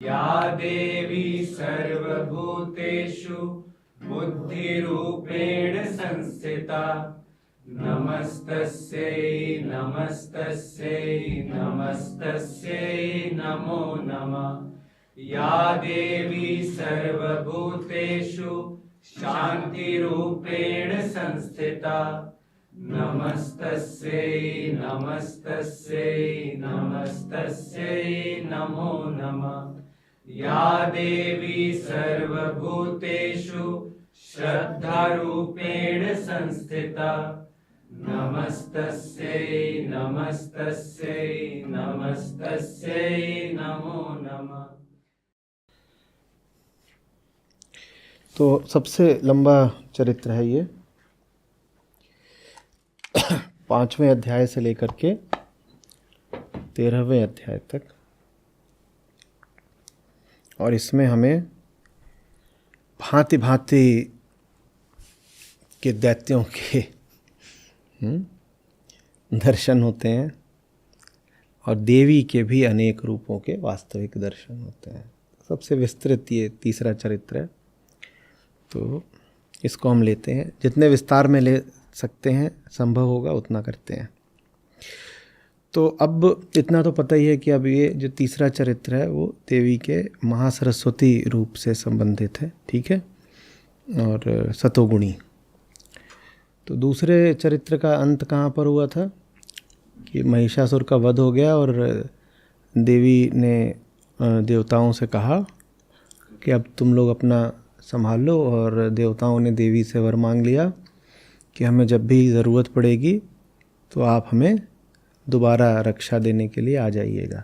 या देवी सर्वभूतेषु बुद्धिरूपेण संस्थिता नमस्तस्यै नमस्तस्यै नमस्तस्यै नमो नमः। या देवी सर्वभूतेषु शान्तिरूपेण संस्थिता नमस्तस्यै नमस्तस्यै नमस्तस्यै नमो नमः। या देवी सर्वभूतेषु श्रद्धारूपेण संस्थिता नमस्तस्यै नमस्तस्यै नमस्तस्यै नमो नमः। तो सबसे लंबा चरित्र है ये, 5वें अध्याय से लेकर के 13वें अध्याय तक। और इसमें हमें भांति भांति के दैत्यों के दर्शन होते हैं और देवी के भी अनेक रूपों के वास्तविक दर्शन होते हैं। सबसे विस्तृत ये तीसरा चरित्र है, तो इसको हम लेते हैं, जितने विस्तार में ले सकते हैं, संभव होगा उतना करते हैं। तो अब इतना तो पता ही है कि अब ये जो तीसरा चरित्र है वो देवी के महासरस्वती रूप से संबंधित है, ठीक है, और सतोगुणी। तो दूसरे चरित्र का अंत कहाँ पर हुआ था कि महिषासुर का वध हो गया और देवी ने देवताओं से कहा कि अब तुम लोग अपना संभाल लो, और देवताओं ने देवी से वर मांग लिया कि हमें जब भी ज़रूरत पड़ेगी तो आप हमें दोबारा रक्षा देने के लिए आ जाइएगा।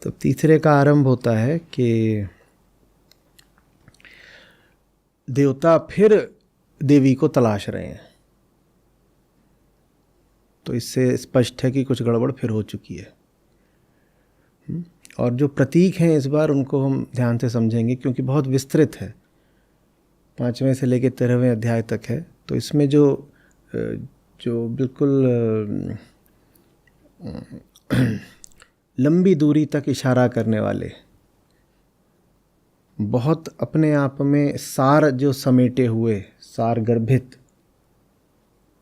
तो तीसरे का आरंभ होता है कि देवता फिर देवी को तलाश रहे हैं। तो इससे स्पष्ट है कि कुछ गड़बड़ फिर हो चुकी है। और जो प्रतीक हैं इस बार उनको हम ध्यान से समझेंगे, क्योंकि बहुत विस्तृत है, 5वें से लेकर 13वें अध्याय तक है। तो इसमें जो बिल्कुल लंबी दूरी तक इशारा करने वाले, बहुत अपने आप में सार जो समेटे हुए, सार गर्भित,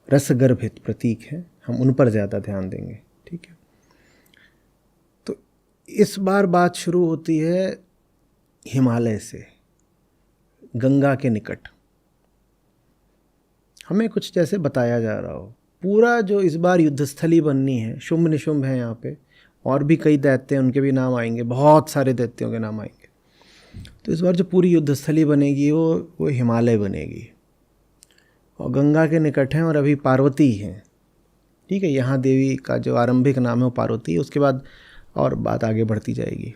रस गर्भित प्रतीक हैं, हम उन पर ज़्यादा ध्यान देंगे, ठीक है। तो इस बार बात शुरू होती है हिमालय से, गंगा के निकट। हमें कुछ जैसे बताया जा रहा हो, पूरा जो इस बार युद्धस्थली बननी है, शुंभ निशुंभ है यहाँ पे, और भी कई दैत्य हैं, उनके भी नाम आएंगे, बहुत सारे दैत्यों के नाम आएंगे। तो इस बार जो पूरी युद्धस्थली बनेगी वो हिमालय बनेगी, और गंगा के निकट हैं, और अभी पार्वती हैं, ठीक है। यहाँ देवी का जो आरंभिक नाम है वो पार्वती, उसके बाद और बात आगे बढ़ती जाएगी।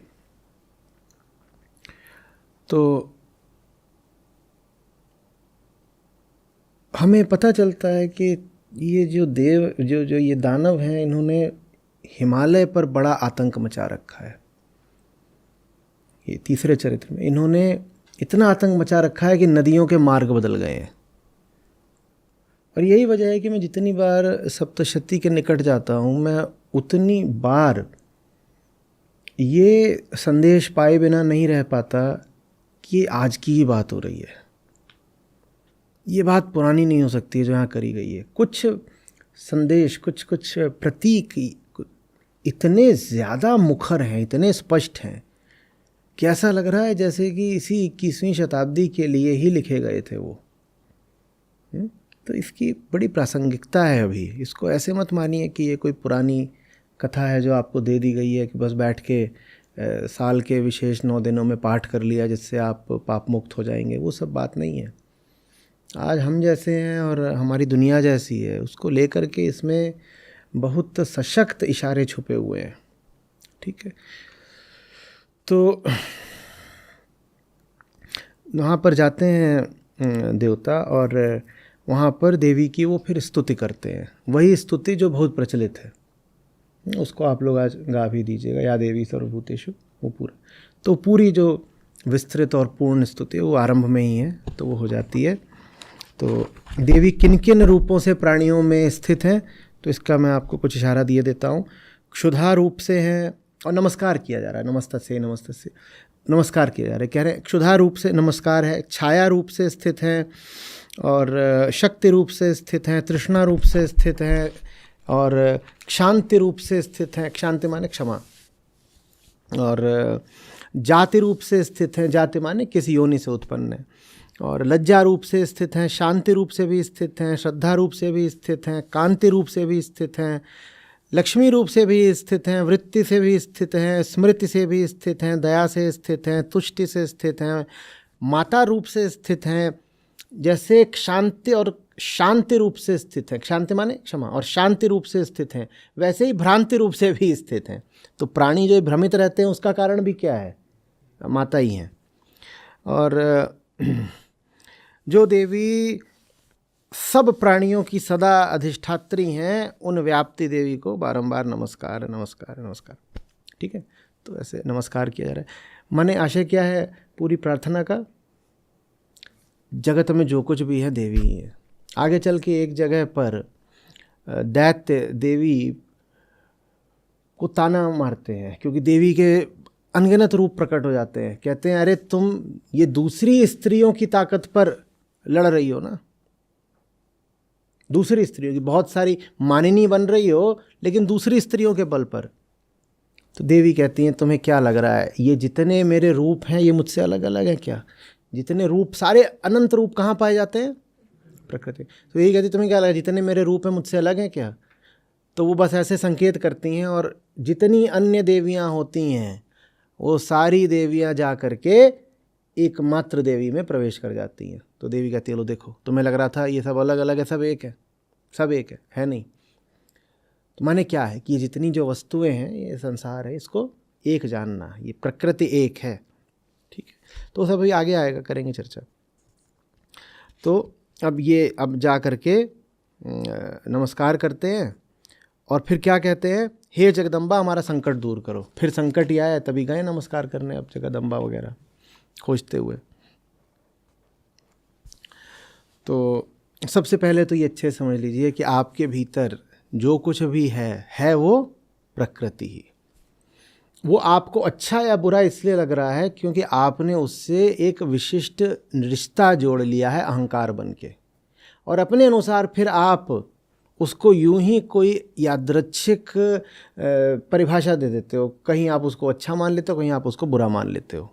तो हमें पता चलता है कि ये जो देव जो ये दानव हैं, इन्होंने हिमालय पर बड़ा आतंक मचा रखा है। ये तीसरे चरित्र में इन्होंने इतना आतंक मचा रखा है कि नदियों के मार्ग बदल गए हैं। और यही वजह है कि मैं जितनी बार सप्तशती के निकट जाता हूँ, मैं उतनी बार ये संदेश पाए बिना नहीं रह पाता कि आज की ही बात हो रही है। ये बात पुरानी नहीं हो सकती है जो यहाँ करी गई है। कुछ संदेश, कुछ प्रतीक इतने ज़्यादा मुखर हैं, इतने स्पष्ट हैं कि ऐसा लग रहा है जैसे कि इसी 21वीं शताब्दी के लिए ही लिखे गए थे वो। तो इसकी बड़ी प्रासंगिकता है अभी। इसको ऐसे मत मानिए कि ये कोई पुरानी कथा है जो आपको दे दी गई है कि बस बैठ के साल के विशेष 9 दिनों में पाठ कर लिया जिससे आप पाप मुक्त हो जाएंगे। वो सब बात नहीं है। आज हम जैसे हैं और हमारी दुनिया जैसी है, उसको लेकर के इसमें बहुत सशक्त इशारे छुपे हुए हैं, ठीक है। तो वहाँ पर जाते हैं देवता, और वहाँ पर देवी की वो फिर स्तुति करते हैं। वही स्तुति जो बहुत प्रचलित है, उसको आप लोग आज गा भी दीजिएगा, या देवी सर्वभूतेषु, वो पूरा। तो पूरी जो विस्तृत और पूर्ण स्तुति वो आरंभ में ही है, तो वो हो जाती है। तो देवी किन किन रूपों से प्राणियों में स्थित हैं, तो इसका मैं आपको कुछ इशारा दिए देता हूँ। क्षुधा रूप से हैं, और नमस्कार किया जा रहा है, नमस्तस्यै नमस्तस्यै। नमस्कार किया जा रहा है। कह रहे हैं क्षुधा रूप से नमस्कार है, छाया रूप से स्थित हैं, और शक्ति रूप से स्थित हैं, तृष्णा रूप से स्थित हैं, और शांति रूप से स्थित हैं, शांति माने क्षमा, और जाति रूप से स्थित हैं, जाति माने किसी योनि से उत्पन्न है, और लज्जा रूप से स्थित हैं, शांति रूप से भी स्थित हैं, श्रद्धा रूप से भी स्थित हैं, कांति रूप से भी स्थित हैं, लक्ष्मी रूप से भी स्थित हैं, वृत्ति से भी स्थित हैं, स्मृति से भी स्थित हैं, दया से स्थित हैं, तुष्टि से स्थित हैं, माता रूप से स्थित हैं। जैसे शांति और शांति रूप से स्थित है, शांति माने क्षमा, और शांति रूप से स्थित हैं, वैसे ही भ्रांति रूप से भी स्थित हैं। तो प्राणी जो भ्रमित रहते हैं उसका कारण भी क्या है? माता ही हैं। और जो देवी सब प्राणियों की सदा अधिष्ठात्री हैं, उन व्याप्ति देवी को बारंबार नमस्कार नमस्कार नमस्कार। ठीक है, तो ऐसे नमस्कार किया जा रहा है। माने आशय क्या है पूरी प्रार्थना का? जगत में जो कुछ भी है देवी ही है। आगे चल के एक जगह पर दैत्य देवी को ताना मारते हैं, क्योंकि देवी के अनगिनत रूप प्रकट हो जाते हैं। कहते हैं अरे तुम ये दूसरी स्त्रियों की ताकत पर लड़ रही हो ना, दूसरी स्त्रियों की, बहुत सारी मानिनी बन रही हो लेकिन दूसरी स्त्रियों के बल पर। तो देवी कहती हैं तुम्हें क्या लग रहा है, ये जितने मेरे रूप हैं ये मुझसे अलग अलग हैं क्या? जितने रूप, सारे अनंत रूप कहाँ पाए जाते हैं? प्रकृति। तो यही कहती तुम्हें क्या लगा, जितने मेरे रूप हैं मुझसे अलग हैं क्या? तो वो बस ऐसे संकेत करती हैं, और जितनी अन्य देवियाँ होती हैं वो सारी देवियाँ जा कर के एकमात्र देवी में प्रवेश कर जाती हैं। तो देवी कहती है लो देखो, तुम्हें लग रहा था ये सब अलग अलग है, सब एक है, सब एक है नहीं। तो माने क्या है कि ये जितनी जो वस्तुएं हैं, ये संसार है, इसको एक जानना, ये प्रकृति एक है। ठीक है, तो सब अभी आगे आएगा, करेंगे चर्चा। तो अब जा कर के नमस्कार करते हैं, और फिर क्या कहते हैं, हे जगदम्बा हमारा संकट दूर करो। फिर संकट ही आया तभी गए नमस्कार करने, अब जगदम्बा वगैरह खोजते हुए। तो सबसे पहले तो ये अच्छे समझ लीजिए कि आपके भीतर जो कुछ भी है वो प्रकृति ही। वो आपको अच्छा या बुरा इसलिए लग रहा है क्योंकि आपने उससे एक विशिष्ट रिश्ता जोड़ लिया है अहंकार बन के, और अपने अनुसार फिर आप उसको यूं ही कोई यादृच्छिक परिभाषा दे देते हो। कहीं आप उसको अच्छा मान लेते हो, कहीं आप उसको बुरा मान लेते हो।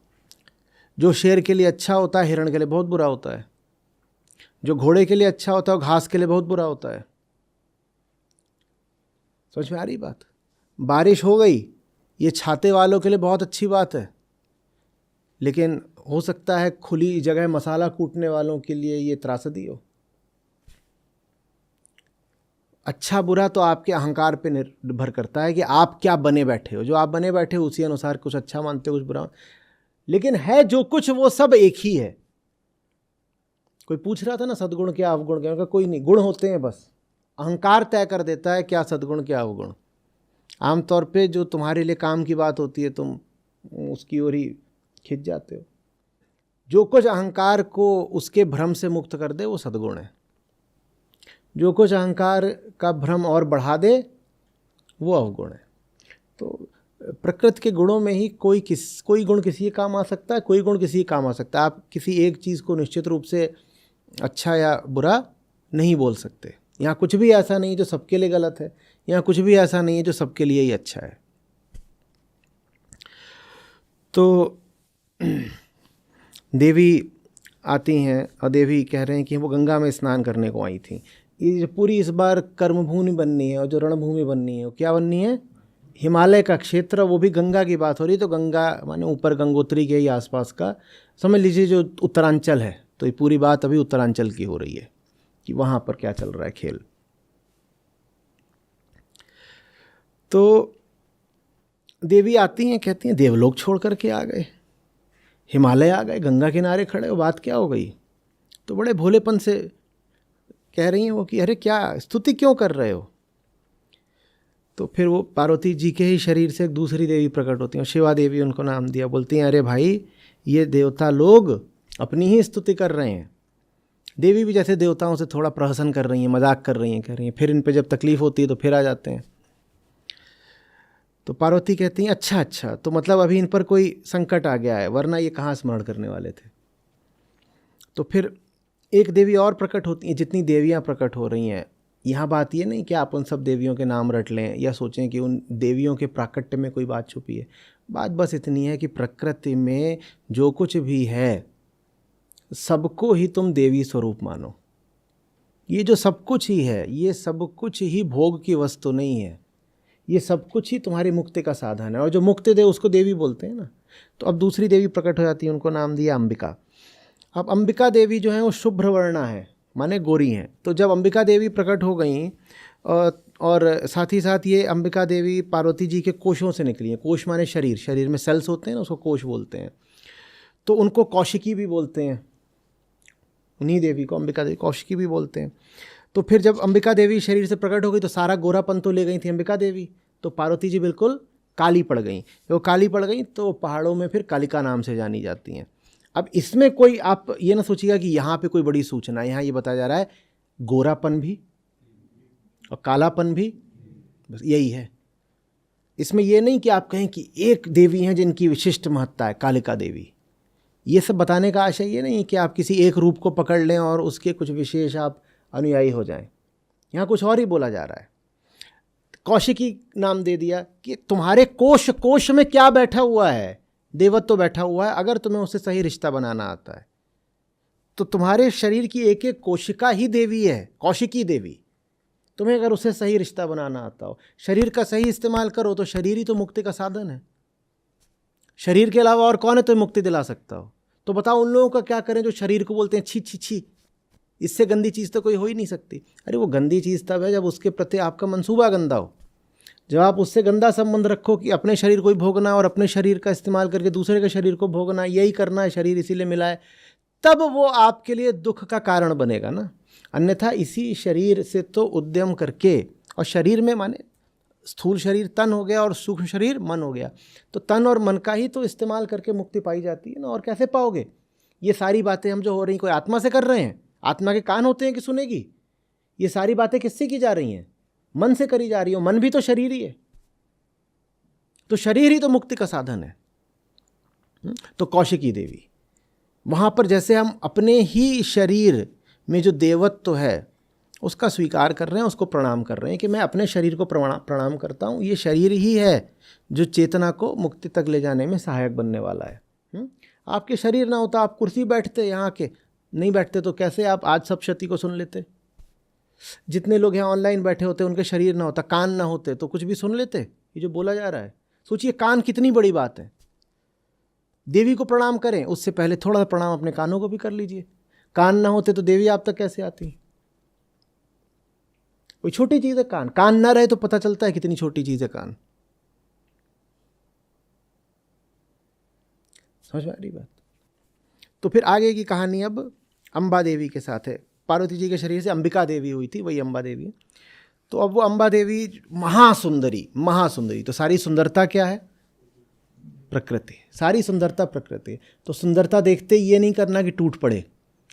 जो शेर के लिए अच्छा होता है हिरण के लिए बहुत बुरा होता है, जो घोड़े के लिए अच्छा होता है वो घास के लिए बहुत बुरा होता है। समझ में आ रही बात? बारिश हो गई, ये छाते वालों के लिए बहुत अच्छी बात है, लेकिन हो सकता है खुली जगह मसाला कूटने वालों के लिए ये त्रासदी हो। अच्छा बुरा तो आपके अहंकार पे निर्भर करता है कि आप क्या बने बैठे हो। जो आप बने बैठे हो उसी अनुसार कुछ अच्छा मानते हो, कुछ बुरा। लेकिन है जो कुछ वो सब एक ही है। कोई पूछ रहा था ना सद्गुण क्या अवगुण क्या, कोई नहीं, गुण होते हैं बस। अहंकार तय कर देता है क्या सद्गुण क्या अवगुण। आमतौर पे जो तुम्हारे लिए काम की बात होती है तुम उसकी ओर ही खिंच जाते हो। जो कुछ अहंकार को उसके भ्रम से मुक्त कर दे वो सद्गुण है। जो कुछ अहंकार का भ्रम और बढ़ा दे वो अवगुण है। तो प्रकृति के गुणों में ही कोई गुण किसी के काम आ सकता है, कोई गुण किसी के काम आ सकता है। आप किसी एक चीज़ को निश्चित रूप से अच्छा या बुरा नहीं बोल सकते। यहाँ कुछ भी ऐसा नहीं जो सबके लिए गलत है, यहाँ कुछ भी ऐसा नहीं है जो सबके लिए ही अच्छा है। तो देवी आती हैं और देवी कह रहे हैं कि वो गंगा में स्नान करने को आई थी। ये जो पूरी इस बार कर्मभूमि बननी है और जो रणभूमि बननी है वो क्या बननी है? हिमालय का क्षेत्र, वो भी गंगा की बात हो रही है। तो गंगा माने ऊपर गंगोत्री के ही आसपास का समझ लीजिए जो उत्तरांचल है। तो ये पूरी बात अभी उत्तरांचल की हो रही है कि वहाँ पर क्या चल रहा है खेल। तो देवी आती हैं, कहती हैं देवलोक छोड़ करके आ गए, हिमालय आ गए, गंगा किनारे खड़े हो, बात क्या हो गई? तो बड़े भोलेपन से कह रही हैं वो कि अरे क्या स्तुति क्यों कर रहे हो? तो फिर वो पार्वती जी के ही शरीर से एक दूसरी देवी प्रकट होती हैं, शिवा देवी उनको नाम दिया। बोलती हैं अरे भाई ये देवता लोग अपनी ही स्तुति कर रहे हैं। देवी भी जैसे देवताओं से थोड़ा प्रहसन कर रही हैं, मजाक कर रही हैं, कह रही हैं। फिर इन पे जब तकलीफ होती है तो फिर आ जाते हैं। तो पार्वती कहती हैं अच्छा अच्छा, तो मतलब अभी इन पर कोई संकट आ गया है, वरना ये कहाँ स्मरण करने वाले थे। तो फिर एक देवी और प्रकट होती हैं। जितनी देवियाँ प्रकट हो रही हैं, यहाँ बात ये नहीं कि आप उन सब देवियों के नाम रट लें या सोचें कि उन देवियों के प्राकट्य में कोई बात छुपी है। बात बस इतनी है कि प्रकृति में जो कुछ भी है सबको ही तुम देवी स्वरूप मानो। ये जो सब कुछ ही है, ये सब कुछ ही भोग की वस्तु नहीं है, ये सब कुछ ही तुम्हारी मुक्ति का साधन है। और जो मुक्ति दे उसको देवी बोलते हैं ना। तो अब दूसरी देवी प्रकट हो जाती है, उनको नाम दिया अंबिका। अब अंबिका देवी जो है वो शुभ्र वर्णा है, माने गोरी हैं। तो जब अंबिका देवी प्रकट हो गई और साथ ही साथ ये अंबिका देवी पार्वती जी के कोशों से निकली हैं। कोश माने शरीर, शरीर में सेल्स होते हैं ना, उसको कोश बोलते हैं। तो उनको कौशिकी भी बोलते हैं, उन्हीं देवी को अंबिका देवी कौशिकी भी बोलते हैं। तो फिर जब अंबिका देवी शरीर से प्रकट हो गई तो सारा गोरापन तो ले गई थी अंबिका देवी, तो पार्वती जी बिल्कुल काली पड़ गई। वो काली पड़ गई तो पहाड़ों में फिर कालिका नाम से जानी जाती हैं। अब इसमें कोई आप ये ना सोचिएगा कि यहाँ पे कोई बड़ी सूचना है। यहाँ ये बताया जा रहा है गोरापन भी और कालापन भी, बस यही है। इसमें ये नहीं कि आप कहें कि एक देवी हैं जिनकी विशिष्ट महत्ता है, कालिका देवी। ये सब बताने का आशय ये नहीं कि आप किसी एक रूप को पकड़ लें और उसके कुछ विशेष आप अनुयायी हो जाएं। यहाँ कुछ और ही बोला जा रहा है। कौशिकी नाम दे दिया कि तुम्हारे कोश में क्या बैठा हुआ है, देवत्व तो बैठा हुआ है। अगर तुम्हें उससे सही रिश्ता बनाना आता है तो तुम्हारे शरीर की एक एक कोशिका ही देवी है, कौशिकी देवी। तुम्हें अगर उससे सही रिश्ता बनाना आता हो, शरीर का सही इस्तेमाल करो, तो शरीर ही तो मुक्ति का साधन है। शरीर के अलावा और कौन है तुम्हें मुक्ति दिला सकता हो? तो बताओ उन लोगों का क्या करें जो शरीर को बोलते हैं छी छी छी, इससे गंदी चीज़ तो कोई हो ही नहीं सकती। अरे वो गंदी चीज़ तब है जब उसके प्रति आपका मंसूबा गंदा हो। जब आप उससे गंदा संबंध रखो कि अपने शरीर को ही भोगना और अपने शरीर का इस्तेमाल करके दूसरे के शरीर को भोगना, यही करना है, शरीर इसीलिए मिला है, तब वो आपके लिए दुख का कारण बनेगा ना। अन्यथा इसी शरीर से तो उद्यम करके, और शरीर में माने स्थूल शरीर तन हो गया और सूक्ष्म शरीर मन हो गया, तो तन और मन का ही तो इस्तेमाल करके मुक्ति पाई जाती है ना। और कैसे पाओगे? ये सारी बातें हम जो हो रही कोई आत्मा से कर रहे हैं? आत्मा के कान होते हैं कि सुनेगी? ये सारी बातें किससे की जा रही हैं? मन से करी जा रही हो। मन भी तो शरीर ही है, तो शरीर ही तो मुक्ति का साधन है। तो कौशिकी देवी वहाँ पर जैसे हम अपने ही शरीर में जो देवत्व है उसका स्वीकार कर रहे हैं, उसको प्रणाम कर रहे हैं कि मैं अपने शरीर को प्रणाम करता हूँ, ये शरीर ही है जो चेतना को मुक्ति तक ले जाने में सहायक बनने वाला है। आपके शरीर ना होता आप कुर्सी बैठते, यहाँ के नहीं बैठते तो कैसे आप आज सप्तशती को सुन लेते? जितने लोग यहाँ ऑनलाइन बैठे होते उनके शरीर ना होता, कान ना होते तो कुछ भी सुन लेते? ये जो बोला जा रहा है, सोचिए कान कितनी बड़ी बात है। देवी को प्रणाम करें उससे पहले थोड़ा प्रणाम अपने कानों को भी कर लीजिए। कान ना होते तो देवी आप तक कैसे आती? कोई छोटी चीज़ है कान, कान ना रहे तो पता चलता है कितनी छोटी चीज़ है कान। समझ में आ रही बात? तो फिर आगे की कहानी अब अंबा देवी के साथ है। पार्वती जी के शरीर से अंबिका देवी हुई थी, वही अंबा देवी है। तो अब वो अंबा देवी महासुंदरी। तो सारी सुंदरता क्या है? प्रकृति। सारी सुंदरता प्रकृति। तो सुंदरता देखते ये नहीं करना कि टूट पड़े।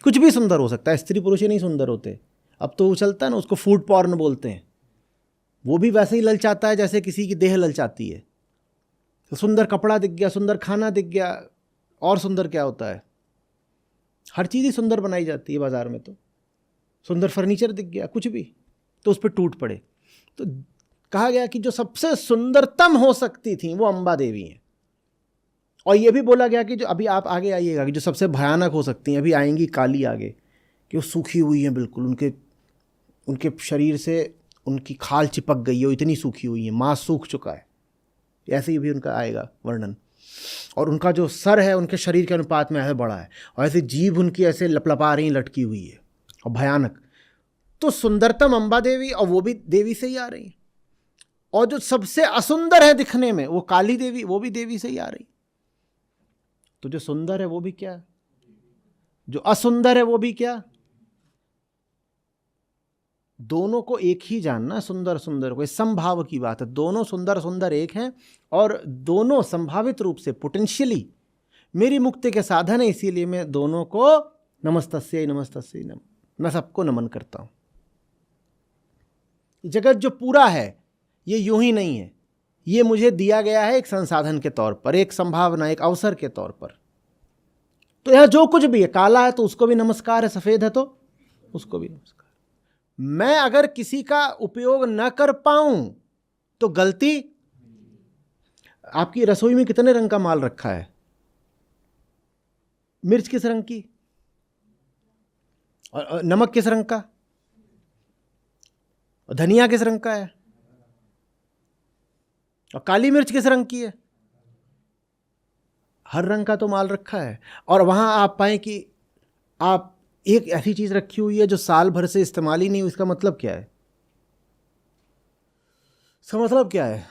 कुछ भी सुंदर हो सकता है, स्त्री पुरुष ही नहीं सुंदर होते। अब तो वो चलता है ना, उसको फूड पॉर्न बोलते हैं। वो भी वैसे ही ललचाता है जैसे किसी की देह ललचाती है। तो सुंदर कपड़ा दिख गया, सुंदर खाना दिख गया, और सुंदर क्या होता है? हर चीज़ ही सुंदर बनाई जाती है बाज़ार में। तो सुंदर फर्नीचर दिख गया, कुछ भी, तो उस पर टूट पड़े। तो कहा गया कि जो सबसे सुंदरतम हो सकती थी वो अंबा देवी हैं। और ये भी बोला गया कि जो अभी आप आगे आइएगा कि जो सबसे भयानक हो सकती हैं, अभी आएंगी काली आगे, कि वो सूखी हुई हैं बिल्कुल, उनके शरीर से उनकी खाल चिपक गई है, वो इतनी सूखी हुई है, मांस सूख चुका है। ऐसे ही भी उनका आएगा वर्णन। और उनका जो सर है उनके शरीर के अनुपात में ऐसे बड़ा है, और ऐसे जीभ उनकी ऐसे लपलपा रही, लटकी हुई है, और भयानक। तो सुंदरतम अंबा देवी, और वो भी देवी से ही आ रही। और जो सबसे असुंदर है दिखने में वो काली देवी, वो भी देवी से ही आ रही। तो जो सुंदर है वो भी क्या, जो असुंदर है वो भी क्या, दोनों को एक ही जानना। सुंदर सुंदर को, संभाव की बात है। दोनों सुंदर सुंदर एक हैं, और दोनों संभावित रूप से पोटेंशियली मेरी मुक्ति के साधन है। इसीलिए मैं दोनों को नमस्तस्यै नमस्तस्यै नम, मैं सबको नमन करता हूं। जगत जो पूरा है ये यूं ही नहीं है, ये मुझे दिया गया है एक संसाधन के तौर पर, एक संभावना, एक अवसर के तौर पर। तो यह जो कुछ भी है, काला है तो उसको भी नमस्कार है, सफेद है तो उसको भी नमस्कार। मैं अगर किसी का उपयोग न कर पाऊं तो गलती। आपकी रसोई में कितने रंग का माल रखा है? मिर्च किस रंग की, और नमक किस रंग का, और धनिया किस रंग का है, और काली मिर्च किस रंग की है? हर रंग का तो माल रखा है। और वहां आप पाए कि आप एक ऐसी चीज रखी हुई है जो साल भर से इस्तेमाल ही नहीं हुई। इसका मतलब क्या है? इसका मतलब क्या है?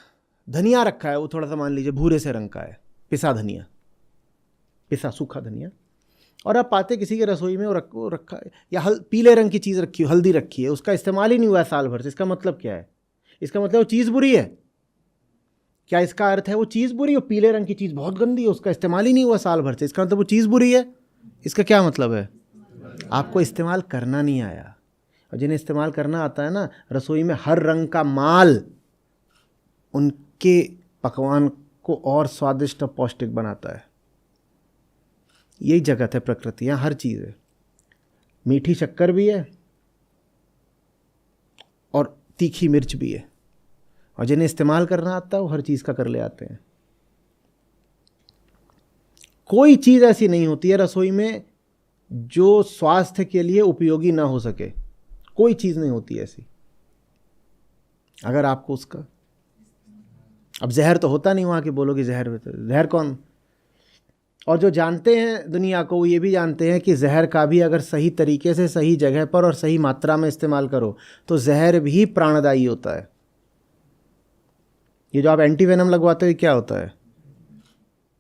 धनिया रखा है, वो थोड़ा सा मान लीजिए भूरे से रंग का है, पिसा धनिया, पिसा सूखा धनिया, और आप पाते किसी के रसोई में वो रखा है, या पीले रंग की चीज़ रखी, हल्दी रखी है, उसका इस्तेमाल ही नहीं हुआ है साल भर से। इसका मतलब क्या है? इसका मतलब वो चीज़ बुरी है। क्या इसका अर्थ है वो चीज़ बुरी है? पीले रंग की चीज़ बहुत गंदी है, उसका इस्तेमाल ही नहीं हुआ साल भर से, इसका मतलब वो चीज़ बुरी है? इसका क्या मतलब है? आपको इस्तेमाल करना नहीं आया। और जिन्हें इस्तेमाल करना आता है ना, रसोई में हर रंग का माल उनके पकवान को और स्वादिष्ट और पौष्टिक बनाता है। यही जगत है, प्रकृति, यहाँ हर चीज़ है। मीठी शक्कर भी है और तीखी मिर्च भी है, और जिन्हें इस्तेमाल करना आता है वो हर चीज़ का कर ले आते हैं। कोई चीज़ ऐसी नहीं होती है रसोई में जो स्वास्थ्य के लिए उपयोगी ना हो सके। कोई चीज़ नहीं होती ऐसी। अगर आपको उसका, अब जहर तो होता नहीं वहाँ कि बोलोगे जहर, जहर कौन? और जो जानते हैं दुनिया को, वो ये भी जानते हैं कि जहर का भी अगर सही तरीके से, सही जगह पर और सही मात्रा में इस्तेमाल करो तो जहर भी प्राणदायी होता है। ये जो आप एंटी वेनम लगवाते हो, क्या होता है?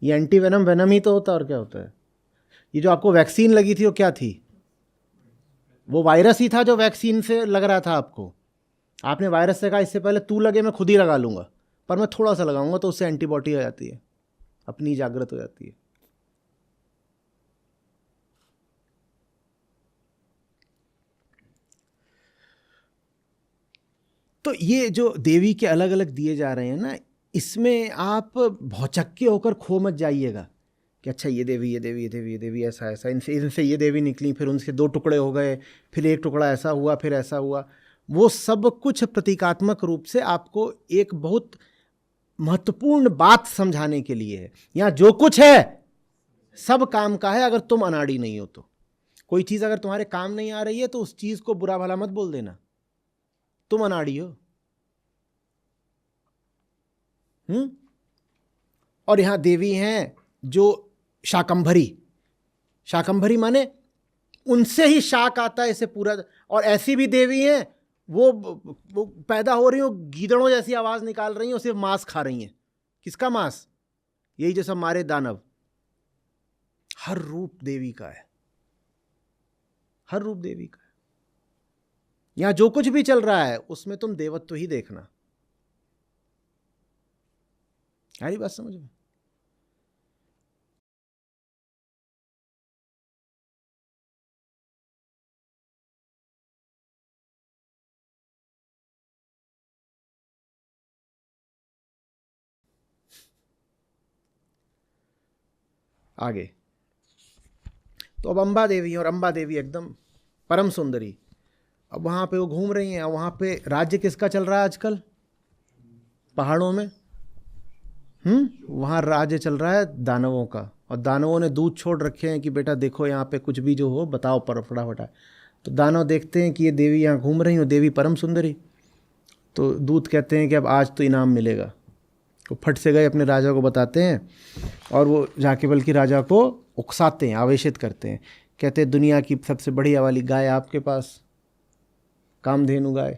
ये एंटी वेनम, वेनम ही तो होता है, और क्या होता है? ये जो आपको वैक्सीन लगी थी वो क्या थी? वो वायरस ही था जो वैक्सीन से लग रहा था आपको। आपने वायरस से कहा इससे पहले तू लगे मैं खुद ही लगा लूँगा, पर मैं थोड़ा सा लगाऊंगा तो उससे एंटीबॉडी हो जाती है, अपनी जागृत हो जाती है। तो ये जो देवी के अलग अलग दिए जा रहे हैं ना, इसमें आप भौचक्के होकर खो मत जाइएगा कि अच्छा ये देवी, ये देवी, ये देवी, ये देवी, ऐसा ऐसा, इनसे ये देवी निकली, फिर उनसे 2 टुकड़े हो गए, फिर एक टुकड़ा ऐसा हुआ, फिर ऐसा हुआ। वो सब कुछ प्रतीकात्मक रूप से आपको एक बहुत महत्वपूर्ण बात समझाने के लिए है। यहाँ जो कुछ है सब काम का है, अगर तुम अनाड़ी नहीं हो तो। कोई चीज़ अगर तुम्हारे काम नहीं आ रही है तो उस चीज़ को बुरा भला मत बोल देना, तुम अनाड़ी हो। और यहां देवी हैं जो शाकंभरी, शाकंभरी माने उनसे ही शाक आता है इसे पूरा। और ऐसी भी देवी हैं वो पैदा हो रही हो, गीदड़ों जैसी आवाज निकाल रही हैं, सिर्फ मांस खा रही हैं। किसका मांस? यही जो सब मारे दानव। हर रूप देवी का है, हर रूप देवी का है। यहां जो कुछ भी चल रहा है उसमें तुम देवत्व ही देखना। सारी बात समझ में? आगे तो अब अंबा देवी, और अंबा देवी एकदम परम सुंदरी। अब वहाँ पे वो घूम रही हैं। वहाँ पे राज्य किसका चल रहा है आजकल? पहाड़ों में वहाँ राज्य चल रहा है दानवों का। और दानवों ने दूध छोड़ रखे हैं कि बेटा देखो यहाँ पे कुछ भी जो हो बताओ पर फटाफट। तो दानव देखते हैं कि ये देवी यहाँ घूम रही हो, देवी परम सुंदरी। तो दूत कहते हैं कि अब आज तो इनाम मिलेगा। वो फट से गए अपने राजा को बताते हैं, और वो जाके बल्कि राजा को उकसाते हैं, आवेशित करते हैं। कहते हैं दुनिया की सबसे बढ़िया वाली गाय आपके पास, कामधेनु गाय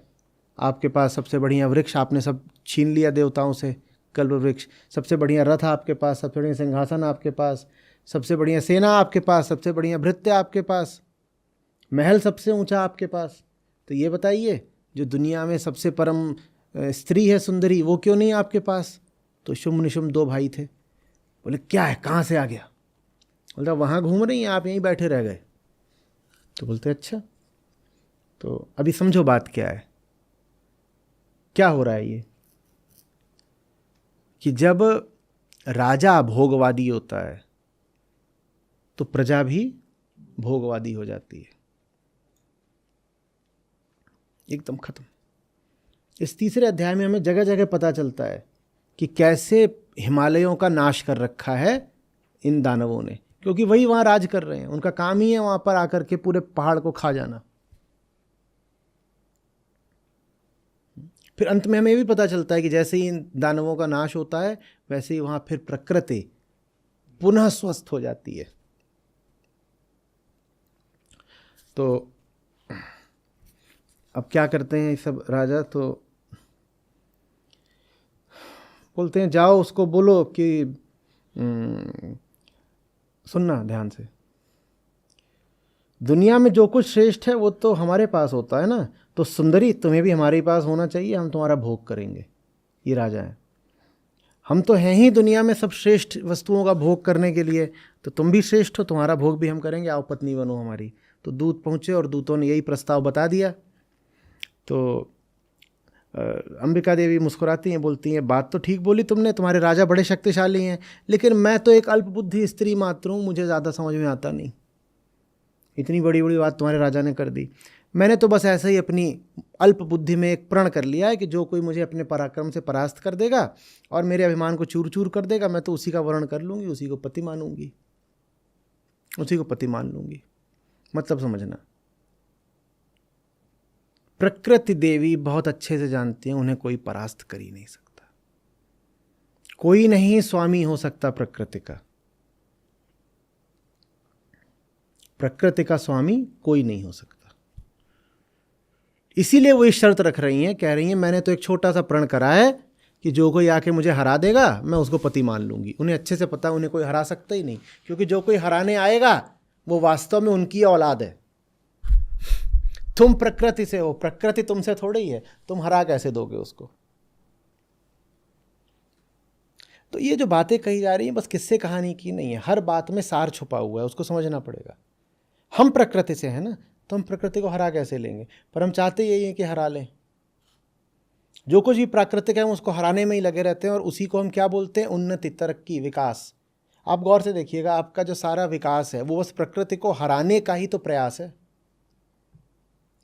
आपके पास, सबसे बढ़िया वृक्ष आपने सब छीन लिया देवताओं से, कल्प वृक्ष। सबसे बढ़िया रथ आपके पास, सबसे बढ़िया सिंहासन आपके पास, सबसे बढ़िया सेना आपके पास, सबसे बढ़िया भृत्य आपके पास, महल सबसे ऊंचा आपके पास। तो ये बताइए जो दुनिया में सबसे परम स्त्री है सुंदरी, वो क्यों नहीं आपके पास? तो शुम्भ निशुम्भ 2 भाई थे। बोले क्या है, कहाँ से आ गया? बोलता वहाँ घूम रही हैं, आप यहीं बैठे रह गए। तो बोलते अच्छा, तो अभी समझो बात क्या है, क्या हो रहा है ये। कि जब राजा भोगवादी होता है तो प्रजा भी भोगवादी हो जाती है, एकदम खत्म। इस तीसरे अध्याय में हमें जगह जगह पता चलता है कि कैसे हिमालयों का नाश कर रखा है इन दानवों ने, क्योंकि वही वहां राज कर रहे हैं, उनका काम ही है वहां पर आकर के पूरे पहाड़ को खा जाना। फिर अंत में हमें भी पता चलता है कि जैसे ही इन दानवों का नाश होता है वैसे ही वहां फिर प्रकृति पुनः स्वस्थ हो जाती है। तो अब क्या करते हैं सब राजा, तो बोलते हैं जाओ उसको बोलो कि सुनना ध्यान से, दुनिया में जो कुछ श्रेष्ठ है वो तो हमारे पास होता है ना, तो सुंदरी तुम्हें भी हमारे पास होना चाहिए, हम तुम्हारा भोग करेंगे। ये राजा है, हम तो हैं ही दुनिया में सब श्रेष्ठ वस्तुओं का भोग करने के लिए, तो तुम भी श्रेष्ठ हो, तुम्हारा भोग भी हम करेंगे, आओ पत्नी बनो हमारी। तो दूत पहुँचे और दूतों ने यही प्रस्ताव बता दिया। तो अंबिका देवी मुस्कुराती हैं, बोलती हैं बात तो ठीक बोली तुमने, तुम्हारे राजा बड़े शक्तिशाली हैं, लेकिन मैं तो एक अल्पबुद्धि स्त्री मात्र हूँ, मुझे ज़्यादा समझ में आता नहीं। इतनी बड़ी बड़ी बात तुम्हारे राजा ने कर दी, मैंने तो बस ऐसे ही अपनी अल्प बुद्धि में एक प्रण कर लिया है कि जो कोई मुझे अपने पराक्रम से परास्त कर देगा और मेरे अभिमान को चूर चूर कर देगा, मैं तो उसी का वर्ण कर लूँगी, उसी को पति मानूंगी, उसी को पति मान लूँगी। मतलब समझना, प्रकृति देवी बहुत अच्छे से जानती हैं उन्हें कोई परास्त कर ही नहीं सकता, कोई नहीं स्वामी हो सकता प्रकृति का, प्रकृति का स्वामी कोई नहीं हो सकता। इसीलिए वो इस शर्त रख रही हैं, कह रही हैं मैंने तो एक छोटा सा प्रण करा है कि जो कोई आके मुझे हरा देगा मैं उसको पति मान लूंगी। उन्हें अच्छे से पता उन्हें कोई हरा सकता ही नहीं, क्योंकि जो कोई हराने आएगा वो वास्तव में उनकी औलाद है। तुम प्रकृति से हो, प्रकृति तुमसे थोड़ी है, तुम हरा कैसे दोगे उसको। तो ये जो बातें कही जा रही हैं बस किस्से कहानी की नहीं है, हर बात में सार छुपा हुआ है, उसको समझना पड़ेगा। हम प्रकृति से हैं ना, तो हम प्रकृति को हरा कैसे लेंगे, पर हम चाहते यही हैं कि हरा लें। जो कुछ भी प्राकृतिक है हम उसको हराने में ही लगे रहते हैं, और उसी को हम क्या बोलते हैं, उन्नति, तरक्की, विकास। आप गौर से देखिएगा, आपका जो सारा विकास है वो बस प्रकृति को हराने का ही तो प्रयास है।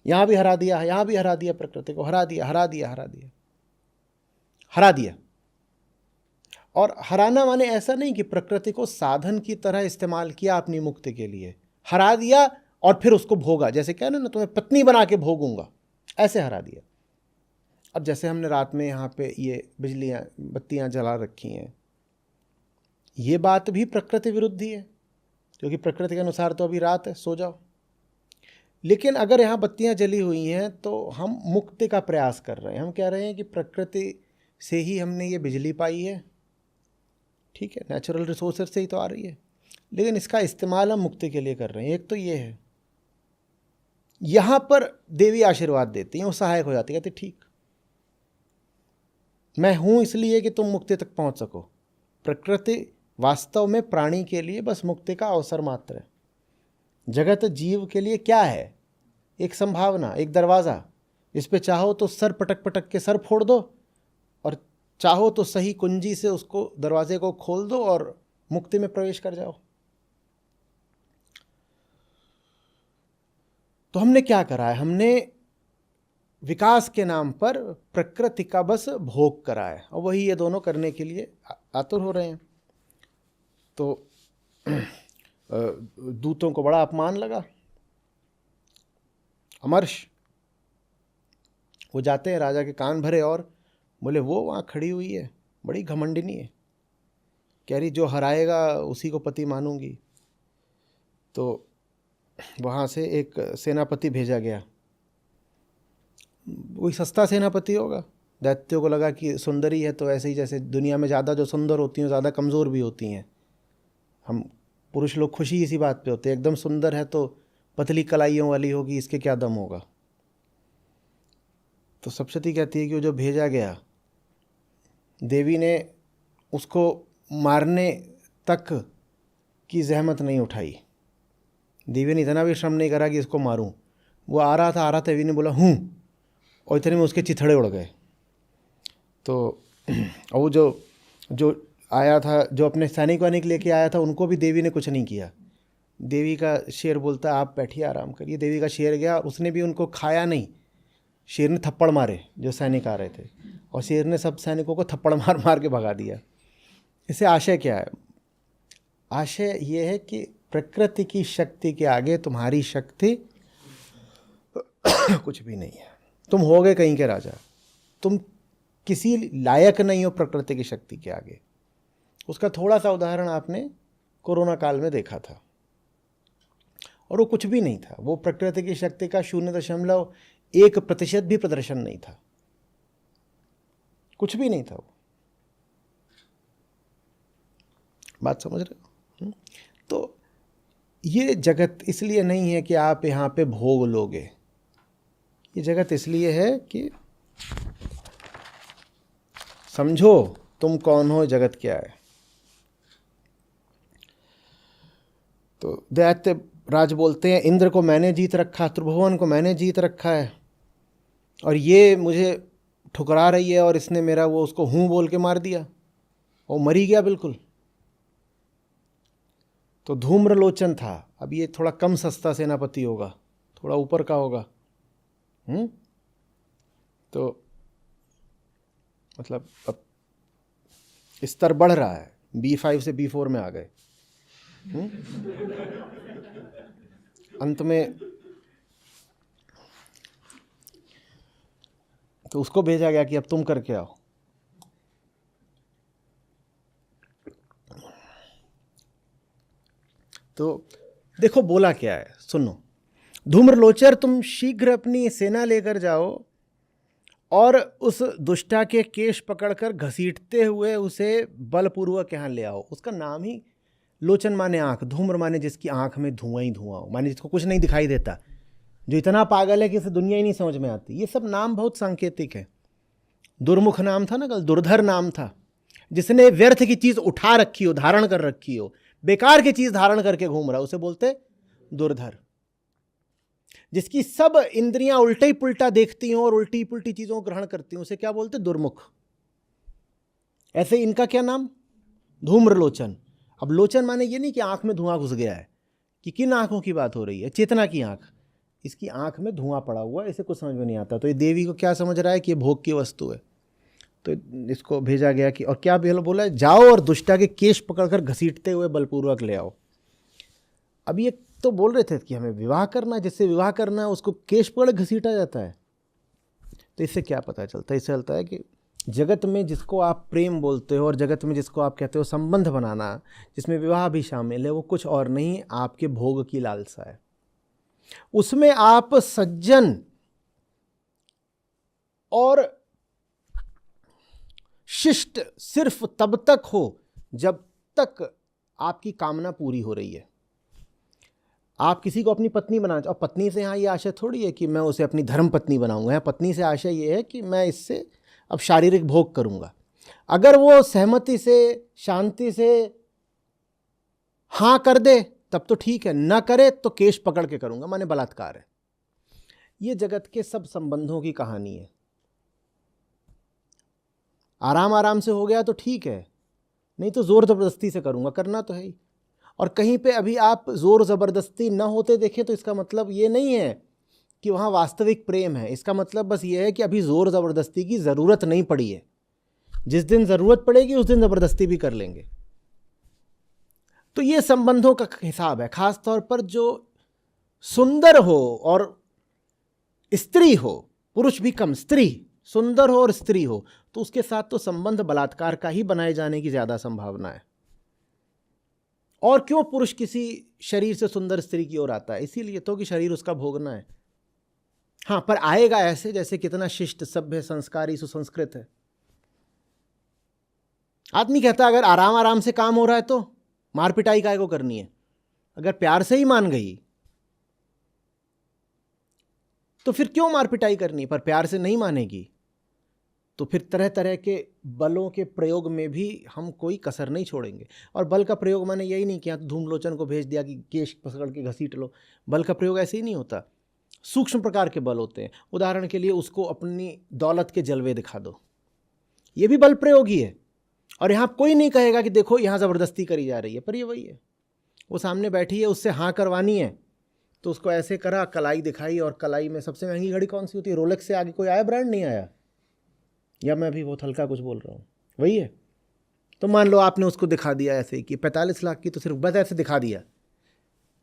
यहाँ भी हरा दिया, यहाँ भी हरा दिया, प्रकृति को हरा दिया, हरा दिया, हरा दिया, हरा दिया। और हराना माने ऐसा नहीं कि प्रकृति को साधन की तरह इस्तेमाल किया अपनी मुक्ति के लिए, हरा दिया और फिर उसको भोगा, जैसे क्या ना तुम्हें पत्नी बना के भोगूंगा, ऐसे हरा दिया। अब जैसे हमने रात में यहाँ पे ये बत्तियाँ जला रखी हैं, ये बात भी प्रकृति विरुद्ध ही है, क्योंकि प्रकृति के अनुसार तो अभी रात है, सो जाओ। लेकिन अगर यहाँ बत्तियाँ जली हुई हैं तो हम मुक्ति का प्रयास कर रहे हैं। हम कह रहे हैं कि प्रकृति से ही हमने ये बिजली पाई है, ठीक है, नेचुरल रिसोर्सेज से ही तो आ रही है, लेकिन इसका इस्तेमाल हम मुक्ति के लिए कर रहे हैं। एक तो ये है, यहाँ पर देवी आशीर्वाद देती हैं, वो सहायक हो जाती है, कहती ठीक, मैं हूँ इसलिए कि तुम मुक्ति तक पहुँच सको। प्रकृति वास्तव में प्राणी के लिए बस मुक्ति का अवसर मात्र है। जगत जीव के लिए क्या है, एक संभावना, एक दरवाज़ा। इस पे चाहो तो सर पटक पटक के सर फोड़ दो, और चाहो तो सही कुंजी से उसको दरवाजे को खोल दो और मुक्ति में प्रवेश कर जाओ। तो हमने क्या करा है, हमने विकास के नाम पर प्रकृति का बस भोग करा है, और वही ये दोनों करने के लिए आतुर हो रहे हैं। तो दूतों को बड़ा अपमान लगा। अमर्ष वो जाते हैं, राजा के कान भरे और बोले वो वहाँ खड़ी हुई है, बड़ी घमंडिनी है, कह रही जो हराएगा उसी को पति मानूंगी। तो वहाँ से एक सेनापति भेजा गया, कोई सस्ता सेनापति होगा। दैत्यों को लगा कि सुंदरी है तो ऐसे ही जैसे दुनिया में ज़्यादा जो सुंदर होती हैं ज़्यादा कमज़ोर भी होती हैं। हम पुरुष लोग खुशी इसी बात पे होते हैं, एकदम सुंदर है तो पतली कलाइयों वाली होगी, इसके क्या दम होगा। तो सप्तशती कहती है कि वो जो भेजा गया, देवी ने उसको मारने तक की जहमत नहीं उठाई। देवी ने इतना भी श्रम नहीं करा कि इसको मारूं। वो आ रहा था देवी ने बोला हूँ, और इतने में उसके चिथड़े उड़ गए। तो वो जो जो आया था, जो अपने सैनिक वैनिक लेके आया था, उनको भी देवी ने कुछ नहीं किया। देवी का शेर बोलता है आप बैठिए आराम करिए। देवी का शेर गया, उसने भी उनको खाया नहीं। शेर ने थप्पड़ मारे जो सैनिक आ रहे थे, और शेर ने सब सैनिकों को थप्पड़ मार मार के भगा दिया। इससे आशय क्या है? आशय ये है कि प्रकृति की शक्ति के आगे तुम्हारी शक्ति कुछ भी नहीं है। तुम हो गए कहीं के राजा, तुम किसी लायक नहीं हो प्रकृति की शक्ति के आगे। उसका थोड़ा सा उदाहरण आपने कोरोना काल में देखा था, और वो कुछ भी नहीं था। वो प्रकृति की शक्ति का 0.1% भी प्रदर्शन नहीं था, कुछ भी नहीं था वो। बात समझ रहे हो? तो ये जगत इसलिए नहीं है कि आप यहाँ पे भोग लोगे। ये जगत इसलिए है कि समझो तुम कौन हो, जगत क्या है। तो दैत्य राज बोलते हैं इंद्र को मैंने जीत रखा, त्रिभुवन को मैंने जीत रखा है, और ये मुझे ठुकरा रही है, और इसने मेरा वो उसको हूँ बोल के मार दिया, वो मरी गया बिल्कुल। तो धूम्रलोचन था, अब ये थोड़ा कम सस्ता सेनापति होगा, थोड़ा ऊपर का होगा। तो मतलब अब स्तर बढ़ रहा है, B5 से B4 में आ गए। अंत में तो उसको भेजा गया कि अब तुम करके आओ। तो देखो बोला क्या है, सुनो। धूम्रलोचर तुम शीघ्र अपनी सेना लेकर जाओ और उस दुष्टा के केश पकड़कर घसीटते हुए उसे बलपूर्वक यहाँ ले आओ। उसका नाम ही लोचन माने आँख, धूम्र माने जिसकी आँख में धुआं ही धुआं हो, माने जिसको कुछ नहीं दिखाई देता, जो इतना पागल है कि इसे दुनिया ही नहीं समझ में आती। ये सब नाम बहुत सांकेतिक है। दुर्मुख नाम था ना कल, दुर्धर नाम था, जिसने व्यर्थ की चीज़ उठा रखी हो, धारण कर रखी हो, बेकार की चीज़ धारण करके घूम रहा, उसे बोलते दुर्धर। जिसकी सब इंद्रियां उल्टे पुल्टा देखती हों और उल्टी पुल्टी चीज़ों को ग्रहण करती हों, उसे क्या बोलते? दुर्मुख। ऐसे इनका क्या नाम? धूम्रलोचन। अब लोचन माने ये नहीं कि आंख में धुआं घुस गया है, कि किन आंखों की बात हो रही है? चेतना की आंख। इसकी आंख में धुआं पड़ा हुआ है, इसे कुछ समझ में नहीं आता। तो ये देवी को क्या समझ रहा है कि ये भोग की वस्तु है। तो इसको भेजा गया कि, और क्या बोला है, जाओ और दुष्टा के केश पकड़कर घसीटते हुए बलपूर्वक ले आओ। अब ये तो बोल रहे थे कि हमें विवाह करना है, जिससे विवाह करना है उसको केश पकड़ घसीटा जाता है। तो इससे क्या पता चलता है? इससे चलता है कि जगत में जिसको आप प्रेम बोलते हो और जगत में जिसको आप कहते हो संबंध बनाना, जिसमें विवाह भी शामिल है, वो कुछ और नहीं, आपके भोग की लालसा है। उसमें आप सज्जन और शिष्ट सिर्फ तब तक हो जब तक आपकी कामना पूरी हो रही है। आप किसी को अपनी पत्नी बनाना चाहो, और पत्नी से यहाँ ये आशय थोड़ी है कि मैं उसे अपनी धर्म पत्नी बनाऊंगा। यहाँ पत्नी से आशय ये है कि मैं इससे अब शारीरिक भोग करूंगा। अगर वो सहमति से, शांति से हाँ कर दे तब तो ठीक है, ना करे तो केश पकड़ के करूंगा, माने बलात्कार है। ये जगत के सब संबंधों की कहानी है। आराम आराम से हो गया तो ठीक है, नहीं तो जोर जबरदस्ती से करूंगा, करना तो है ही। और कहीं पे अभी आप जोर ज़बरदस्ती न होते देखें तो इसका मतलब ये नहीं है कि वहाँ वास्तविक प्रेम है। इसका मतलब बस ये है कि अभी जोर ज़बरदस्ती की ज़रूरत नहीं पड़ी है। जिस दिन ज़रूरत पड़ेगी उस दिन ज़बरदस्ती भी कर लेंगे। तो ये संबंधों का हिसाब है। ख़ास तौर पर जो सुंदर हो और स्त्री हो, पुरुष भी कम, स्त्री सुंदर हो और स्त्री हो, तो उसके साथ तो संबंध बलात्कार का ही बनाए जाने की ज़्यादा संभावना है। और क्यों पुरुष किसी शरीर से सुंदर स्त्री की ओर आता है? इसीलिए तो कि शरीर उसका भोगना है। हाँ, पर आएगा ऐसे जैसे कितना शिष्ट, सभ्य, संस्कारी, सुसंस्कृत है। आदमी कहता है अगर आराम आराम से काम हो रहा है तो मार पिटाई काहे को करनी है? अगर प्यार से ही मान गई तो फिर क्यों मार पिटाई करनी? पर प्यार से नहीं मानेगी तो फिर तरह तरह के बलों के प्रयोग में भी हम कोई कसर नहीं छोड़ेंगे। और बल का प्रयोग मैंने यही नहीं किया तो धूम्रलोचन को भेज दिया कि केश पकड़ के घसीट लो। बल का प्रयोग ऐसे ही नहीं होता, सूक्ष्म प्रकार के बल होते हैं। उदाहरण के लिए उसको अपनी दौलत के जलवे दिखा दो, ये भी बल प्रयोग ही है। और यहाँ कोई नहीं कहेगा कि देखो यहाँ ज़बरदस्ती करी जा रही है, पर ये वही है, वो सामने बैठी है, उससे हाँ करवानी है तो उसको ऐसे करा, कलाई दिखाई, और कलाई में सबसे महंगी घड़ी कौन सी होती है? रोलेक्स से आगे कोई आया ब्रांड? नहीं आया। या मैं भी बहुत हल्का कुछ बोल रहा हूँ? वही है। तो मान लो आपने उसको दिखा दिया ऐसे कि 45 लाख की, तो सिर्फ बस ऐसे दिखा दिया,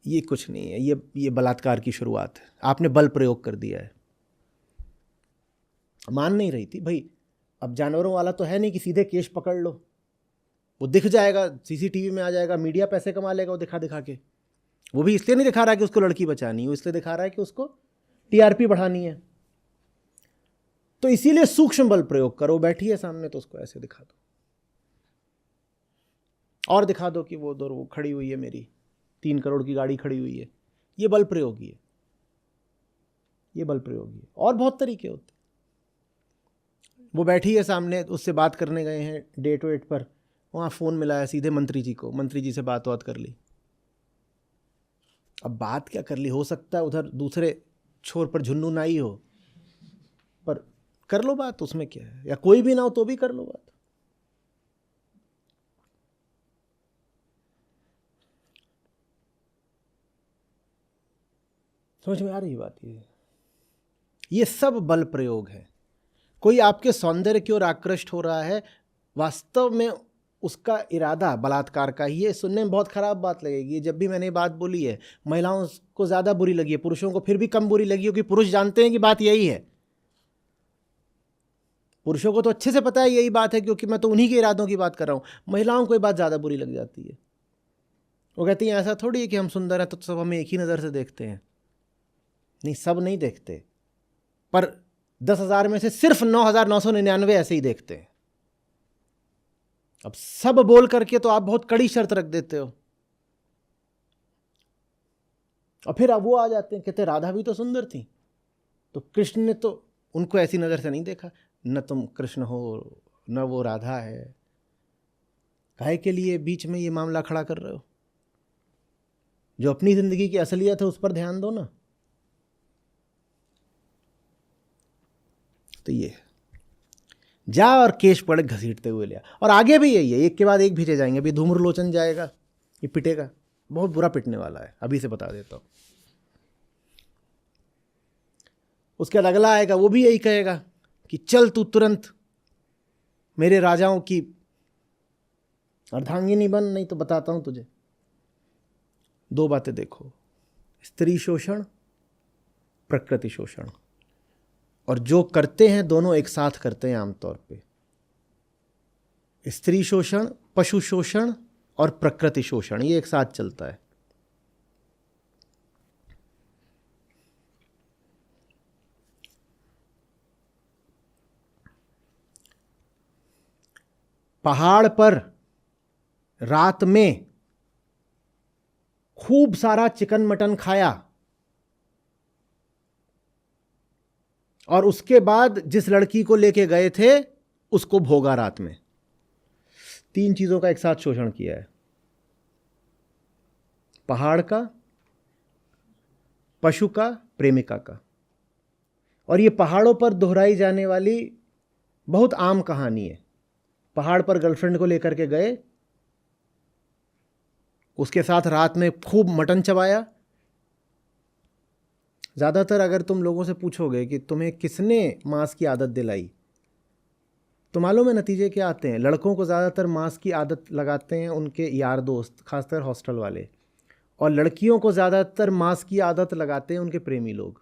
ये कुछ नहीं है, ये बलात्कार की शुरुआत है, आपने बल प्रयोग कर दिया है। मान नहीं रही थी भाई। अब जानवरों वाला तो है नहीं कि सीधे केश पकड़ लो, वो दिख जाएगा, सीसीटीवी में आ जाएगा, मीडिया पैसे कमा लेगा वो दिखा दिखा के। वो भी इसलिए नहीं दिखा रहा कि उसको लड़की बचानी है, वो इसलिए दिखा रहा है कि उसको टीआरपी बढ़ानी है। तो इसीलिए सूक्ष्म बल प्रयोग करो, बैठी है सामने तो उसको ऐसे दिखा दो, और दिखा दो कि वो वो खड़ी हुई है, मेरी 3 करोड़ की गाड़ी खड़ी हुई है। ये बल प्रयोगी है, ये बल प्रयोगी है। और बहुत तरीके होते। वो बैठी है सामने, उससे बात करने गए हैं डेट वेट पर, वहाँ फ़ोन मिलाया सीधे मंत्री जी को, मंत्री जी से बात कर ली। अब बात क्या कर ली, हो सकता है उधर दूसरे छोर पर झुन्नू ना ही हो, पर कर लो बात, उसमें क्या है। या कोई भी ना हो तो भी कर लो बात। समझ में आ रही बात? ये सब बल प्रयोग है। कोई आपके सौंदर्य की ओर आकृष्ट हो रहा है, वास्तव में उसका इरादा बलात्कार का ही है। सुनने में बहुत ख़राब बात लगेगी, जब भी मैंने बात बोली है महिलाओं को ज़्यादा बुरी लगी है, पुरुषों को फिर भी कम बुरी लगी, क्योंकि पुरुष जानते हैं कि बात यही है। पुरुषों को तो अच्छे से पता है यही बात है, क्योंकि मैं तो उन्हीं के इरादों की बात कर रहा हूँ। महिलाओं को ये बात ज़्यादा बुरी लग जाती है। वो कहती हैं ऐसा थोड़ी है कि हम सुंदर हैं तो सब हमें एक ही नज़र से देखते हैं। नहीं, सब नहीं देखते, पर 10,000 में से सिर्फ 9,999 ऐसे ही देखते हैं। अब सब बोल करके तो आप बहुत कड़ी शर्त रख देते हो, और फिर अब वो आ जाते हैं, कहते राधा भी तो सुंदर थी, तो कृष्ण ने तो उनको ऐसी नज़र से नहीं देखा। न तुम कृष्ण हो न वो राधा है, काहे के लिए बीच में ये मामला खड़ा कर रहे हो? जो अपनी जिंदगी की असलियत है उस पर ध्यान दो ना। तो ये जा और केश पड़े घसीटते हुए लिया, और आगे भी यही है, एक के बाद एक भेजे जाएंगे। अभी धूम्रलोचन जाएगा, ये पिटेगा, बहुत बुरा पिटने वाला है, अभी से बता देता हूँ। उसके बाद अगला आएगा, वो भी यही कहेगा कि चल तू तुरंत मेरे राजाओं की अर्धांगिनी बन, नहीं तो बताता हूं तुझे। 2 बातें देखो, स्त्री शोषण, प्रकृति शोषण, और जो करते हैं दोनों एक साथ करते हैं आमतौर पे। स्त्री शोषण, पशु शोषण और प्रकृति शोषण, ये एक साथ चलता है। पहाड़ पर रात में खूब सारा चिकन मटन खाया, और उसके बाद जिस लड़की को लेके गए थे उसको भोगा रात में। 3 चीजों का एक साथ शोषण किया है, पहाड़ का, पशु का, प्रेमिका का। और ये पहाड़ों पर दोहराई जाने वाली बहुत आम कहानी है। पहाड़ पर गर्लफ्रेंड को लेकर के गए, उसके साथ रात में खूब मटन चबाया। ज़्यादातर अगर तुम लोगों से पूछोगे कि तुम्हें किसने मांस की आदत दिलाई, तो मालूम है नतीजे क्या आते हैं? लड़कों को ज़्यादातर मांस की आदत लगाते हैं उनके यार दोस्त, खासकर हॉस्टल वाले, और लड़कियों को ज़्यादातर मांस की आदत लगाते हैं उनके प्रेमी लोग।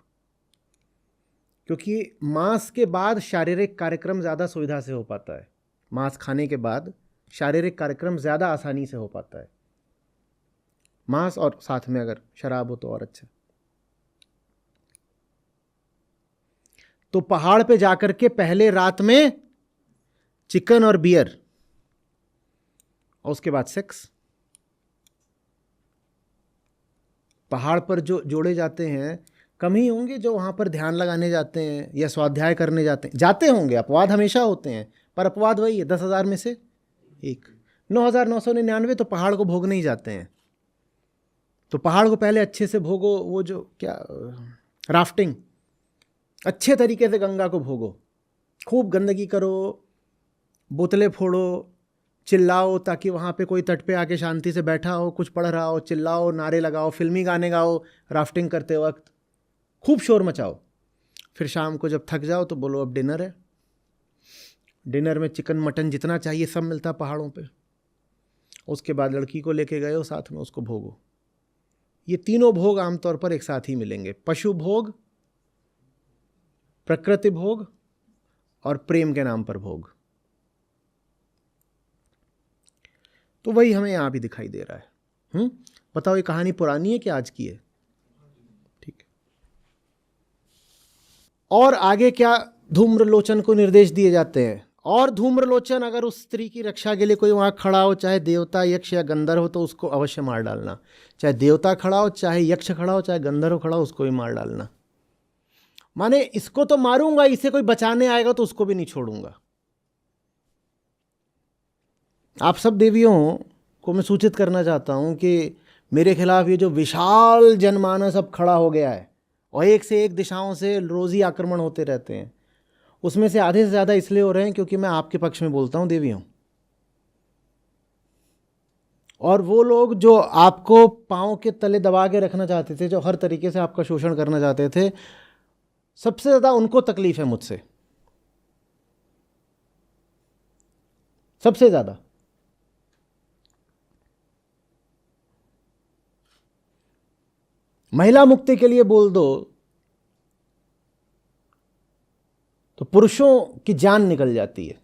क्योंकि मांस के बाद शारीरिक कार्यक्रम ज़्यादा सुविधा से हो पाता है। मांस खाने के बाद शारीरिक कार्यक्रम ज़्यादा आसानी से हो पाता है। मांस और साथ में अगर शराब हो तो और अच्छा। तो पहाड़ पे जाकर के पहले रात में चिकन और बियर, और उसके बाद सेक्स। पहाड़ पर जो जोड़े जाते हैं कम ही होंगे जो वहाँ पर ध्यान लगाने जाते हैं या स्वाध्याय करने जाते होंगे। अपवाद हमेशा होते हैं, पर अपवाद वही है, 10,000 में से एक। 9,999 तो पहाड़ को भोगने ही जाते हैं। तो पहाड़ को पहले अच्छे से भोगो, वो जो क्या राफ्टिंग, अच्छे तरीके से गंगा को भोगो, खूब गंदगी करो, बोतलें फोड़ो, चिल्लाओ ताकि वहाँ पे कोई तट पे आके शांति से बैठा हो, कुछ पढ़ रहा हो, चिल्लाओ, नारे लगाओ, फिल्मी गाने गाओ राफ्टिंग करते वक्त, खूब शोर मचाओ। फिर शाम को जब थक जाओ तो बोलो अब डिनर है। डिनर में चिकन मटन जितना चाहिए सब मिलता पहाड़ों पे। उसके बाद लड़की को लेके गए हो साथ में, उसको भोगो। ये तीनों भोग आमतौर पर एक साथ ही मिलेंगे, पशु भोग, प्रकृति भोग और प्रेम के नाम पर भोग। तो वही हमें यहां भी दिखाई दे रहा है। बताओ ये कहानी पुरानी है कि आज की है? ठीक है। और आगे क्या धूम्रलोचन को निर्देश दिए जाते हैं? और धूम्रलोचन अगर उस स्त्री की रक्षा के लिए कोई वहां खड़ा हो, चाहे देवता, यक्ष या गंधर्व हो, तो उसको अवश्य मार डालना। चाहे देवता खड़ा हो, चाहे यक्ष खड़ा हो, चाहे गंधर्व खड़ा हो, उसको भी मार डालना। माने इसको तो मारूंगा, इसे कोई बचाने आएगा तो उसको भी नहीं छोड़ूंगा। आप सब देवियों को मैं सूचित करना चाहता हूं कि मेरे खिलाफ ये जो विशाल जनमानस अब खड़ा हो गया है और एक से एक दिशाओं से रोज ही आक्रमण होते रहते हैं, उसमें से आधे से ज़्यादा इसलिए हो रहे हैं क्योंकि मैं आपके पक्ष में बोलता हूं देवियों। और वो लोग जो आपको पाँव के तले दबा के रखना चाहते थे, जो हर तरीके से आपका शोषण करना चाहते थे, सबसे ज़्यादा उनको तकलीफ है मुझसे, सबसे ज़्यादा। महिला मुक्ति के लिए बोल दो तो पुरुषों की जान निकल जाती है।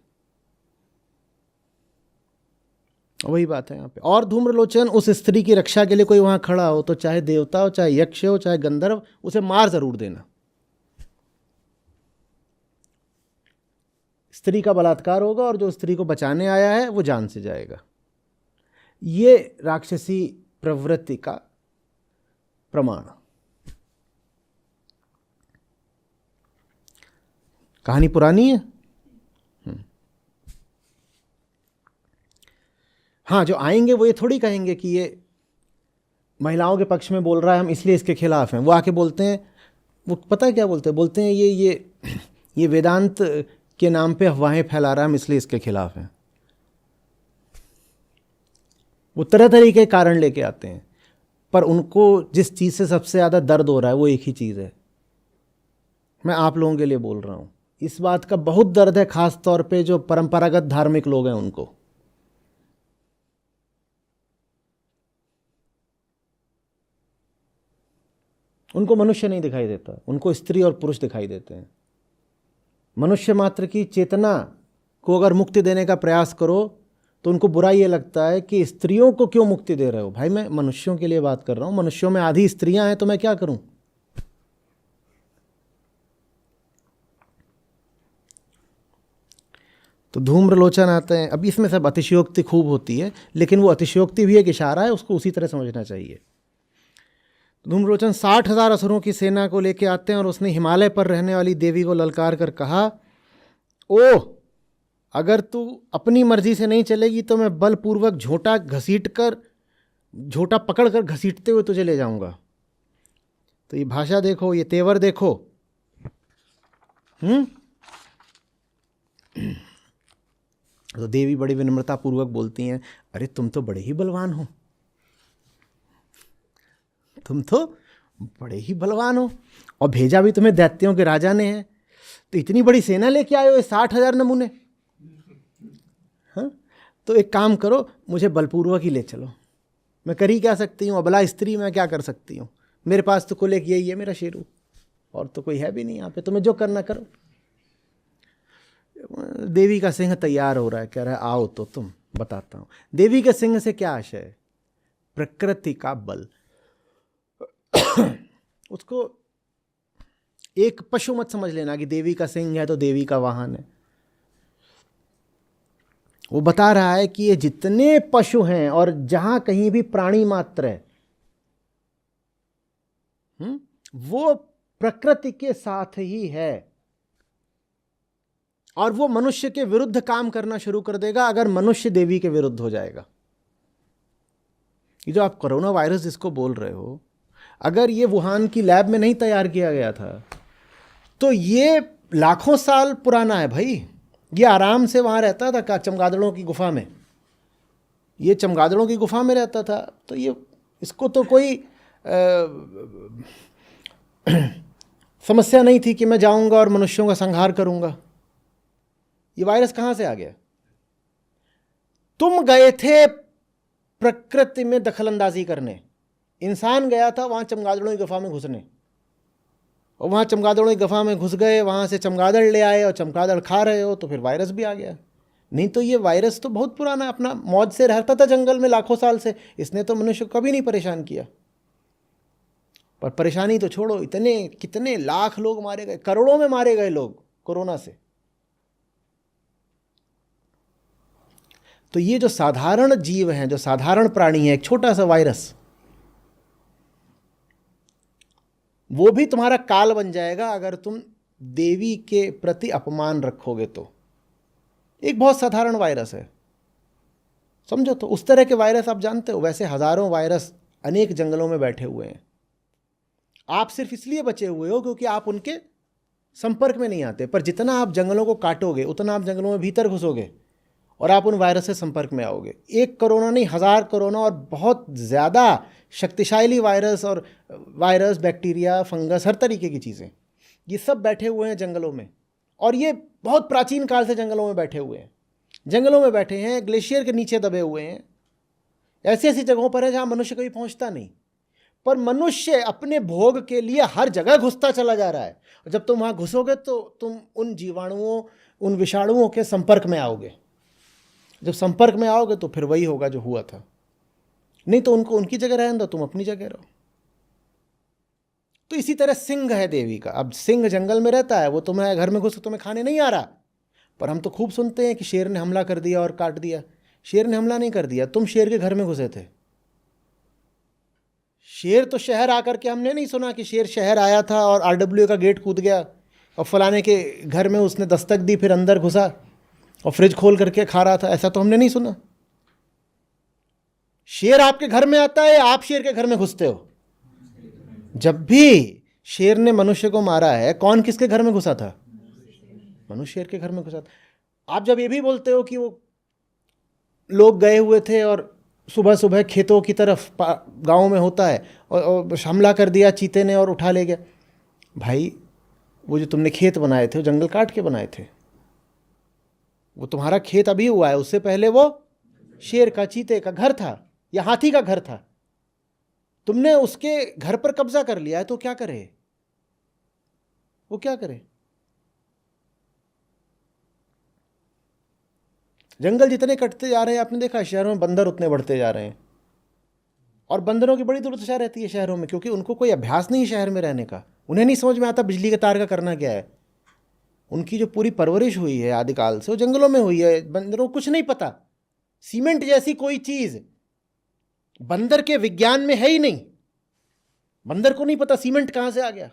वही बात है यहाँ पे। और धूम्रलोचन उस स्त्री की रक्षा के लिए कोई वहां खड़ा हो, तो चाहे देवता हो, चाहे यक्ष हो, चाहे गंधर्व, उसे मार जरूर देना। स्त्री का बलात्कार होगा और जो स्त्री को बचाने आया है वो जान से जाएगा। ये राक्षसी प्रवृत्ति का प्रमाण। कहानी पुरानी है। हाँ, जो आएंगे वो ये थोड़ी कहेंगे कि ये महिलाओं के पक्ष में बोल रहा है, हम इसलिए इसके खिलाफ हैं। वो आके बोलते हैं, वो पता है क्या बोलते हैं? बोलते हैं ये वेदांत के नाम पे अफवाहें फैला रहा है, हम इसलिए इसके खिलाफ हैं। वो तरह तरह के कारण लेके आते हैं, पर उनको जिस चीज़ से सबसे ज़्यादा दर्द हो रहा है वो एक ही चीज़ है। मैं आप लोगों के लिए बोल रहा हूँ, इस बात का बहुत दर्द है, खास तौर पे जो परंपरागत धार्मिक लोग हैं उनको। उनको मनुष्य नहीं दिखाई देता, उनको स्त्री और पुरुष दिखाई देते हैं। मनुष्य मात्र की चेतना को अगर मुक्ति देने का प्रयास करो तो उनको बुरा ये लगता है कि स्त्रियों को क्यों मुक्ति दे रहे हो। भाई मैं मनुष्यों के लिए बात कर रहा हूँ, मनुष्यों में आधी स्त्रियां हैं तो मैं क्या करूं? तो धूम्रलोचन आते हैं। अब इसमें सब अतिशयोक्ति खूब होती है, लेकिन वो अतिशयोक्ति भी एक इशारा है, उसको उसी तरह समझना चाहिए। धूम्रलोचन 60,000 असुरों की सेना को लेके आते हैं और उसने हिमालय पर रहने वाली देवी को ललकार कर कहा, ओह अगर तू अपनी मर्जी से नहीं चलेगी तो मैं बलपूर्वक झोटा पकड़कर घसीटते हुए तुझे ले जाऊंगा। तो ये भाषा देखो, ये तेवर देखो। तो देवी बड़ी विनम्रता पूर्वक बोलती हैं, अरे तुम तो बड़े ही बलवान हो, तुम तो बड़े ही बलवान हो, और भेजा भी तुम्हें दैत्यों के राजा ने है, तो इतनी बड़ी सेना लेके आए हो, 60,000 नमूने। हाँ, तो एक काम करो, मुझे बलपूर्वक ही ले चलो। मैं कर ही क्या सकती हूँ, अबला स्त्री मैं क्या कर सकती हूँ? मेरे पास तो कुल एक यही है, मेरा शेरू, और तो कोई है भी नहीं यहाँ पे, तुम्हें जो करना करो। देवी का सिंह तैयार हो रहा है, कह रहा है आओ तो तुम बताता हूँ। देवी के सिंह से क्या आशय है? प्रकृति का बल। उसको एक पशु मत समझ लेना कि देवी का सिंह है तो देवी का वाहन है। वो बता रहा है कि ये जितने पशु हैं और जहां कहीं भी प्राणी मात्र है, वो प्रकृति के साथ ही है, और वो मनुष्य के विरुद्ध काम करना शुरू कर देगा अगर मनुष्य देवी के विरुद्ध हो जाएगा। ये जो आप कोरोना वायरस जिसको बोल रहे हो, अगर ये वुहान की लैब में नहीं तैयार किया गया था तो ये लाखों साल पुराना है भाई। ये आराम से वहां रहता था चमगादड़ों की गुफा में, ये चमगादड़ों की गुफा में रहता था, तो ये इसको तो कोई समस्या नहीं थी कि मैं जाऊंगा और मनुष्यों का संहार करूंगा। ये वायरस कहाँ से आ गया? तुम गए थे प्रकृति में दखलंदाजी करने, इंसान गया था वहां चमगादड़ों की गुफा में घुसने, और वहां चमगादड़ों की गुफा में घुस गए, वहां से चमगादड़ ले आए और चमगादड़ खा रहे हो, तो फिर वायरस भी आ गया। नहीं तो ये वायरस तो बहुत पुराना अपना मौज से रहता था जंगल में लाखों साल से, इसने तो मनुष्य को कभी नहीं परेशान किया। पर परेशानी तो छोड़ो, इतने कितने लाख लोग मारे गए, करोड़ों में मारे गए लोग कोरोना से। तो ये जो साधारण जीव हैं, जो साधारण प्राणी है, एक छोटा सा वायरस, वो भी तुम्हारा काल बन जाएगा अगर तुम देवी के प्रति अपमान रखोगे तो। एक बहुत साधारण वायरस है, समझो। तो उस तरह के वायरस आप जानते हो, वैसे हजारों वायरस अनेक जंगलों में बैठे हुए हैं। आप सिर्फ इसलिए बचे हुए हो क्योंकि आप उनके संपर्क में नहीं आते, पर जितना आप जंगलों को काटोगे उतना आप जंगलों में भीतर घुसोगे और आप उन वायरस से संपर्क में आओगे। एक कोरोना नहीं, हजार कोरोना और बहुत ज़्यादा शक्तिशाली वायरस, बैक्टीरिया, फंगस, हर तरीके की चीज़ें, ये सब बैठे हुए हैं जंगलों में। और ये बहुत प्राचीन काल से जंगलों में बैठे हुए हैं, जंगलों में बैठे हैं, ग्लेशियर के नीचे दबे हुए हैं, ऐसी ऐसी जगहों पर है जहाँ मनुष्य कभी पहुँचता नहीं। पर मनुष्य अपने भोग के लिए हर जगह घुसता चला जा रहा है, और जब तुम वहाँ घुसोगे तो तुम उन जीवाणुओं, उन विषाणुओं के संपर्क में आओगे। जब संपर्क में आओगे तो फिर वही होगा जो हुआ था। नहीं तो उनको उनकी जगह रहने दो, तुम अपनी जगह रहो। तो इसी तरह सिंह है देवी का। अब सिंह जंगल में रहता है, वो तुम्हें घर में घुस तुम्हें खाने नहीं आ रहा, पर हम तो खूब सुनते हैं कि शेर ने हमला कर दिया और काट दिया। शेर ने हमला नहीं कर दिया, तुम शेर के घर में घुसे थे। शेर तो शहर आकर के, हमने नहीं सुना कि शेर शहर आया था और RWA का गेट कूद गया और फलाने के घर में उसने दस्तक दी, फिर अंदर घुसा और फ्रिज खोल करके खा रहा था, ऐसा तो हमने नहीं सुना। शेर आपके घर में आता है, आप शेर के घर में घुसते हो। जब भी शेर ने मनुष्य को मारा है, कौन किसके घर में घुसा था? मनुष्य शेर के घर में घुसा था। आप जब ये भी बोलते हो कि वो लोग गए हुए थे और सुबह सुबह खेतों की तरफ, गांव में होता है, और हमला कर दिया चीते ने और उठा ले गया, भाई वो जो तुमने खेत बनाए थे वो जंगल काट के बनाए थे। वो तुम्हारा खेत अभी हुआ है, उससे पहले वो शेर का, चीते का घर था या हाथी का घर था। तुमने उसके घर पर कब्जा कर लिया है, तो क्या करे वो? क्या करे? जंगल जितने कटते जा रहे हैं, आपने देखा शहरों में बंदर उतने बढ़ते जा रहे हैं, और बंदरों की बड़ी दुर्दशा रहती है शहरों में, क्योंकि उनको कोई अभ्यास नहीं है शहर में रहने का। उन्हें नहीं समझ में आता बिजली के तार का करना क्या है। उनकी जो पूरी परवरिश हुई है आदिकाल से, वो जंगलों में हुई है। बंदरों को कुछ नहीं पता। सीमेंट जैसी कोई चीज बंदर के विज्ञान में है ही नहीं। बंदर को नहीं पता सीमेंट कहां से आ गया।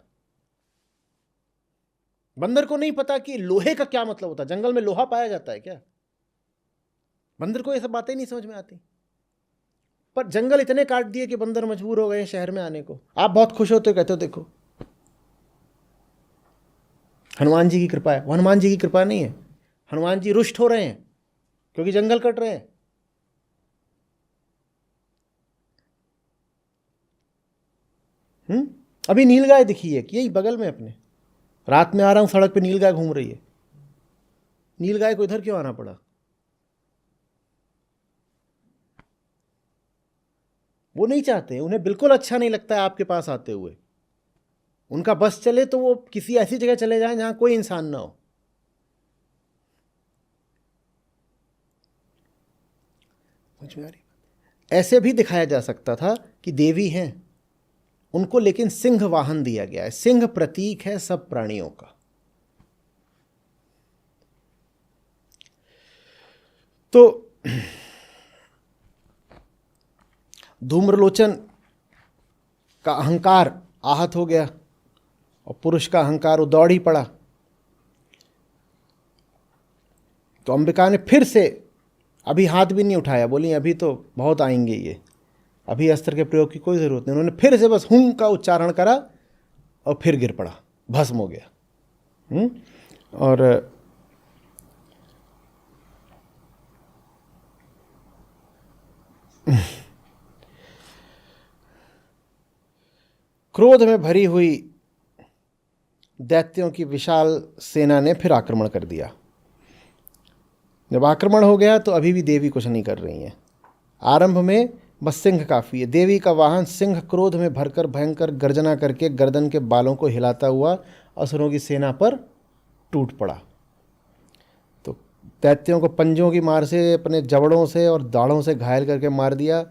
बंदर को नहीं पता कि लोहे का क्या मतलब होता है, जंगल में लोहा पाया जाता है क्या। बंदर को ये सब बातें नहीं समझ में आती। पर जंगल इतने काट दिए कि बंदर मजबूर हो गए शहर में आने को। आप बहुत खुश होते हो, कहते हो देखो हनुमान जी की कृपा है। वो हनुमान जी की कृपा नहीं है, हनुमान जी रुष्ट हो रहे हैं क्योंकि जंगल कट रहे हैं। अभी नीलगाय दिखी है कि यही बगल में अपने, रात में आ रहा हूं, सड़क पे नीलगाय घूम रही है। नीलगाय को इधर क्यों आना पड़ा? वो नहीं चाहते, उन्हें बिल्कुल अच्छा नहीं लगता है आपके पास आते हुए। उनका बस चले तो वो किसी ऐसी जगह चले जाएं जहां कोई इंसान ना हो। समझ में आ रही? ऐसे भी दिखाया जा सकता था कि देवी हैं उनको, लेकिन सिंह वाहन दिया गया है। सिंह प्रतीक है सब प्राणियों का। तो धूम्रलोचन का अहंकार आहत हो गया और पुरुष का अहंकार वो दौड़ ही पड़ा। तो अंबिका ने फिर से अभी हाथ भी नहीं उठाया, बोली अभी तो बहुत आएंगे ये, अभी अस्त्र के प्रयोग की कोई ज़रूरत नहीं। उन्होंने फिर से बस हुं का उच्चारण करा और फिर गिर पड़ा, भस्म हो गया। और क्रोध में भरी हुई दैत्यों की विशाल सेना ने फिर आक्रमण कर दिया। जब आक्रमण हो गया तो अभी भी देवी कुछ नहीं कर रही हैं। आरंभ में बस सिंह काफ़ी है। देवी का वाहन सिंह क्रोध में भरकर भयंकर गर्जना करके गर्दन के बालों को हिलाता हुआ असुरों की सेना पर टूट पड़ा। तो दैत्यों को पंजों की मार से, अपने जबड़ों से और दाढ़ों से घायल करके मार दिया,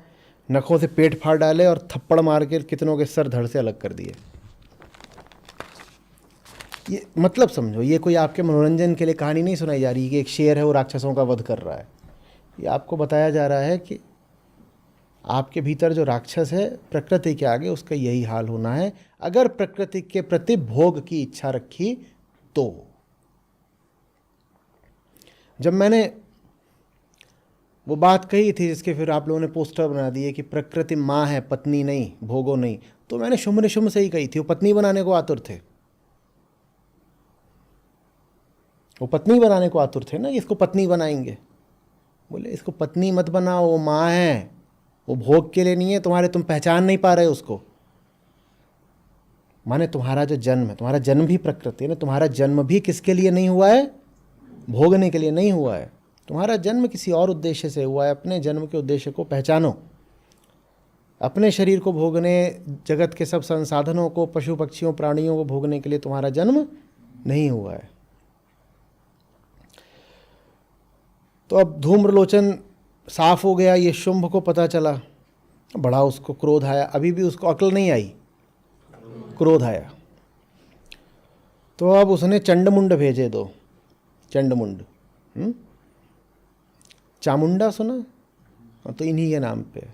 नखों से पेट फाड़ डाले और थप्पड़ मार के कितनों के सर धड़ से अलग कर दिए। ये मतलब समझो, ये कोई आपके मनोरंजन के लिए कहानी नहीं सुनाई जा रही कि एक शेर है वो राक्षसों का वध कर रहा है। ये आपको बताया जा रहा है कि आपके भीतर जो राक्षस है, प्रकृति के आगे उसका यही हाल होना है अगर प्रकृति के प्रति भोग की इच्छा रखी तो। जब मैंने वो बात कही थी जिसके फिर आप लोगों ने पोस्टर बना दिए कि प्रकृति माँ है, पत्नी नहीं, भोगो नहीं, तो मैंने शुम्भ निशुम्भ से ही कही थी। वो पत्नी बनाने को आतुर थे, वो पत्नी बनाने को आतुर थे ना, इसको पत्नी बनाएंगे। बोले इसको पत्नी मत बनाओ, वो माँ है, वो भोग के लिए नहीं है तुम्हारे, तुम पहचान नहीं पा रहे उसको। माने तुम्हारा जो जन्म है, तुम्हारा जन्म भी प्रकृति है ना, तुम्हारा जन्म भी किसके लिए नहीं हुआ है? भोगने के लिए नहीं हुआ है। तुम्हारा जन्म किसी और उद्देश्य से हुआ है। अपने जन्म के उद्देश्य को पहचानो। अपने शरीर को भोगने, जगत के सब संसाधनों को, पशु पक्षियों प्राणियों को भोगने के लिए तुम्हारा जन्म नहीं हुआ है। तो अब धूम्रलोचन साफ हो गया, ये शुंभ को पता चला, बड़ा उसको क्रोध आया। अभी भी उसको अक्ल नहीं आई, क्रोध आया। तो अब उसने चंडमुंड भेजे दो। चंडमुंड, चामुंडा सुना? तो इन्हीं के नाम पे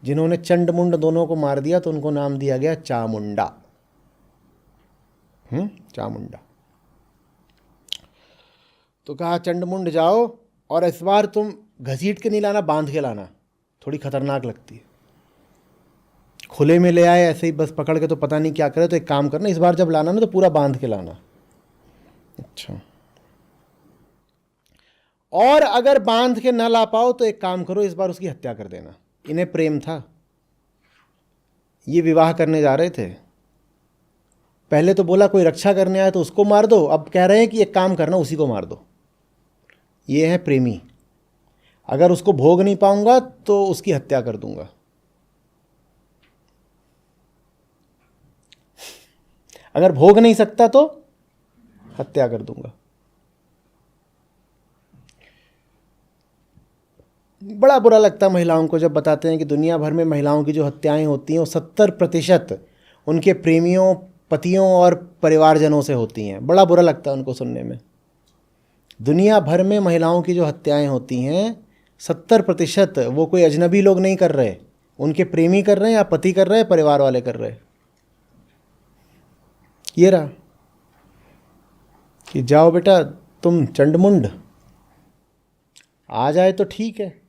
जिन्होंने चंडमुंड दोनों को मार दिया तो उनको नाम दिया गया चामुंडा। चामुंडा। तो कहा चंडमुंड जाओ, और इस बार तुम घसीट के नहीं लाना, बांध के लाना, थोड़ी खतरनाक लगती है। खुले में ले आए ऐसे ही बस पकड़ के तो पता नहीं क्या करे। तो एक काम करना, इस बार जब लाना ना तो पूरा बांध के लाना। अच्छा, और अगर बांध के ना ला पाओ तो एक काम करो, इस बार उसकी हत्या कर देना। इन्हें प्रेम था, ये विवाह करने जा रहे थे। पहले तो बोला कोई रक्षा करने आए तो उसको मार दो, अब कह रहे हैं कि एक काम करना, उसी को मार दो। ये है प्रेमी। अगर उसको भोग नहीं पाऊंगा तो उसकी हत्या कर दूंगा। अगर भोग नहीं सकता तो हत्या कर दूंगा। बड़ा बुरा लगता है महिलाओं को जब बताते हैं कि दुनिया भर में महिलाओं की जो हत्याएं होती हैं वो 70% उनके प्रेमियों, पतियों और परिवारजनों से होती हैं। बड़ा बुरा लगता है उनको सुनने में। दुनिया भर में महिलाओं की जो हत्याएं होती हैं 70% वो कोई अजनबी लोग नहीं कर रहे, उनके प्रेमी कर रहे हैं, या पति कर रहे हैं, परिवार वाले कर रहे हैं। ये रहा कि जाओ बेटा तुम चंडमुंड, आ जाए तो ठीक है,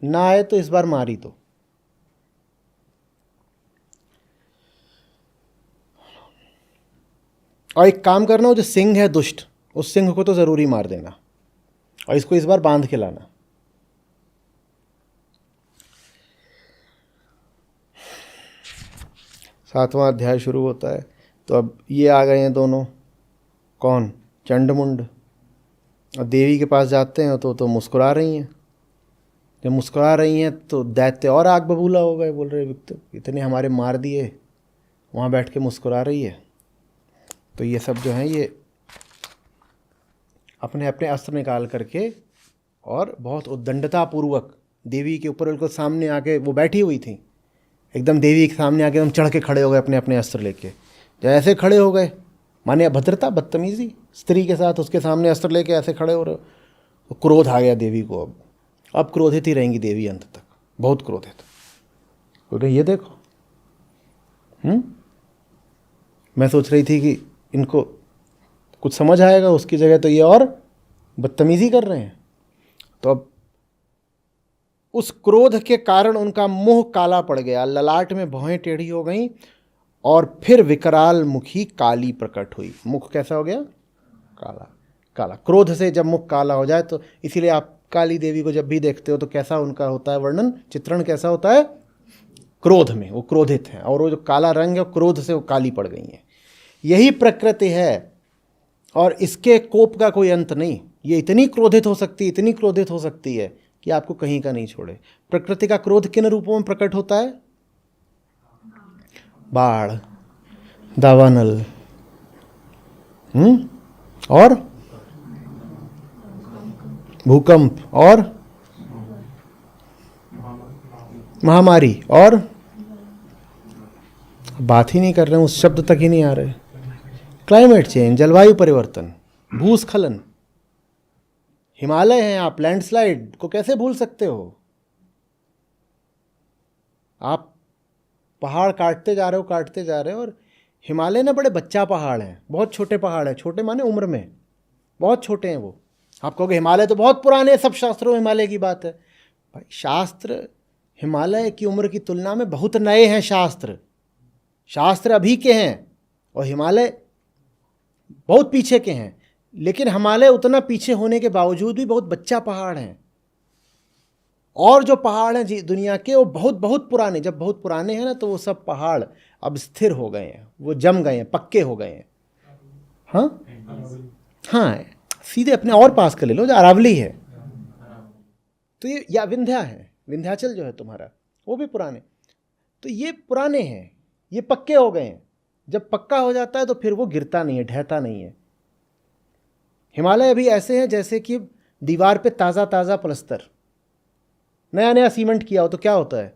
ना आए तो इस बार मारी दो। और एक काम करना, वो जो सिंह है दुष्ट, उस सिंह को तो जरूरी मार देना, और इसको इस बार बांध के लाना। सातवां अध्याय शुरू होता है। तो अब ये आ गए हैं दोनों, कौन? चंडमुंड। और देवी के पास जाते हैं तो मुस्कुरा रही हैं। जब मुस्कुरा रही हैं तो दैत्य और आग बबूला हो गए, बोल रहे व्यक्ति इतने हमारे मार दिए, वहाँ बैठ के मुस्कुरा रही है। तो ये सब जो हैं ये अपने अपने अस्त्र निकाल करके और बहुत उद्दंडतापूर्वक देवी के ऊपर बिल्कुल सामने आके, वो बैठी हुई थी एकदम, देवी के सामने आके एकदम चढ़ के खड़े हो गए अपने अपने अस्त्र लेके। जैसे खड़े हो गए माने अभद्रता, बदतमीजी, स्त्री के साथ उसके सामने अस्त्र लेके ऐसे खड़े हो रहे। तो क्रोध आ गया देवी को। अब क्रोधित ही रहेंगी देवी अंत तक, बहुत क्रोधित। बोले ये देखो, मैं सोच रही थी कि इनको कुछ समझ आएगा, उसकी जगह तो ये और बदतमीजी कर रहे हैं। तो अब उस क्रोध के कारण उनका मुंह काला पड़ गया, ललाट में भौहें टेढ़ी हो गईं, और फिर विकराल मुखी काली प्रकट हुई। मुख कैसा हो गया? काला। काला। क्रोध से जब मुख काला हो जाए तो इसीलिए आप काली देवी को जब भी देखते हो तो कैसा उनका होता है वर्णन, चित्रण कैसा होता है? क्रोध में, वो क्रोधित हैं, और वो जो काला रंग है वो क्रोध से वो काली पड़ गई हैं। यही प्रकृति है, और इसके कोप का कोई अंत नहीं। ये इतनी क्रोधित हो सकती है, इतनी क्रोधित हो सकती है कि आपको कहीं का नहीं छोड़े। प्रकृति का क्रोध किन रूपों में प्रकट होता है? बाढ़, दावानल, और भूकंप, और महामारी, और बात ही नहीं कर रहे हैं, उस शब्द तक ही नहीं आ रहे। क्लाइमेट चेंज, जलवायु परिवर्तन, भूस्खलन, हिमालय हैं आप, लैंडस्लाइड को कैसे भूल सकते हो? आप पहाड़ काटते जा रहे हो, काटते जा रहे हो, और हिमालय ना बड़े बच्चा पहाड़ हैं, बहुत छोटे पहाड़ हैं, छोटे माने उम्र में बहुत छोटे हैं वो। आप कहोगे हिमालय तो बहुत पुराने, सब शास्त्रों में हिमालय की बात है। भाई शास्त्र हिमालय की उम्र की तुलना में बहुत नए हैं। शास्त्र अभी के हैं और हिमालय बहुत पीछे के हैं, लेकिन हिमालय उतना पीछे होने के बावजूद भी बहुत बच्चा पहाड़ हैं। और जो पहाड़ हैं जी दुनिया के, वो बहुत बहुत पुराने, जब बहुत पुराने हैं ना तो वो सब पहाड़ अब स्थिर हो गए हैं, वो जम गए हैं, पक्के हो गए हैं। हाँ, सीधे अपने और पास कर ले लो, जो अरावली है तो ये, या विंध्या है, विंध्याचल जो है तुम्हारा, वो भी पुराने। तो ये पुराने हैं, ये पक्के हो गए हैं। जब पक्का हो जाता है तो फिर वो गिरता नहीं है, ढहता नहीं है। हिमालय भी ऐसे हैं जैसे कि दीवार पे ताज़ा ताज़ा प्लस्तर, नया नया सीमेंट किया हो तो क्या होता है,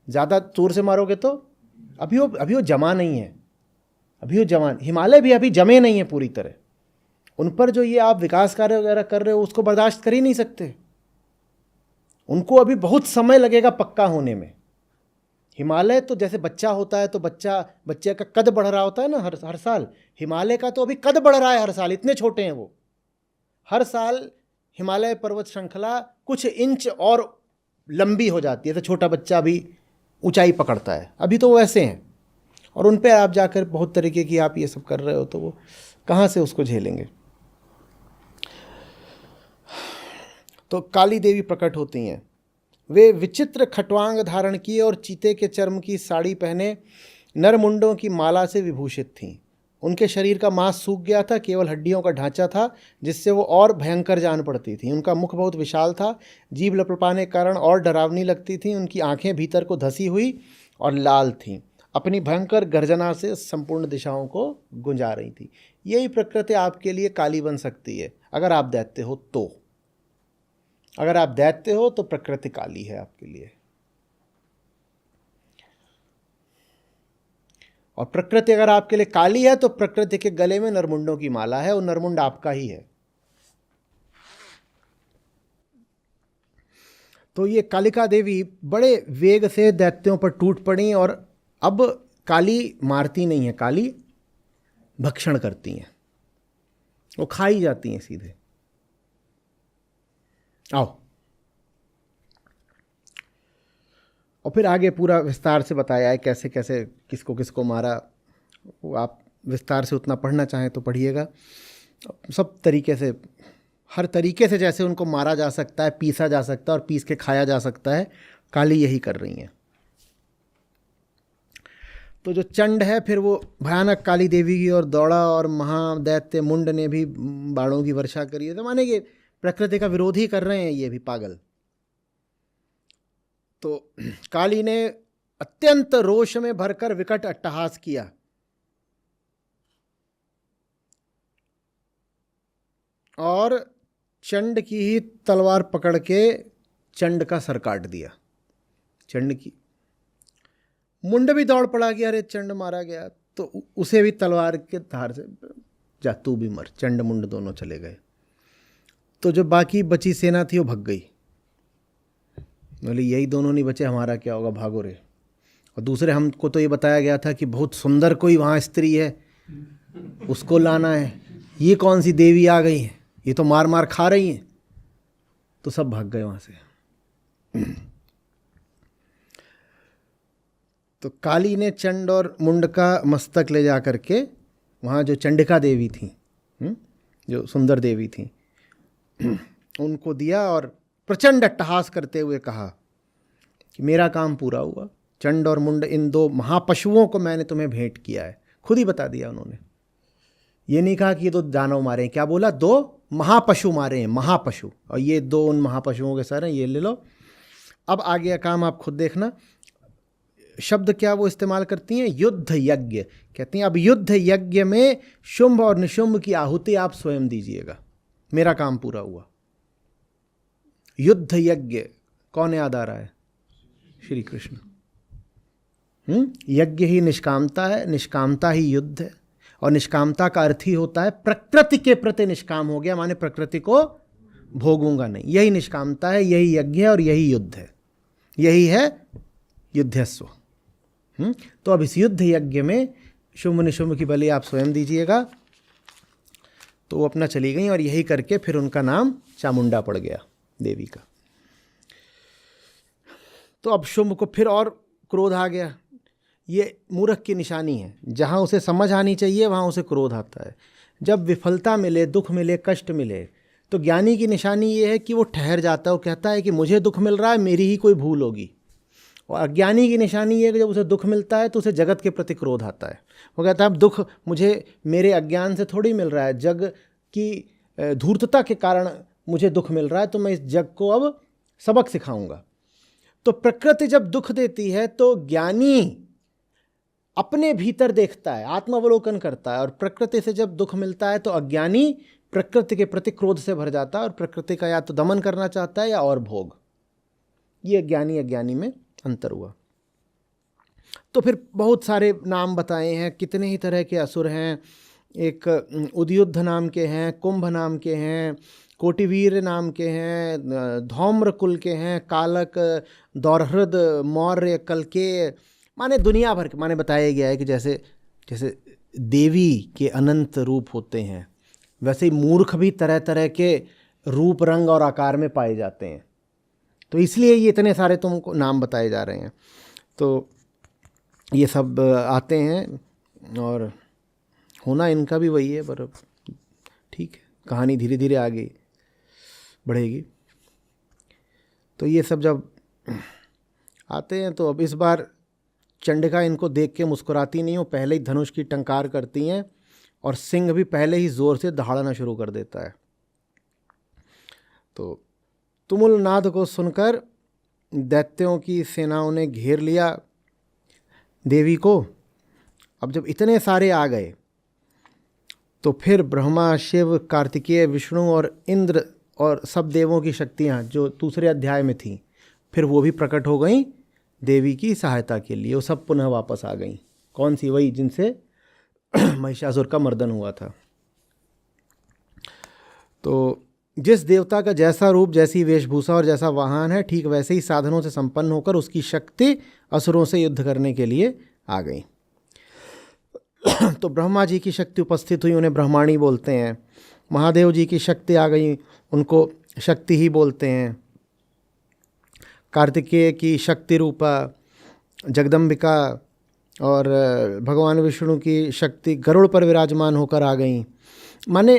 ज़्यादा जोर से मारोगे तो अभी वो जमा नहीं है, अभी वो जमा। हिमालय भी अभी जमे नहीं है पूरी तरह। उन पर जो ये आप विकास कार्य वगैरह कर रहे हो उसको बर्दाश्त कर ही नहीं सकते। उनको अभी बहुत समय लगेगा पक्का होने में। हिमालय तो जैसे बच्चा होता है तो बच्चे का कद बढ़ रहा होता है ना हर साल, हिमालय का तो अभी कद बढ़ रहा है हर साल, इतने छोटे हैं वो। हर साल हिमालय पर्वत श्रृंखला कुछ इंच और लंबी हो जाती है, तो छोटा बच्चा भी ऊंचाई पकड़ता है। अभी तो वो ऐसे हैं, और उन पे आप जाकर बहुत तरीके की आप ये सब कर रहे हो तो वो कहाँ से उसको झेलेंगे। तो काली देवी प्रकट होती हैं। वे विचित्र खटवांग धारण किए और चीते के चर्म की साड़ी पहने नरमुंडों की माला से विभूषित थीं। उनके शरीर का मांस सूख गया था, केवल हड्डियों का ढांचा था जिससे वो और भयंकर जान पड़ती थी। उनका मुख बहुत विशाल था, जीभ लपलपाने के कारण और डरावनी लगती थी। उनकी आंखें भीतर को धसी हुई और लाल थीं, अपनी भयंकर गर्जना से संपूर्ण दिशाओं को गुंजा रही थी। यही प्रकृति आपके लिए काली बन सकती है अगर आप दैत्य हो तो। अगर आप दैत्य हो तो प्रकृति काली है आपके लिए, और प्रकृति अगर आपके लिए काली है तो प्रकृति के गले में नरमुंडों की माला है, और नरमुंड आपका ही है। तो ये कालिका देवी बड़े वेग से दैत्यों पर टूट पड़ी, और अब काली मारती नहीं है, काली भक्षण करती हैं, वो खाई जाती हैं सीधे। आओ, और फिर आगे पूरा विस्तार से बताया है कैसे कैसे किसको किसको मारा। वो आप विस्तार से उतना पढ़ना चाहें तो पढ़िएगा। सब तरीके से, हर तरीके से जैसे उनको मारा जा सकता है, पीसा जा सकता है और पीस के खाया जा सकता है, काली यही कर रही हैं। तो जो चंड है फिर वो भयानक काली देवी की ओर दौड़ा, और महादैत्य मुंड ने भी बाणों की वर्षा करी है। तो माने कि प्रकृति का विरोध ही कर रहे हैं ये भी पागल। तो काली ने अत्यंत रोष में भरकर विकट अट्टहास किया, और चंड की ही तलवार पकड़ के चंड का सर काट दिया। चंड की मुंड भी दौड़ पड़ा कि अरे चंड मारा गया, तो उसे भी तलवार के धार से, जा तू भी मर। चंड मुंड दोनों चले गए। तो जो बाकी बची सेना थी वो भग गई, बोले यही दोनों नहीं बचे, हमारा क्या होगा, भागो रे। और दूसरे, हमको तो ये बताया गया था कि बहुत सुंदर कोई वहाँ स्त्री है, उसको लाना है। ये कौन सी देवी आ गई है, ये तो मार मार खा रही हैं। तो सब भाग गए वहाँ से। तो काली ने चंड और मुंड का मस्तक ले जा करके वहाँ जो चंडिका देवी थी, जो सुंदर देवी थी, उनको दिया और प्रचंड अट्टहास करते हुए कहा कि मेरा काम पूरा हुआ, चंड और मुंड इन दो महापशुओं को मैंने तुम्हें भेंट किया है। खुद ही बता दिया उन्होंने, ये नहीं कहा कि ये दो दानव मारे हैं, क्या बोला, दो महापशु मारे हैं, महापशु, और ये दो उन महापशुओं के सर हैं, ये ले लो। अब आगे का काम आप खुद देखना। शब्द क्या वो इस्तेमाल करती हैं, युद्ध यज्ञ कहती हैं। अब युद्ध यज्ञ में शुंभ और निशुंभ की आहुति आप स्वयं दीजिएगा, मेरा काम पूरा हुआ। युद्ध यज्ञ कौन याद आ रहा है, श्री कृष्ण। यज्ञ ही निष्कामता है, निष्कामता ही युद्ध है, और निष्कामता का अर्थ ही होता है प्रकृति के प्रति निष्काम हो गया, माने प्रकृति को भोगूंगा नहीं, यही निष्कामता है, यही यज्ञ है और यही युद्ध है, यही है युद्धस्व। तो अब इस युद्ध यज्ञ में शुंभ निशुंभ की बलि आप स्वयं दीजिएगा। तो वो अपना चली गई और यही करके फिर उनका नाम चामुंडा पड़ गया, देवी का। तो अब शुंभ को फिर और क्रोध आ गया। ये मूर्ख की निशानी है, जहाँ उसे समझ आनी चाहिए वहाँ उसे क्रोध आता है। जब विफलता मिले, दुख मिले, कष्ट मिले, तो ज्ञानी की निशानी ये है कि वो ठहर जाता है, वो कहता है कि मुझे दुख मिल रहा है, मेरी ही कोई भूल होगी। और अज्ञानी की निशानी ये है कि जब उसे दुख मिलता है तो उसे जगत के प्रति क्रोध आता है। वो कहता है अब दुख मुझे मेरे अज्ञान से थोड़ी मिल रहा है, जग की धूर्तता के कारण मुझे दुख मिल रहा है, तो मैं इस जग को अब सबक सिखाऊंगा। तो प्रकृति जब दुख देती है तो ज्ञानी अपने भीतर देखता है, आत्मावलोकन करता है, और प्रकृति से जब दुख मिलता है तो अज्ञानी प्रकृति के प्रति क्रोध से भर जाता है और प्रकृति का या तो दमन करना चाहता है या और भोग। ये ज्ञानी अज्ञानी में अंतर हुआ। तो फिर बहुत सारे नाम बताए हैं, कितने ही तरह के असुर हैं। एक उद्युद्ध नाम के हैं, कुंभ नाम के हैं, कोटिवीर नाम के हैं, धौम्र कुल के हैं, कालक, दौरहृद, मौर्य, कलके, माने दुनिया भर के माने बताया गया है कि जैसे जैसे देवी के अनंत रूप होते हैं, वैसे ही मूर्ख भी तरह तरह के रूप, रंग और आकार में पाए जाते हैं। तो इसलिए ये इतने सारे तुमको नाम बताए जा रहे हैं। तो ये सब आते हैं और होना इनका भी वही है, पर ठीक है, कहानी धीरे धीरे आगे बढ़ेगी। तो ये सब जब आते हैं तो अब इस बार चंडिका इनको देख के मुस्कुराती नहीं हो, पहले ही धनुष की टंकार करती हैं और सिंह भी पहले ही ज़ोर से दहाड़ना शुरू कर देता है। तो तुमुल नाद को सुनकर दैत्यों की सेनाओं ने घेर लिया देवी को। अब जब इतने सारे आ गए तो फिर ब्रह्मा, शिव, कार्तिकेय, विष्णु और इंद्र और सब देवों की शक्तियाँ जो दूसरे अध्याय में थीं, फिर वो भी प्रकट हो गईं देवी की सहायता के लिए। वो सब पुनः वापस आ गईं। कौन सी? वही जिनसे महिषासुर का मर्दन हुआ था। तो जिस देवता का जैसा रूप, जैसी वेशभूषा और जैसा वाहन है, ठीक वैसे ही साधनों से संपन्न होकर उसकी शक्ति असुरों से युद्ध करने के लिए आ गई। तो ब्रह्मा जी की शक्ति उपस्थित हुई, उन्हें ब्रह्माणी बोलते हैं। महादेव जी की शक्ति आ गई, उनको शक्ति ही बोलते हैं। कार्तिकेय की शक्ति रूपा जगदम्बिका और भगवान विष्णु की शक्ति गरुड़ पर विराजमान होकर आ गई। माने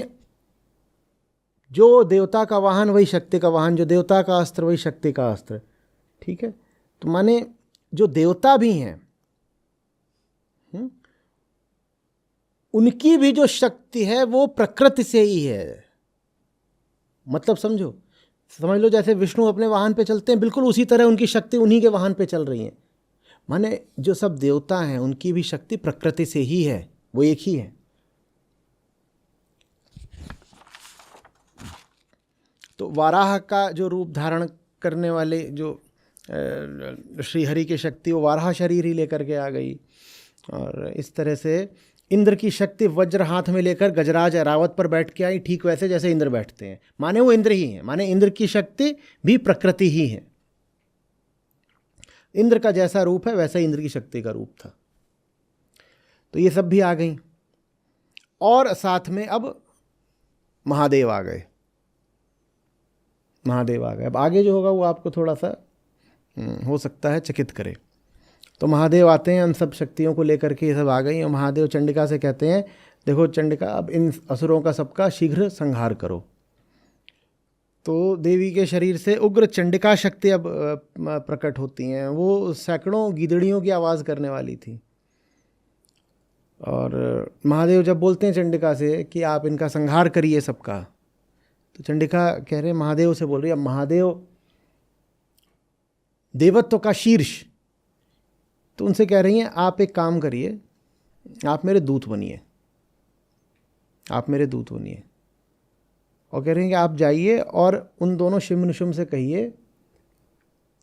जो देवता का वाहन वही शक्ति का वाहन, जो देवता का अस्त्र वही शक्ति का अस्त्र। ठीक है, तो माने जो देवता भी हैं उनकी भी जो शक्ति है वो प्रकृति से ही है। मतलब समझ लो जैसे विष्णु अपने वाहन पे चलते हैं, बिल्कुल उसी तरह उनकी शक्ति उन्हीं के वाहन पे चल रही है। माने जो सब देवता हैं उनकी भी शक्ति प्रकृति से ही है, वो एक ही है। तो वाराह का जो रूप धारण करने वाले जो श्रीहरि की शक्ति, वो वाराह शरीर ही लेकर के आ गई। और इस तरह से इंद्र की शक्ति वज्र हाथ में लेकर गजराज ऐरावत पर बैठ के आई, ठीक वैसे जैसे इंद्र बैठते हैं। माने वो इंद्र ही हैं, माने इंद्र की शक्ति भी प्रकृति ही है। इंद्र का जैसा रूप है वैसा इंद्र की शक्ति का रूप था। तो ये सब भी आ गई और साथ में अब महादेव आ गए। अब आगे जो होगा वो आपको थोड़ा सा हो सकता है चकित करे। तो महादेव आते हैं, उन सब शक्तियों को लेकर के ये सब आ गई और महादेव चंडिका से कहते हैं, देखो चंडिका, अब इन असुरों का सबका शीघ्र संहार करो। तो देवी के शरीर से उग्र चंडिका शक्ति अब प्रकट होती हैं। वो सैकड़ों गीदड़ियों की आवाज़ करने वाली थी। और महादेव जब बोलते हैं चंडिका से कि आप इनका संहार करिए सबका, तो चंडिका कह रहे महादेव से बोल रही है, अब महादेव देवत्व का शीर्ष, तो उनसे कह रही हैं आप एक काम करिए, आप मेरे दूत बनिए, आप मेरे दूत बनिए। और कह रहे हैं कि आप जाइए और उन दोनों शिव निशुम से कहिए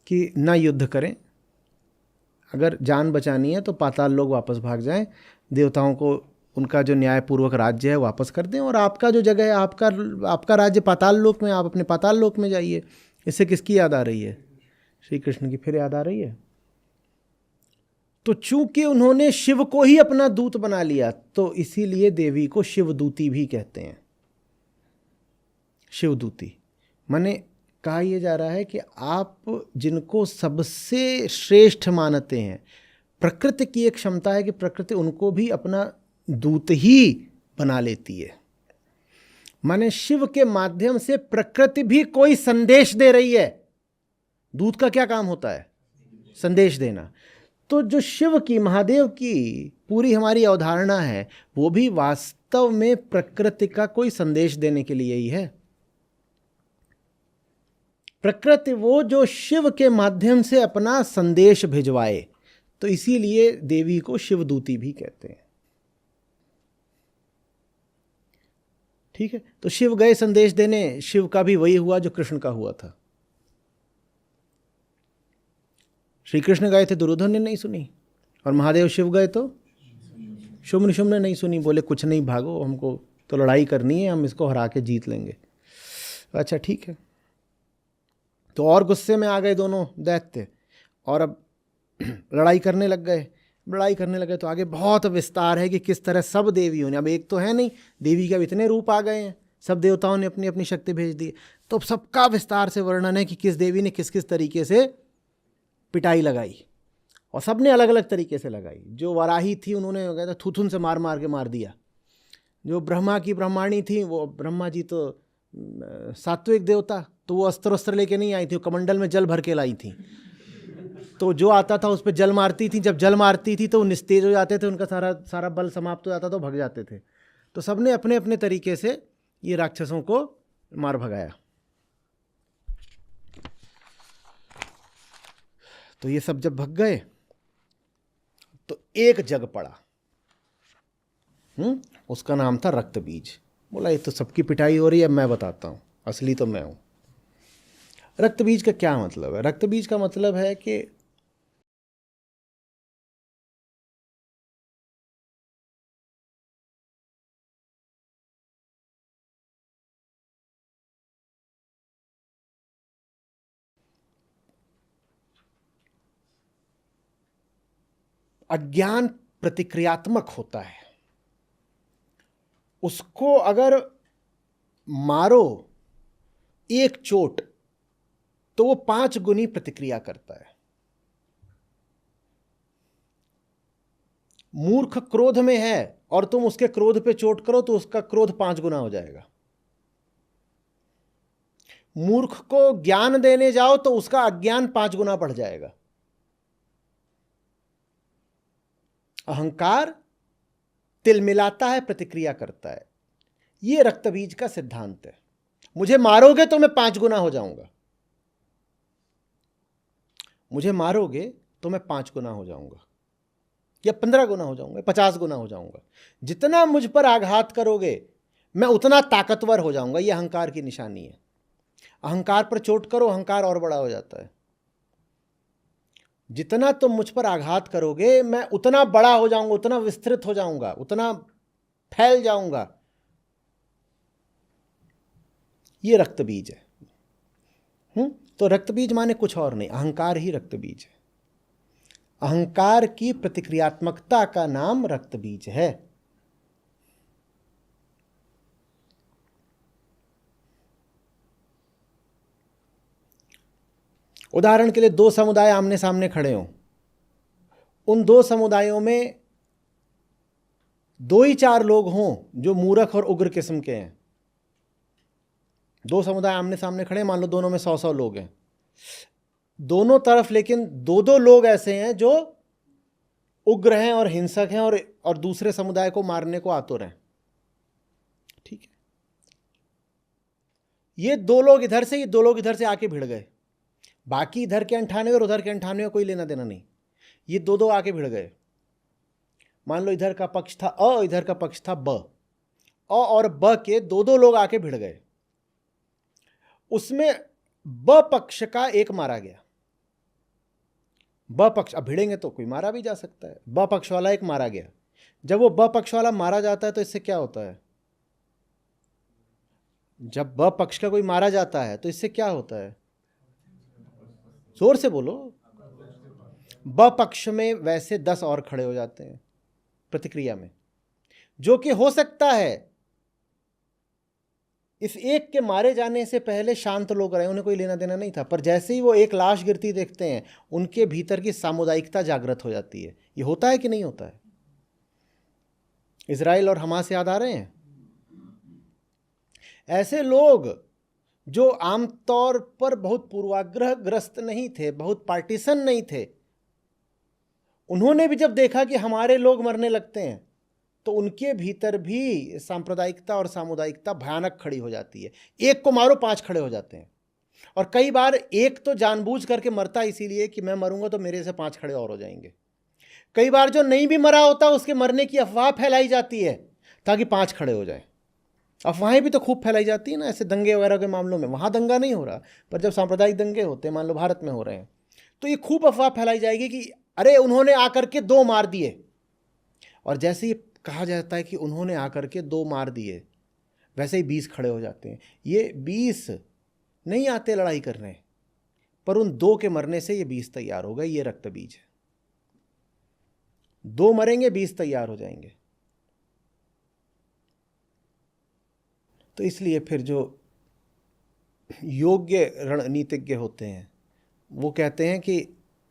कि ना युद्ध करें, अगर जान बचानी है तो पाताल लोग वापस भाग जाएं, देवताओं को उनका जो न्यायपूर्वक राज्य है वापस कर दें, और आपका जो जगह है, आपका राज्य पाताल लोक में, आप अपने पाताल लोक में जाइए। इससे किसकी याद आ रही है? श्री कृष्ण की फिर याद आ रही है। तो चूंकि उन्होंने शिव को ही अपना दूत बना लिया, तो इसीलिए देवी को शिवदूती भी कहते हैं। शिवदूती माने कहा यह जा रहा है कि आप जिनको सबसे श्रेष्ठ मानते हैं, प्रकृति की एक क्षमता है कि प्रकृति उनको भी अपना दूत ही बना लेती है। माने शिव के माध्यम से प्रकृति भी कोई संदेश दे रही है। दूत का क्या काम होता है? संदेश देना। तो जो शिव की, महादेव की पूरी हमारी अवधारणा है, वो भी वास्तव में प्रकृति का कोई संदेश देने के लिए ही है। प्रकृति वो जो शिव के माध्यम से अपना संदेश भिजवाए, तो इसीलिए देवी को शिवदूती भी कहते हैं। ठीक है, तो शिव गए संदेश देने, शिव का भी वही हुआ जो कृष्ण का हुआ था। श्री कृष्ण गए थे, दुर्योधन ने नहीं सुनी, और महादेव शिव गए तो शुभ निशुम ने नहीं सुनी, बोले कुछ नहीं, भागो, हमको तो लड़ाई करनी है, हम इसको हरा के जीत लेंगे। अच्छा ठीक है, तो और गुस्से में आ गए दोनों दैत्य, और अब लड़ाई करने लग गए। तो आगे बहुत विस्तार है कि किस तरह सब देवियों ने, अब एक तो है नहीं, देवी के अब इतने रूप आ गए हैं, सब देवताओं ने अपनी अपनी शक्ति भेज दी, तो सबका विस्तार से वर्णन है कि किस देवी ने किस किस तरीके से पिटाई लगाई, और सब ने अलग अलग तरीके से लगाई। जो वराही थी उन्होंने कहते थुथुन से मार मार के मार दिया। जो ब्रह्मा की ब्रह्माणी थी, वो ब्रह्मा जी तो सात्विक देवता, तो वो अस्त्र वस्त्र लेके नहीं आई थी, वो कमंडल में जल भर के लाई थी, तो जो आता था उस पर जल मारती थी। जब जल मारती थी तो वो निस्तेज हो जाते थे, उनका सारा बल समाप्त हो जाता, तो भग जाते थे। तो सबने अपने अपने तरीके से ये राक्षसों को मार भगाया। तो ये सब जब भग गए तो एक जग पड़ा, उसका नाम था रक्त बीज। बोला ये तो सबकी पिटाई हो रही है, मैं बताता हूँ, असली तो मैं हूँ। रक्त बीज का क्या मतलब है? रक्त बीज का मतलब है कि अज्ञान प्रतिक्रियात्मक होता है, उसको अगर मारो एक चोट तो वो 5 गुनी प्रतिक्रिया करता है। मूर्ख क्रोध में है और तुम उसके क्रोध पे चोट करो तो उसका क्रोध 5 गुना हो जाएगा। मूर्ख को ज्ञान देने जाओ तो उसका अज्ञान 5 गुना बढ़ जाएगा। अहंकार तिल मिलाता है, प्रतिक्रिया करता है। यह रक्त बीज का सिद्धांत है। मुझे मारोगे तो मैं 5 गुना हो जाऊंगा, मुझे मारोगे तो मैं 5 गुना हो जाऊंगा, या 15 गुना हो जाऊंगा, 50 गुना हो जाऊंगा। जितना मुझ पर आघात करोगे मैं उतना ताकतवर हो जाऊंगा। यह अहंकार की निशानी है। अहंकार पर चोट करो, अहंकार और बड़ा हो जाता है। जितना तुम मुझ पर आघात करोगे मैं उतना बड़ा हो जाऊंगा, उतना विस्तृत हो जाऊंगा, उतना फैल जाऊंगा। ये रक्त बीज है। तो रक्त बीज माने कुछ और नहीं, अहंकार ही रक्त बीज है। अहंकार की प्रतिक्रियात्मकता का नाम रक्त बीज है। उदाहरण के लिए 2 समुदाय आमने सामने खड़े हों, उन 2 समुदायों में 2 ही 4 लोग हों जो मूर्ख और उग्र किस्म के हैं, दो समुदाय आमने सामने खड़े, मान लो दोनों में 100-100 लोग हैं, दोनों तरफ लेकिन 2-2 लोग ऐसे हैं जो उग्र हैं और हिंसक हैं और दूसरे समुदाय को मारने को आतुर हैं। ठीक है, ये 2 लोग इधर से, ये 2 लोग इधर से आके भिड़ गए, बाकी इधर के 98 और उधर के 98 कोई लेना देना नहीं, ये 2-2 आके भिड़ गए। मान लो इधर का पक्ष था अ, इधर का पक्ष था ब, अ और ब के 2-2 लोग आके भिड़ गए। उसमें ब पक्ष का एक मारा गया, ब पक्ष, अब भिड़ेंगे तो कोई मारा भी जा सकता है, ब पक्ष वाला एक मारा गया। जब वो ब पक्ष वाला मारा जाता है तो इससे क्या होता है, जब ब पक्ष का कोई मारा जाता है तो इससे क्या होता है, जोर से बोलो। ब पक्ष में वैसे 10 और खड़े हो जाते हैं प्रतिक्रिया में, जो कि हो सकता है इस एक के मारे जाने से पहले शांत लोग रहे, उन्हें कोई लेना देना नहीं था, पर जैसे ही वो एक लाश गिरती देखते हैं उनके भीतर की सामुदायिकता जागृत हो जाती है। ये होता है कि नहीं होता है? इजराइल और हमास याद आ रहे हैं? ऐसे लोग जो आमतौर पर बहुत पूर्वाग्रह ग्रस्त नहीं थे, बहुत पार्टीशन नहीं थे, उन्होंने भी जब देखा कि हमारे लोग मरने लगते हैं तो उनके भीतर भी सांप्रदायिकता और सामुदायिकता भयानक खड़ी हो जाती है। एक को मारो 5 खड़े हो जाते हैं, और कई बार एक तो जानबूझ करके मरता इसीलिए कि मैं मरूंगा तो मेरे से 5 खड़े और हो जाएंगे। कई बार जो नहीं भी मरा होता उसके मरने की अफवाह फैलाई जाती है ताकि 5 खड़े हो जाए। अफवाहें भी तो खूब फैलाई जाती है ना, ऐसे दंगे वगैरह के मामलों में। वहाँ दंगा नहीं हो रहा, पर जब सांप्रदायिक दंगे होते हैं, मान लो भारत में हो रहे हैं, तो ये खूब अफवाह फैलाई जाएगी कि अरे उन्होंने आकर के 2 मार दिए, और जैसे ही कहा जाता है कि उन्होंने आकर के 2 मार दिए, वैसे ही 20 खड़े हो जाते हैं। ये 20 नहीं आते लड़ाई करने, पर उन 2 के मरने से ये 20 तैयार हो गए। ये रक्त बीज है, 2 मरेंगे 20 तैयार हो जाएंगे। तो इसलिए फिर जो योग्य रणनीतिज्ञ होते हैं वो कहते हैं कि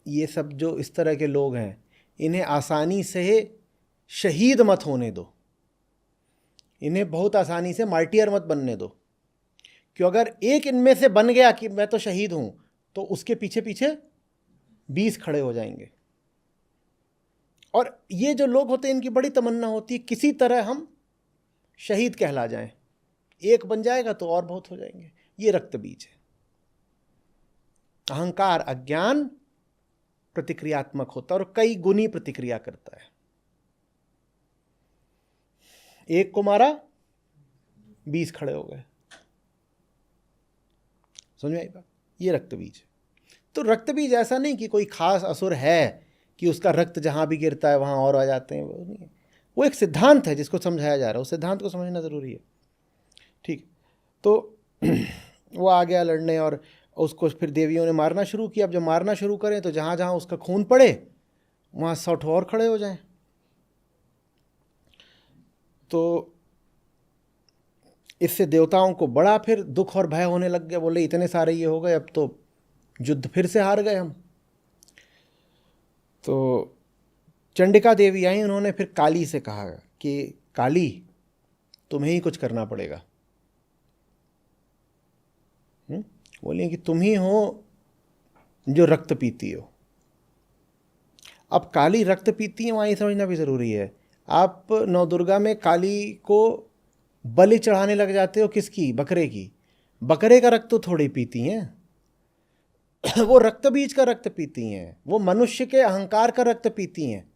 ये सब जो इस तरह के लोग हैं, इन्हें आसानी से शहीद मत होने दो, इन्हें बहुत आसानी से मार्टियर मत बनने दो, क्यों अगर एक इनमें से बन गया कि मैं तो शहीद हूं, तो उसके पीछे पीछे 20 खड़े हो जाएंगे। और ये जो लोग होते हैं इनकी बड़ी तमन्ना होती है किसी तरह हम शहीद कहला जाएं, एक बन जाएगा तो और बहुत हो जाएंगे। ये रक्त बीज है। अहंकार, अज्ञान प्रतिक्रियात्मक होता है और कई गुनी प्रतिक्रिया करता है। एक को मारा 20 खड़े हो गए, समझ में आई बात? ये रक्त बीज है। तो रक्त बीज ऐसा नहीं कि कोई खास असुर है कि उसका रक्त जहां भी गिरता है वहां और आ जाते हैं, वो नहीं है। वो एक सिद्धांत है जिसको समझाया जा रहा है, उस सिद्धांत को समझना जरूरी है। ठीक, तो वो आ गया लड़ने और उसको फिर देवियों ने मारना शुरू किया। अब जब मारना शुरू करें तो जहां जहां उसका खून पड़े वहां 100 और खड़े हो जाएं। तो इससे देवताओं को बड़ा फिर दुख और भय होने लग गया। बोले इतने सारे ये हो गए, अब तो युद्ध फिर से हार गए हम। तो चंडिका देवी आई, उन्होंने फिर काली से कहा कि काली तुम्हें ही कुछ करना पड़ेगा। बोलिए कि तुम ही हो जो रक्त पीती हो। अब काली रक्त पीती है, वहाँ ये समझना भी ज़रूरी है। आप नवदुर्गा में काली को बलि चढ़ाने लग जाते हो, किसकी? बकरे की। बकरे का रक्त तो थोड़ी पीती हैं वो रक्त बीज का रक्त पीती हैं, वो मनुष्य के अहंकार का रक्त पीती हैं।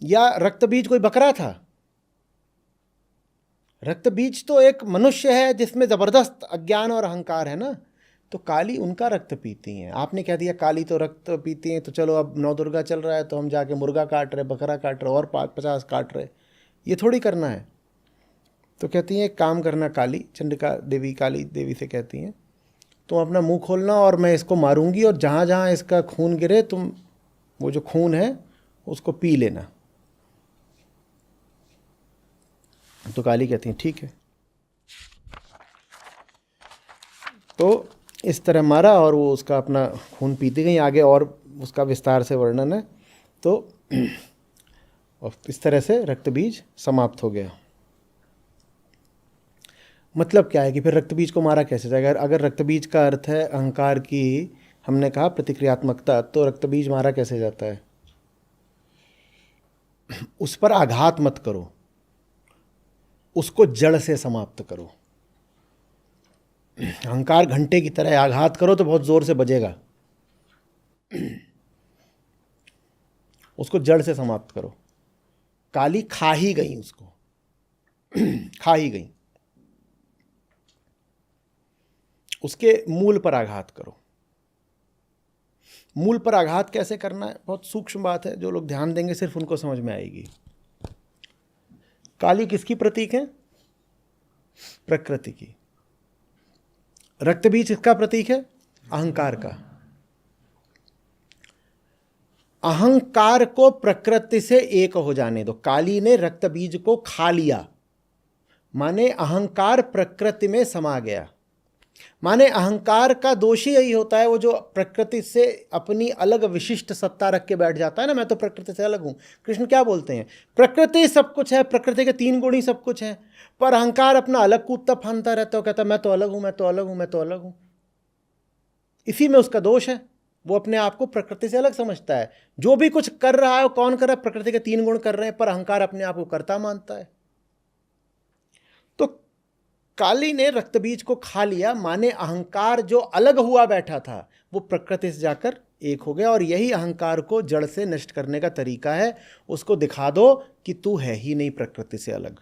या रक्त बीज कोई बकरा था? रक्त बीज तो एक मनुष्य है जिसमें ज़बरदस्त अज्ञान और अहंकार है ना। तो काली उनका रक्त पीती हैं। आपने कह दिया काली तो रक्त पीती हैं, तो चलो अब नवदुर्गा चल रहा है तो हम जाके मुर्गा काट रहे, बकरा काट रहे और 50 काट रहे, ये थोड़ी करना है। तो कहती हैं एक काम करना काली, चंडिका देवी काली देवी से कहती हैं तुम अपना मुंह खोलना और मैं इसको मारूंगी, और जहाँ जहाँ इसका खून गिरे तुम वो जो खून है उसको पी लेना। तो काली कहती हैं ठीक है। तो इस तरह मारा और वो उसका अपना खून पीती गई। आगे और उसका विस्तार से वर्णन है। तो और इस तरह से रक्त बीज समाप्त हो गया। मतलब क्या है कि फिर रक्त बीज को मारा कैसे जाएगा? अगर रक्त बीज का अर्थ है अहंकार की, हमने कहा प्रतिक्रियात्मकता, तो रक्त बीज मारा कैसे जाता है? उस पर आघात मत करो, उसको जड़ से समाप्त करो। अहंकार घंटे की तरह आघात करो तो बहुत जोर से बजेगा, उसको जड़ से समाप्त करो। काली खा ही गई उसको, खा ही गई। उसके मूल पर आघात करो। मूल पर आघात कैसे करना है, बहुत सूक्ष्म बात है, जो लोग ध्यान देंगे सिर्फ उनको समझ में आएगी। काली किसकी प्रतीक है? प्रकृति की। रक्त बीज किसका प्रतीक है? अहंकार का। अहंकार को प्रकृति से एक हो जाने दो। काली ने रक्त बीज को खा लिया, माने अहंकार प्रकृति में समा गया। माने अहंकार का दोष ही यही होता है, वो जो प्रकृति से अपनी अलग विशिष्ट सत्ता रख के बैठ जाता है ना, मैं तो प्रकृति से अलग हूं। कृष्ण क्या बोलते हैं? प्रकृति सब कुछ है, प्रकृति के 3 गुण ही सब कुछ है, पर अहंकार अपना अलग कूदता फानता रहता है, कहता मैं तो अलग हूं, मैं तो अलग हूं, मैं तो अलग हूं। इसी में उसका दोष है, वो अपने आप को प्रकृति से अलग समझता है। जो भी कुछ कर रहा है वो कौन कर रहा है? प्रकृति के 3 गुण कर रहे हैं, पर अहंकार अपने आप को कर्ता मानता है। तो काली ने रक्त बीज को खा लिया, माने अहंकार जो अलग हुआ बैठा था वो प्रकृति से जाकर एक हो गया। और यही अहंकार को जड़ से नष्ट करने का तरीका है। उसको दिखा दो कि तू है ही नहीं प्रकृति से अलग।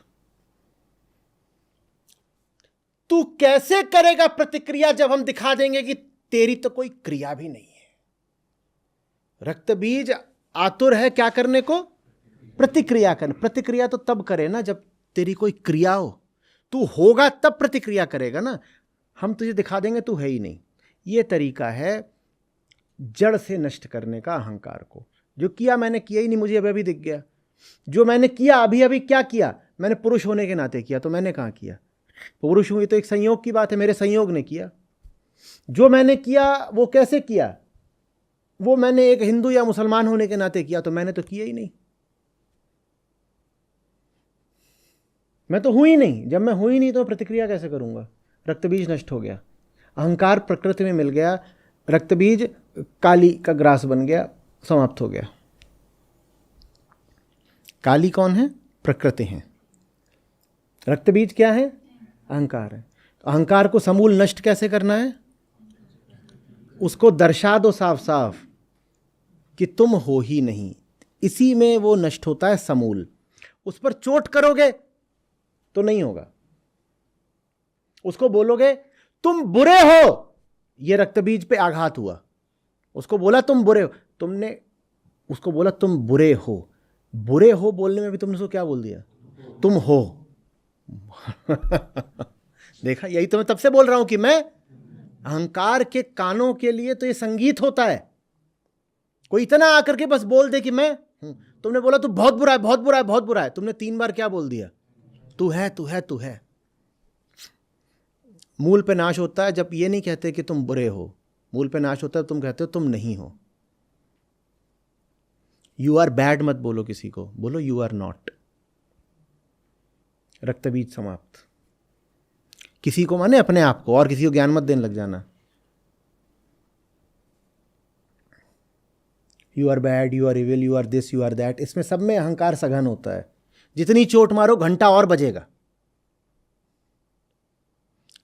तू कैसे करेगा प्रतिक्रिया जब हम दिखा देंगे कि तेरी तो कोई क्रिया भी नहीं है? रक्त बीज आतुर है क्या करने को? प्रतिक्रिया करने। प्रतिक्रिया तो तब करे ना जब तेरी कोई क्रिया हो। तू होगा तब प्रतिक्रिया करेगा ना। हम तुझे दिखा देंगे तू है ही नहीं। ये तरीका है जड़ से नष्ट करने का अहंकार को। जो किया मैंने किया ही नहीं, मुझे अभी दिख गया। जो मैंने किया अभी अभी क्या किया? मैंने पुरुष होने के नाते किया, तो मैंने कहाँ किया? पुरुष हूं, ये तो एक संयोग की बात है, मेरे संयोग ने किया। जो मैंने किया वो कैसे किया? वो मैंने एक हिंदू या मुसलमान होने के नाते किया, तो मैंने तो किया ही नहीं। मैं तो हूं ही नहीं। जब मैं हूं ही नहीं तो प्रतिक्रिया कैसे करूंगा? रक्त बीज नष्ट हो गया, अहंकार प्रकृति में मिल गया, रक्त बीज काली का ग्रास बन गया, समाप्त हो गया। काली कौन है? प्रकृति है। रक्त बीज क्या है? अहंकार है। अहंकार को समूल नष्ट कैसे करना है? उसको दर्शा दो साफ साफ कि तुम हो ही नहीं। इसी में वो नष्ट होता है समूल। उस पर चोट करोगे तो नहीं होगा। उसको बोलोगे तुम बुरे हो, ये रक्त बीज पे आघात हुआ। उसको बोला तुम बुरे हो, तुमने उसको बोला तुम बुरे हो। बुरे हो बोलने में भी तुमने उसको क्या बोल दिया? तुम हो। देखा, यही तो मैं तब से बोल रहा हूं कि मैं अहंकार के कानों के लिए तो ये संगीत होता है। कोई इतना आकर के बस बोल दे कि मैं हूं। तुमने बोला तू बहुत बुरा है, बहुत बुरा है, बहुत बुरा है। तुमने 3 बार क्या बोल दिया? तू है, तू है, तू है। मूल पे नाश होता है जब ये नहीं कहते कि तुम बुरे हो। मूल पे नाश होता है तुम कहते हो तुम नहीं हो। यू आर बैड मत बोलो किसी को, बोलो यू आर नॉट। रक्त बीज समाप्त। किसी को माने अपने आप को, और किसी को ज्ञान मत देने लग जाना। You are bad, you are evil, you are this, you are that. इसमें सब में अहंकार सघन होता है। जितनी चोट मारो घंटा और बजेगा।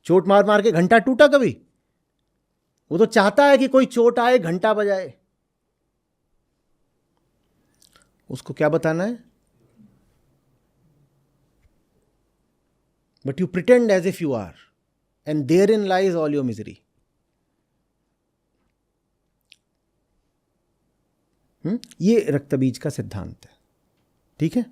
चोट मार मार के घंटा टूटा कभी? वो तो चाहता है कि कोई चोट आए, घंटा बजाए। उसको क्या बताना है? But you pretend as if you are, and there in lies all your misery. ये रक्त बीज का सिद्धांत है। ठीक है।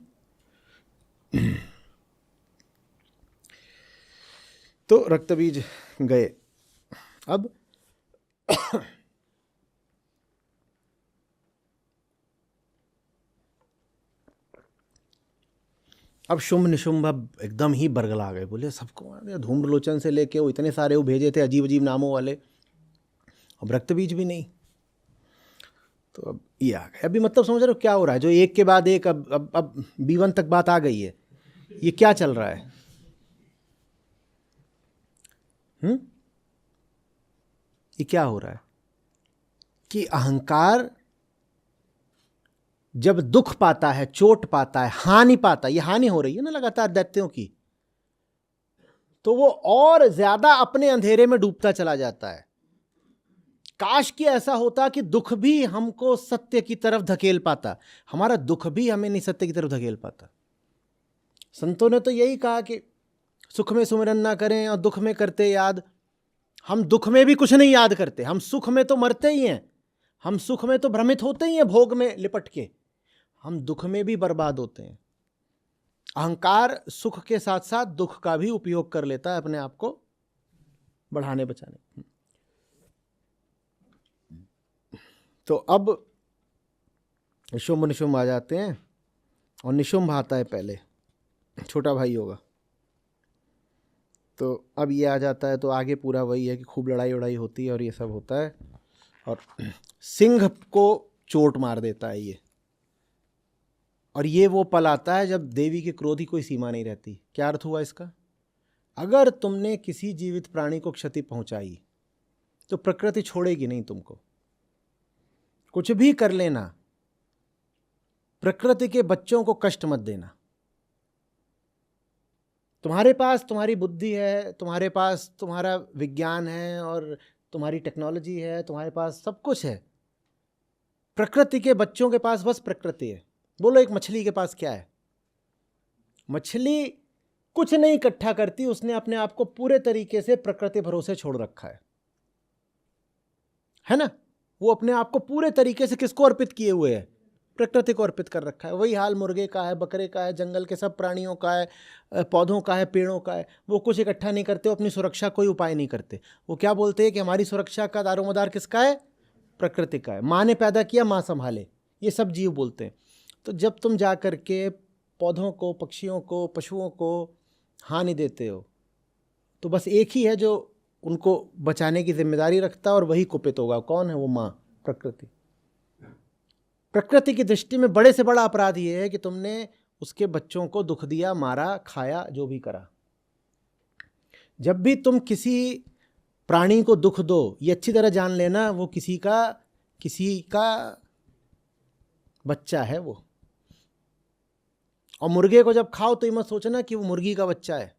तो रक्त बीज गए। अब शुंभ निशुंभ अब एकदम ही बरगला गए। बोले सबको धूम्रलोचन से लेके वो इतने सारे वो भेजे थे अजीब अजीब नामों वाले, अब रक्त बीज भी नहीं। तो अब ये आ गए। अभी मतलब समझ रहे हो क्या हो रहा है? जो एक के बाद एक अब B1 तक बात आ गई है। ये क्या चल रहा है? ये क्या हो रहा है कि अहंकार जब दुख पाता है, चोट पाता है, हानि पाता है, ये हानि हो रही है ना लगातार दैत्यों की, तो वो और ज्यादा अपने अंधेरे में डूबता चला जाता है। काश कि ऐसा होता कि दुख भी हमको सत्य की तरफ धकेल पाता, हमारा दुख भी हमें नहीं सत्य की तरफ धकेल पाता। संतों ने तो यही कहा कि सुख में सुमिरन ना करें और दुख में करते याद। हम दुख में भी कुछ नहीं याद करते, हम सुख में तो मरते ही हैं, हम सुख में तो भ्रमित होते ही हैं भोग में लिपट के, हम दुख में भी बर्बाद होते हैं। अहंकार सुख के साथ साथ दुख का भी उपयोग कर लेता है अपने आप को बढ़ाने बचाने। तो अब शुंभ निशुंभ आ जाते हैं और निशुंभ आता है पहले, छोटा भाई होगा। तो अब ये आ जाता है तो आगे पूरा वही है कि खूब लड़ाई उड़ाई होती है और ये सब होता है और सिंह को चोट मार देता है ये। और ये वो पल आता है जब देवी के क्रोध की कोई सीमा नहीं रहती। क्या अर्थ हुआ इसका? अगर तुमने किसी जीवित प्राणी को क्षति पहुंचाई तो प्रकृति छोड़ेगी नहीं तुमको, कुछ भी कर लेना, प्रकृति के बच्चों को कष्ट मत देना। तुम्हारे पास तुम्हारी बुद्धि है, तुम्हारे पास तुम्हारा विज्ञान है और तुम्हारी टेक्नोलॉजी है, तुम्हारे पास सब कुछ है। प्रकृति के बच्चों के पास बस प्रकृति है। बोलो एक मछली के पास क्या है? मछली कुछ नहीं इकट्ठा करती, उसने अपने आप को पूरे तरीके से प्रकृति भरोसे छोड़ रखा है ना? वो अपने आप को पूरे तरीके से किसको अर्पित किए हुए है? प्रकृति को अर्पित कर रखा है। वही हाल मुर्गे का है, बकरे का है, जंगल के सब प्राणियों का है, पौधों का है, पेड़ों का है। वो कुछ इकट्ठा नहीं करते, वो अपनी सुरक्षा कोई उपाय नहीं करते। वो क्या बोलते हैं कि हमारी सुरक्षा का दारोमदार किसका है? प्रकृति का है। माँ ने पैदा किया, माँ संभाले, ये सब जीव बोलते हैं। तो जब तुम जा कर के पौधों को, पक्षियों को, पशुओं को हानि देते हो तो बस एक ही है जो उनको बचाने की जिम्मेदारी रखता है और वही कुपित होगा। कौन है वो? माँ, प्रकृति। प्रकृति की दृष्टि में बड़े से बड़ा अपराध ये है कि तुमने उसके बच्चों को दुख दिया, मारा, खाया, जो भी करा। जब भी तुम किसी प्राणी को दुख दो, ये अच्छी तरह जान लेना वो किसी का बच्चा है वो। और मुर्गे को जब खाओ तो ये मत सोचना कि वो मुर्गी का बच्चा है,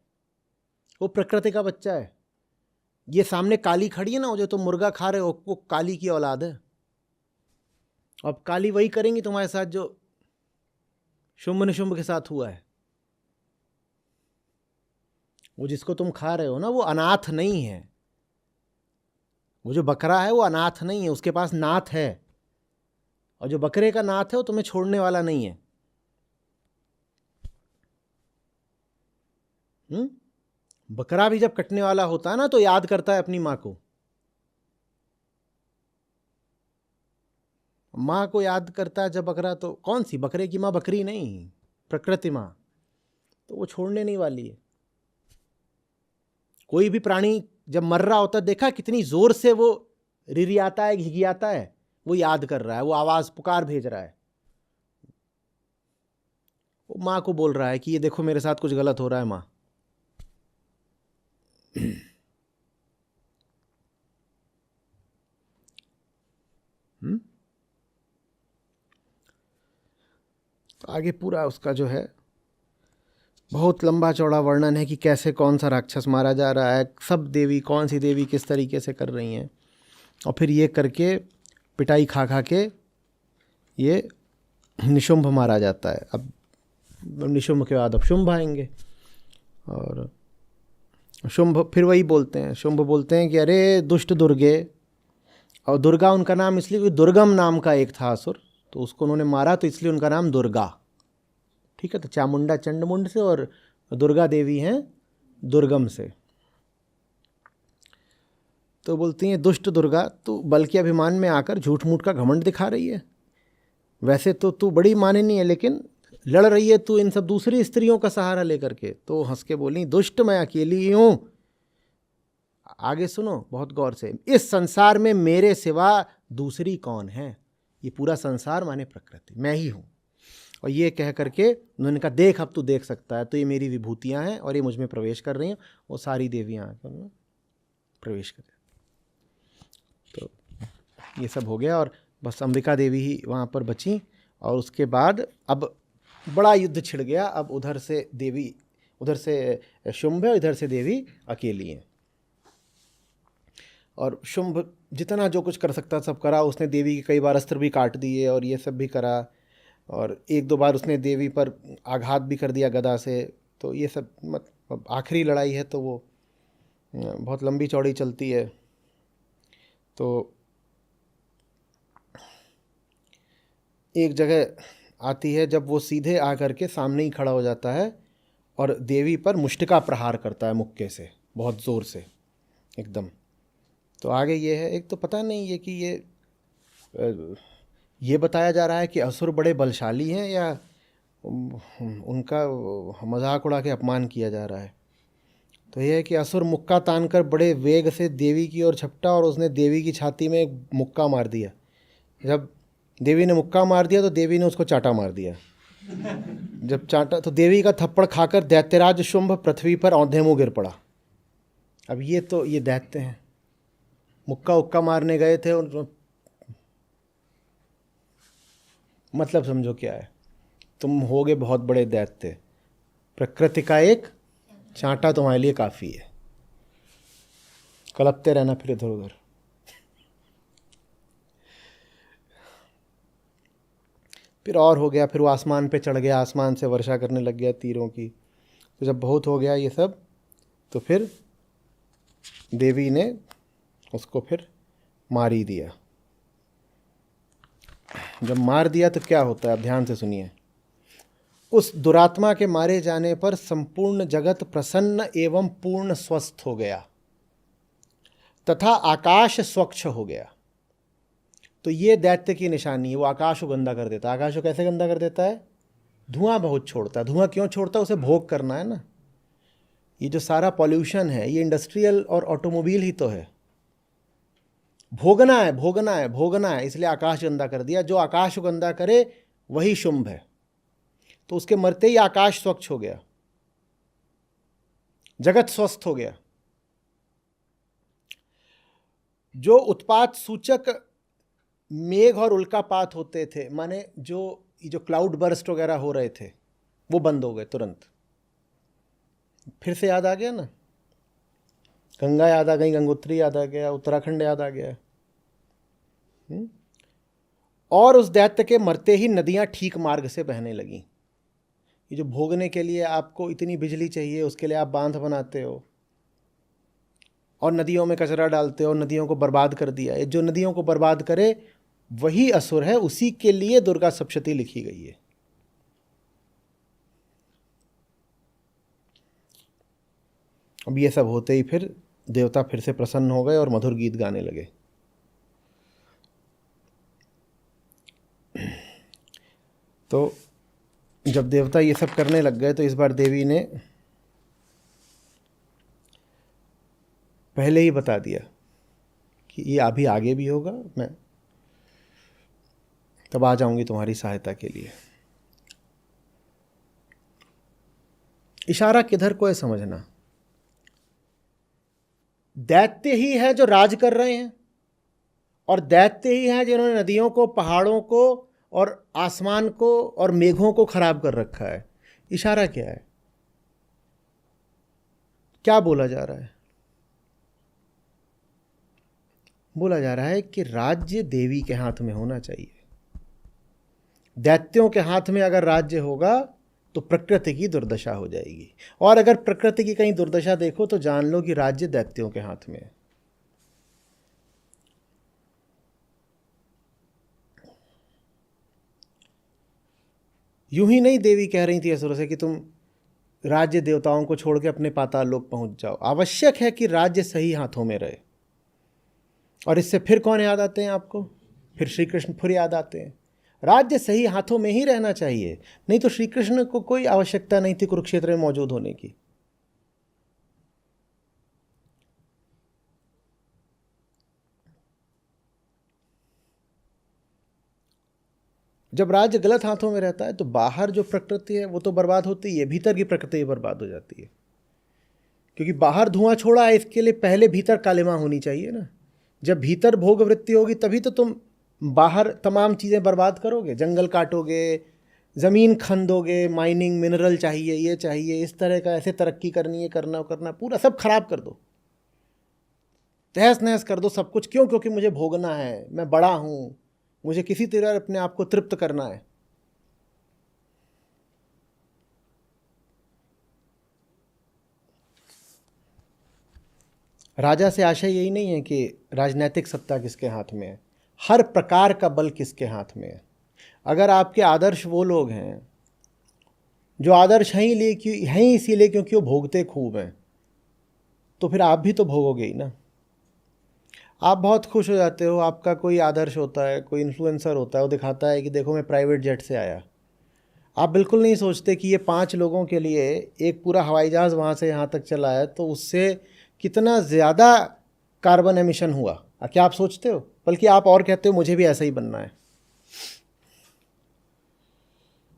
वो प्रकृति का बच्चा है। ये सामने काली खड़ी है ना, जो तुम मुर्गा खा रहे हो, वो काली की औलाद है। अब काली वही करेंगी तुम्हारे साथ जो शुंभ निशुंभ के साथ हुआ है। वो जिसको तुम खा रहे हो ना, वो अनाथ नहीं है। वो जो बकरा है वो अनाथ नहीं है, उसके पास नाथ है। और जो बकरे का नाथ है वो तुम्हें छोड़ने वाला नहीं है। बकरा भी जब कटने वाला होता है ना तो याद करता है अपनी माँ को। माँ को याद करता है जब बकरा, तो कौन सी? बकरे की माँ बकरी नहीं, प्रकृति माँ। तो वो छोड़ने नहीं वाली है। कोई भी प्राणी जब मर रहा होता है, देखा कितनी जोर से वो रिरियाता है, घिघियाता है, वो याद कर रहा है, वो आवाज पुकार भेज रहा है। वो माँ को बोल रहा है कि ये देखो मेरे साथ कुछ गलत हो रहा है माँ। तो आगे पूरा उसका जो है बहुत लंबा चौड़ा वर्णन है कि कैसे कौन सा राक्षस मारा जा रहा है, सब देवी, कौन सी देवी किस तरीके से कर रही हैं। और फिर ये करके पिटाई खा खा के ये निशुंभ मारा जाता है। अब निशुंभ के बाद अब शुंभ आएंगे और शुंभ फिर वही बोलते हैं। शुंभ बोलते हैं कि अरे दुष्ट दुर्गे, और दुर्गा उनका नाम इसलिए कि दुर्गम नाम का एक था असुर, तो उसको उन्होंने मारा तो इसलिए उनका नाम दुर्गा। ठीक है, तो चामुंडा चंडमुंड से और दुर्गा देवी हैं दुर्गम से। तो बोलती हैं दुष्ट दुर्गा, तू बल के अभिमान में आकर झूठ मूठ का घमंड दिखा रही है। वैसे तो तू बड़ी माननीय है, लेकिन लड़ रही है तू इन सब दूसरी स्त्रियों का सहारा लेकर के। तो हंस के बोली, दुष्ट मैं अकेली ही हूँ। आगे सुनो बहुत गौर से, इस संसार में मेरे सिवा दूसरी कौन है? ये पूरा संसार माने प्रकृति, मैं ही हूँ। और ये कह करके उन्होंने कहा देख अब तू देख सकता है, तो ये मेरी विभूतियाँ हैं और ये मुझ में प्रवेश कर रही हैं। वो सारी देवियाँ प्रवेश करे। तो ये सब हो गया और बस अंबिका देवी ही वहाँ पर बची। और उसके बाद अब बड़ा युद्ध छिड़ गया। अब उधर से देवी, उधर से शुंभ है, इधर से देवी अकेली हैं। और शुंभ जितना जो कुछ कर सकता सब करा उसने। देवी के कई बार अस्त्र भी काट दिए और ये सब भी करा, और एक दो बार उसने देवी पर आघात भी कर दिया गदा से। तो ये सब मतलब आखिरी लड़ाई है तो वो बहुत लंबी चौड़ी चलती है। तो एक जगह आती है जब वो सीधे आकर के सामने ही खड़ा हो जाता है और देवी पर मुष्टिका प्रहार करता है मुक्के से, बहुत ज़ोर से एकदम। तो आगे ये है, एक तो पता नहीं है कि ये बताया जा रहा है कि असुर बड़े बलशाली हैं या उनका मजाक उड़ा के अपमान किया जा रहा है। तो यह है कि असुर मुक्का तानकर बड़े वेग से देवी की ओर झपटा और उसने देवी की छाती में एक मुक्का मार दिया। जब देवी ने मुक्का मार दिया तो देवी ने उसको चाटा मार दिया। जब चाटा तो देवी का थप्पड़ खाकर दैत्यराज शुंभ पृथ्वी पर औंधे मुँह गिर पड़ा। अब ये दैत्य हैं, मुक्का उक्का मारने गए थे और मतलब समझो क्या है, तुम होगे बहुत बड़े दैत्य, प्रकृति का एक चांटा तुम्हारे लिए काफ़ी है, कलपते रहना फिर इधर उधर। फिर और हो गया, फिर वो आसमान पे चढ़ गया, आसमान से वर्षा करने लग गया तीरों की। तो जब बहुत हो गया ये सब तो फिर देवी ने उसको फिर मार ही दिया। जब मार दिया तो क्या होता है, अब ध्यान से सुनिए। उस दुरात्मा के मारे जाने पर संपूर्ण जगत प्रसन्न एवं पूर्ण स्वस्थ हो गया तथा आकाश स्वच्छ हो गया। तो ये दैत्य की निशानी है, वो आकाश को गंदा कर देता है। आकाश को कैसे गंदा कर देता है? धुआं बहुत छोड़ता है। धुआं क्यों छोड़ता है? उसे भोग करना है ना। ये जो सारा पॉल्यूशन है ये इंडस्ट्रियल और ऑटोमोबाइल ही तो है। भोगना है, भोगना है, भोगना है, इसलिए आकाश गंदा कर दिया। जो आकाश को गंदा करे वही शुंभ है। तो उसके मरते ही आकाश स्वच्छ हो गया, जगत स्वस्थ हो गया। जो उत्पात सूचक मेघ और उल्कापात होते थे, माने जो क्लाउड बर्स्ट वगैरह हो रहे थे, वो बंद हो गए तुरंत। फिर से याद आ गया ना, गंगा याद आ गई, गंगोत्री याद आ गया, उत्तराखंड याद आ गया। और उस दैत्य के मरते ही नदियां ठीक मार्ग से बहने लगीं। ये जो भोगने के लिए आपको इतनी बिजली चाहिए, उसके लिए आप बांध बनाते हो और नदियों में कचरा डालते हो, नदियों को बर्बाद कर दिया। ये जो नदियों को बर्बाद करे वही असुर है, उसी के लिए दुर्गा सप्तशती लिखी गई है। अब ये सब होते ही फिर देवता फिर से प्रसन्न हो गए और मधुर गीत गाने लगे। तो जब देवता ये सब करने लग गए तो इस बार देवी ने पहले ही बता दिया कि ये अभी आगे भी होगा, मैं तब आ जाऊंगी तुम्हारी सहायता के लिए। इशारा किधर को है समझना। दैत्य ही है जो राज कर रहे हैं और दैत्य ही हैं जिन्होंने नदियों को, पहाड़ों को और आसमान को और मेघों को खराब कर रखा है। इशारा क्या है? क्या बोला जा रहा है? बोला जा रहा है कि राज्य देवी के हाथ में होना चाहिए। दैत्यों के हाथ में अगर राज्य होगा तो प्रकृति की दुर्दशा हो जाएगी, और अगर प्रकृति की कहीं दुर्दशा देखो तो जान लो कि राज्य दैत्यों के हाथ में है। यूं ही नहीं देवी कह रही थी असुरों से कि तुम राज्य देवताओं को छोड़ के अपने पाताल लोक पहुंच जाओ। आवश्यक है कि राज्य सही हाथों में रहे। और इससे फिर कौन याद आते हैं आपको? फिर श्री कृष्ण फिर याद आते हैं। राज्य सही हाथों में ही रहना चाहिए, नहीं तो श्री कृष्ण को कोई आवश्यकता नहीं थी कुरुक्षेत्र में मौजूद होने की। जब राज्य गलत हाथों में रहता है तो बाहर जो प्रकृति है वो तो बर्बाद होती है, भीतर की प्रकृति बर्बाद हो जाती है। क्योंकि बाहर धुआं छोड़ा है, इसके लिए पहले भीतर कालिमा होनी चाहिए ना। जब भीतर भोग वृत्ति होगी तभी तो तुम बाहर तमाम चीज़ें बर्बाद करोगे, जंगल काटोगे, ज़मीन खंदोगे, माइनिंग, मिनरल चाहिए, ये चाहिए, इस तरह का, ऐसे तरक्की करनी है, करना करना, पूरा सब खराब कर दो, तहस नहस कर दो सब कुछ। क्यों? क्योंकि मुझे भोगना है, मैं बड़ा हूँ, मुझे किसी तरह अपने आप को तृप्त करना है। राजा से आशय यही नहीं है कि राजनीतिक सत्ता किसके हाथ में है, हर प्रकार का बल किसके हाथ में है। अगर आपके आदर्श वो लोग हैं जो आदर्श हैं इसीलिए क्योंकि वो भोगते खूब हैं, तो फिर आप भी तो भोगोगे ही ना। आप बहुत खुश हो जाते हो, आपका कोई आदर्श होता है, कोई इन्फ्लुएंसर होता है, वो दिखाता है कि देखो मैं प्राइवेट जेट से आया। आप बिल्कुल नहीं सोचते कि ये 5 लोगों के लिए एक पूरा हवाई जहाज़ वहाँ से यहाँ तक चला है, तो उससे कितना ज़्यादा कार्बन एमिशन हुआ। क्या आप सोचते हो? बल्कि आप और कहते हो मुझे भी ऐसा ही बनना है।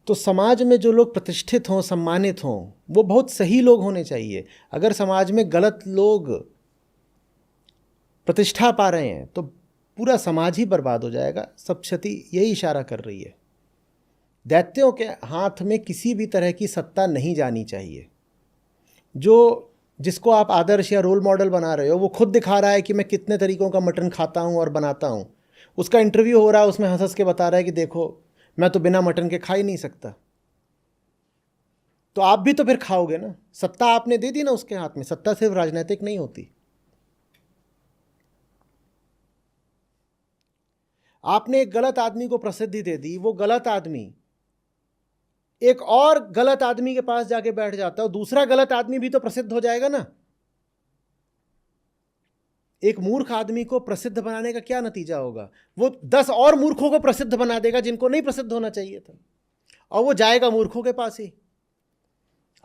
तो समाज में जो लोग प्रतिष्ठित हों, सम्मानित हों, वो बहुत सही लोग होने चाहिए। अगर समाज में गलत लोग प्रतिष्ठा पा रहे हैं तो पूरा समाज ही बर्बाद हो जाएगा। सप्तशती यही इशारा कर रही है। दैत्यों के हाथ में किसी भी तरह की सत्ता नहीं जानी चाहिए। जिसको आप आदर्श या रोल मॉडल बना रहे हो, वो खुद दिखा रहा है कि मैं कितने तरीक़ों का मटन खाता हूँ और बनाता हूँ। उसका इंटरव्यू हो रहा है, उसमें हंस हंस के बता रहा है कि देखो मैं तो बिना मटन के खा ही नहीं सकता। तो आप भी तो फिर खाओगे ना। सत्ता आपने दे दी ना उसके हाथ में। सत्ता सिर्फ राजनीतिक नहीं होती। आपने एक गलत आदमी को प्रसिद्धि दे दी, वो गलत आदमी एक और गलत आदमी के पास जाके बैठ जाता है, दूसरा गलत आदमी भी तो प्रसिद्ध हो जाएगा ना। एक मूर्ख आदमी को प्रसिद्ध बनाने का क्या नतीजा होगा? वो 10 और मूर्खों को प्रसिद्ध बना देगा जिनको नहीं प्रसिद्ध होना चाहिए था, और वो जाएगा मूर्खों के पास ही।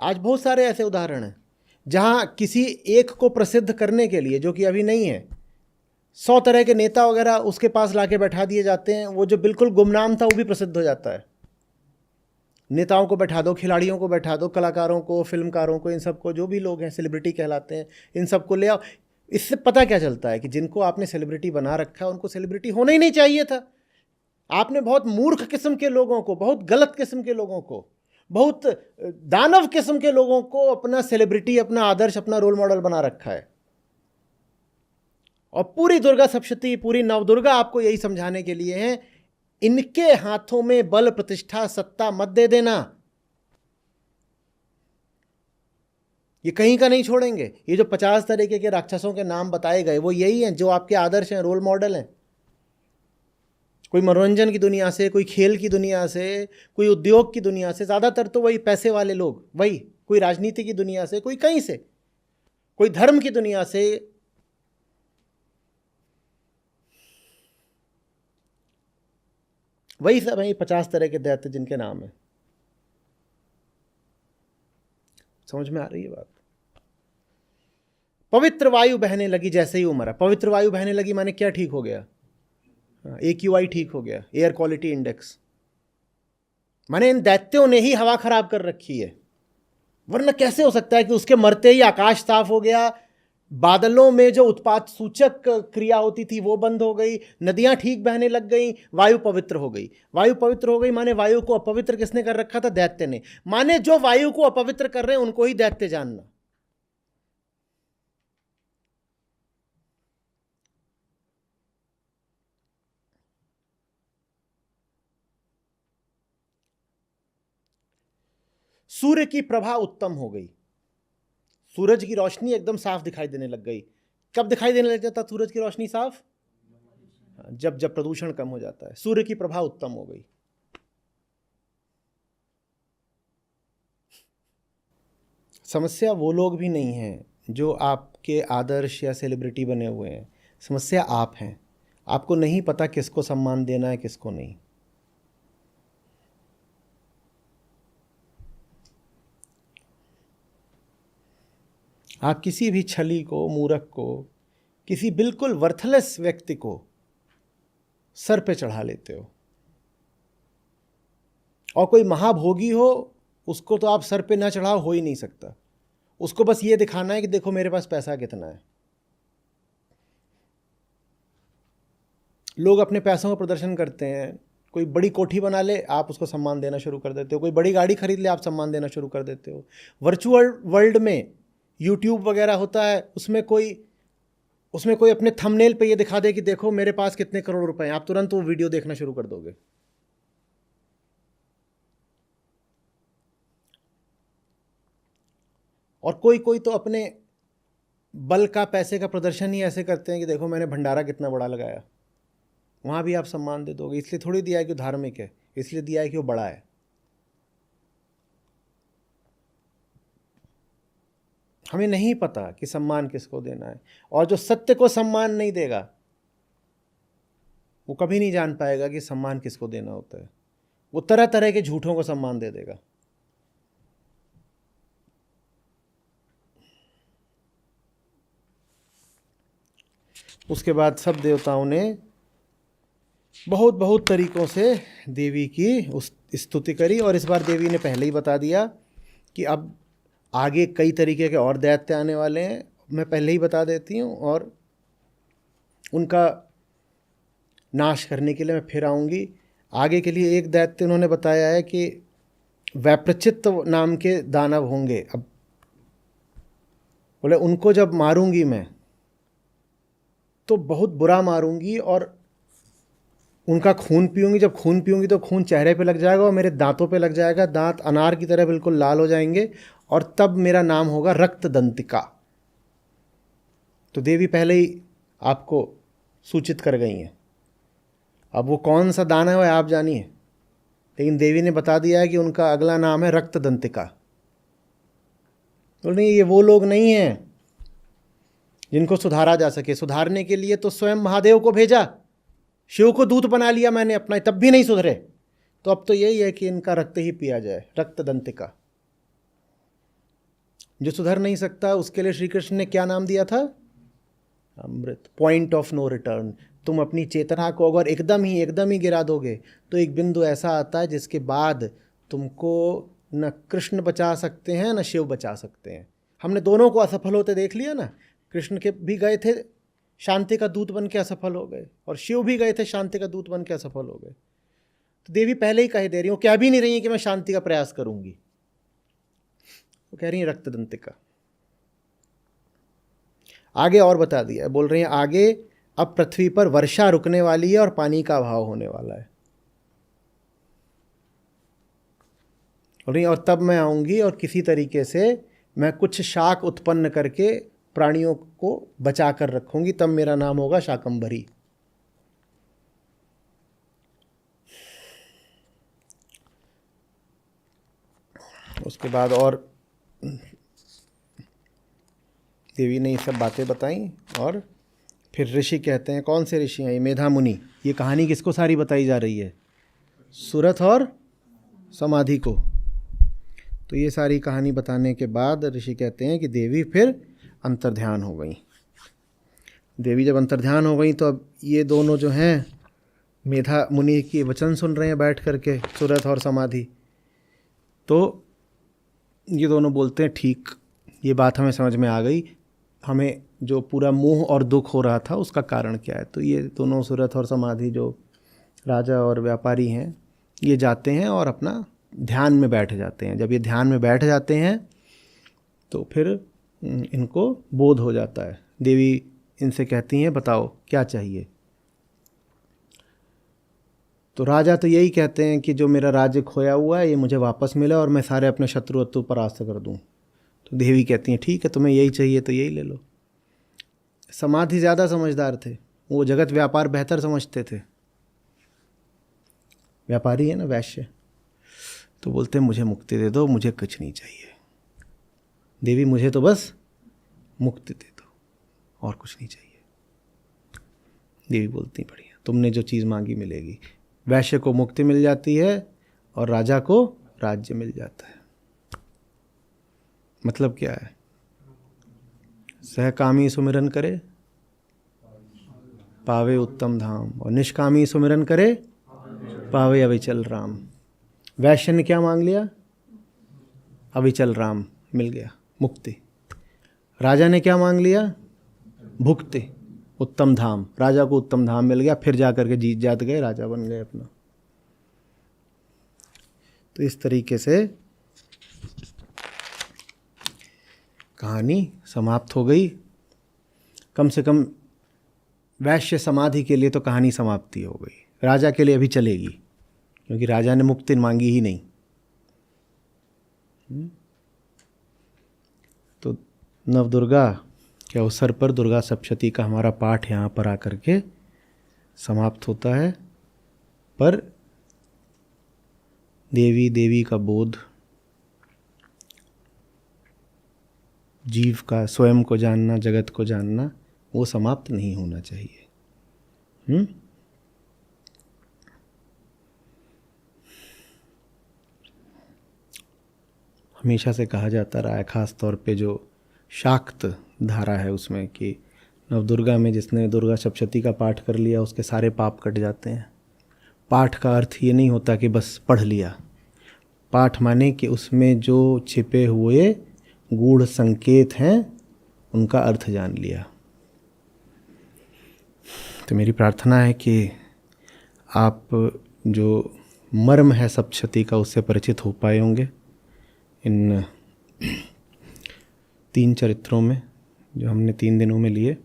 आज बहुत सारे ऐसे उदाहरण हैं जहां किसी एक को प्रसिद्ध करने के लिए, जो कि अभी नहीं है, 100 तरह के नेता वगैरह उसके पास लाके बैठा दिए जाते हैं। वो जो बिल्कुल गुमनाम था वो भी प्रसिद्ध हो जाता है। नेताओं को बैठा दो, खिलाड़ियों को बैठा दो, कलाकारों को, फिल्मकारों को, इन सबको, जो भी लोग हैं सेलिब्रिटी कहलाते हैं, इन सबको ले आओ। इससे पता क्या चलता है कि जिनको आपने सेलिब्रिटी बना रखा है उनको सेलिब्रिटी होना ही नहीं चाहिए था। आपने बहुत मूर्ख किस्म के लोगों को, बहुत गलत किस्म के लोगों को, बहुत दानव किस्म के लोगों को अपना सेलिब्रिटी, अपना आदर्श, अपना रोल मॉडल बना रखा है। और पूरी दुर्गा सप्तशती, पूरी नवदुर्गा आपको यही समझाने के लिए है, इनके हाथों में बल, प्रतिष्ठा, सत्ता मत दे देना। ये कहीं का नहीं छोड़ेंगे। ये जो 50 तरीके के राक्षसों के नाम बताए गए वो यही हैं जो आपके आदर्श हैं, रोल मॉडल हैं। कोई मनोरंजन की दुनिया से, कोई खेल की दुनिया से, कोई उद्योग की दुनिया से, ज़्यादातर तो वही पैसे वाले लोग, वही, कोई राजनीति की दुनिया से, कोई कहीं से, कोई धर्म की दुनिया से। वही सब है 50 तरह के दैत्य जिनके नाम है। समझ में आ रही है बात? पवित्र वायु बहने लगी जैसे ही वो मरा। पवित्र वायु बहने लगी माने क्या ठीक हो गया? AQI ठीक हो गया, एयर क्वालिटी इंडेक्स। माने इन दैत्यों ने ही हवा खराब कर रखी है। वरना कैसे हो सकता है कि उसके मरते ही आकाश साफ हो गया, बादलों में जो उत्पात सूचक क्रिया होती थी वो बंद हो गई, नदियां ठीक बहने लग गई, वायु पवित्र हो गई। वायु पवित्र हो गई माने वायु को अपवित्र किसने कर रखा था? दैत्य ने। माने जो वायु को अपवित्र कर रहे हैं उनको ही दैत्य जानना। सूर्य की प्रभा उत्तम हो गई। सूरज की रोशनी एकदम साफ दिखाई देने लग गई। कब दिखाई देने लग जाता सूरज की रोशनी साफ? जब जब प्रदूषण कम हो जाता है। सूर्य की प्रभा उत्तम हो गई। समस्या वो लोग भी नहीं हैं जो आपके आदर्श या सेलिब्रिटी बने हुए हैं। समस्या आप हैं। आपको नहीं पता किसको सम्मान देना है, किसको नहीं। आप किसी भी छली को, मूर्ख को, किसी बिल्कुल वर्थलेस व्यक्ति को सर पे चढ़ा लेते हो। और कोई महाभोगी हो उसको तो आप सर पे ना चढ़ाओ, हो ही नहीं सकता। उसको बस ये दिखाना है कि देखो मेरे पास पैसा कितना है। लोग अपने पैसों का प्रदर्शन करते हैं। कोई बड़ी कोठी बना ले, आप उसको सम्मान देना शुरू कर देते हो। कोई बड़ी गाड़ी खरीद ले, आप सम्मान देना शुरू कर देते हो। वर्चुअल वर्ल्ड में यूट्यूब वगैरह होता है, उसमें कोई अपने थंबनेल पे ये दिखा दे कि देखो मेरे पास कितने करोड़ रुपए हैं, आप तुरंत वो वीडियो देखना शुरू कर दोगे। और कोई तो अपने बल का, पैसे का प्रदर्शन ही ऐसे करते हैं कि देखो मैंने भंडारा कितना बड़ा लगाया, वहाँ भी आप सम्मान दे दोगे। इसलिए थोड़ी दिया है कि वो धार्मिक है, इसलिए दिया है कि वो बड़ा है। हमें नहीं पता कि सम्मान किसको देना है, और जो सत्य को सम्मान नहीं देगा वो कभी नहीं जान पाएगा कि सम्मान किसको देना होता है। वो तरह तरह के झूठों को सम्मान दे देगा। उसके बाद सब देवताओं ने बहुत बहुत तरीकों से देवी की उस स्तुति करी, और इस बार देवी ने पहले ही बता दिया कि अब आगे कई तरीके के और दैत्य आने वाले हैं। मैं पहले ही बता देती हूँ, और उनका नाश करने के लिए मैं फिर आऊँगी। आगे के लिए एक दैत्य उन्होंने बताया है कि वैप्रचित्त नाम के दानव होंगे। अब बोले उनको जब मारूंगी मैं तो बहुत बुरा मारूंगी, और उनका खून पीऊंगी। जब खून पीऊंगी तो खून चेहरे पे लग जाएगा और मेरे दांतों पे लग जाएगा, दांत अनार की तरह बिल्कुल लाल हो जाएंगे, और तब मेरा नाम होगा रक्तदंतिका। तो देवी पहले ही आपको सूचित कर गई हैं। अब वो कौन सा दानव है आप जानिए, लेकिन देवी ने बता दिया है कि उनका अगला नाम है रक्तदंतिका। तो नहीं, ये वो लोग नहीं हैं जिनको सुधारा जा सके। सुधारने के लिए तो स्वयं महादेव को भेजा, शिव को दूत बना लिया मैंने अपना, तब भी नहीं सुधरे। तो अब तो यही है कि इनका रक्त ही पिया जाए, रक्तदंतिका। जो सुधर नहीं सकता उसके लिए श्री कृष्ण ने क्या नाम दिया था? अमृत, पॉइंट ऑफ नो रिटर्न। तुम अपनी चेतना को अगर एकदम ही गिरा दोगे तो एक बिंदु ऐसा आता है जिसके बाद तुमको न कृष्ण बचा सकते हैं न शिव बचा सकते हैं। हमने दोनों को असफल होते देख लिया ना। कृष्ण के भी गए थे, शांति का दूत बन के असफल हो गए, और शिव भी गए थे, शांति का दूत बन के असफल हो गए। तो देवी पहले ही कह दे रही हूँ, क्या भी नहीं रही है कि मैं शांति का प्रयास करूंगी। वो कह रही है रक्तदंतिका। आगे और बता दिया, बोल रही हैं आगे अब पृथ्वी पर वर्षा रुकने वाली है और पानी का अभाव होने वाला है। बोल रही हैं और तब मैं आऊंगी और किसी तरीके से मैं कुछ शाक उत्पन्न करके प्राणियों को बचा कर रखूंगी, तब मेरा नाम होगा शाकंभरी। उसके बाद और देवी ने ये सब बातें बताई, और फिर ऋषि कहते हैं, कौन से ऋषि हैं ये? मेधा मुनि। ये कहानी किसको सारी बताई जा रही है? सुरथ और समाधि को। तो ये सारी कहानी बताने के बाद ऋषि कहते हैं कि देवी फिर अंतर्ध्यान हो गई। देवी जब अंतर्ध्यान हो गई तो अब ये दोनों जो हैं मेधा मुनि की वचन सुन रहे हैं बैठ करके, सुरथ और समाधि। तो ये दोनों बोलते हैं ठीक, ये बात हमें समझ में आ गई, हमें जो पूरा मोह और दुख हो रहा था उसका कारण क्या है। तो ये दोनों सुरथ और समाधि जो राजा और व्यापारी हैं, ये जाते हैं और अपना ध्यान में बैठ जाते हैं। जब ये ध्यान में बैठ जाते हैं तो फिर इनको बोध हो जाता है। देवी इनसे कहती हैं बताओ क्या चाहिए। तो राजा तो यही कहते हैं कि जो मेरा राज्य खोया हुआ है ये मुझे वापस मिला और मैं सारे अपने शत्रु परास्त कर दूं। तो देवी कहती हैं ठीक है, तुम्हें यही चाहिए तो यही ले लो। समाधि ज़्यादा समझदार थे, वो जगत व्यापार बेहतर समझते थे। व्यापारी है ना, वैश्य। तो बोलते हैं मुझे मुक्ति दे दो, मुझे कुछ नहीं चाहिए। देवी मुझे तो बस मुक्ति दे दो, और कुछ नहीं चाहिए। देवी बोलती बढ़िया, तुमने जो चीज़ मांगी मिलेगी। वैश्य को मुक्ति मिल जाती है और राजा को राज्य मिल जाता है। मतलब क्या है? सहकामी सुमिरन करे पावे उत्तम धाम, और निष्कामी सुमिरन करे पावे अविचल राम। वैश्य ने क्या मांग लिया? अविचल राम मिल गया, मुक्ति। राजा ने क्या मांग लिया? भुक्ति, उत्तम धाम। राजा को उत्तम धाम मिल गया, फिर जा करके जीत जात गए, राजा बन गए अपना। तो इस तरीके से कहानी समाप्त हो गई। कम से कम वैश्य समाधि के लिए तो कहानी समाप्ति हो गई। राजा के लिए अभी चलेगी, क्योंकि राजा ने मुक्ति मांगी ही नहीं। तो नवदुर्गा के अवसर पर दुर्गा सप्तशती का हमारा पाठ यहाँ पर आकर के समाप्त होता है। पर देवी देवी का बोध, जीव का स्वयं को जानना, जगत को जानना, वो समाप्त नहीं होना चाहिए। हमेशा से कहा जाता रहा है, खास तौर पे जो शाक्त धारा है उसमें, कि नवदुर्गा में जिसने दुर्गा सप्तशती का पाठ कर लिया उसके सारे पाप कट जाते हैं। पाठ का अर्थ ये नहीं होता कि बस पढ़ लिया। पाठ माने कि उसमें जो छिपे हुए गूढ़ संकेत हैं उनका अर्थ जान लिया। तो मेरी प्रार्थना है कि आप जो मर्म है सप्तशती का उससे परिचित हो पाए होंगे इन 3 चरित्रों में जो हमने 3 दिनों में लिए।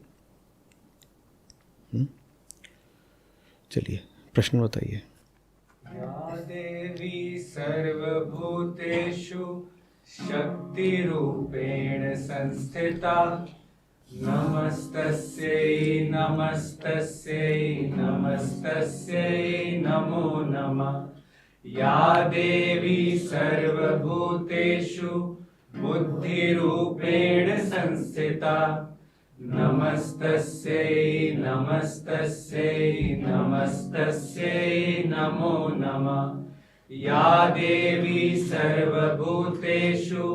चलिए प्रश्न बताइए। या देवी सर्वभूतेषु शक्तिरूपेण संस्थिता नमस्तस्यै नमस्तस्यै नमस्तस्यै नमो नमः। या देवी सर्वभूतेषु बुद्धिरूपेण संस्थिता नमस्तस्यै नमस्तस्यै नमस्तस्यै नमो नमः। या देवी सर्वभूतेषु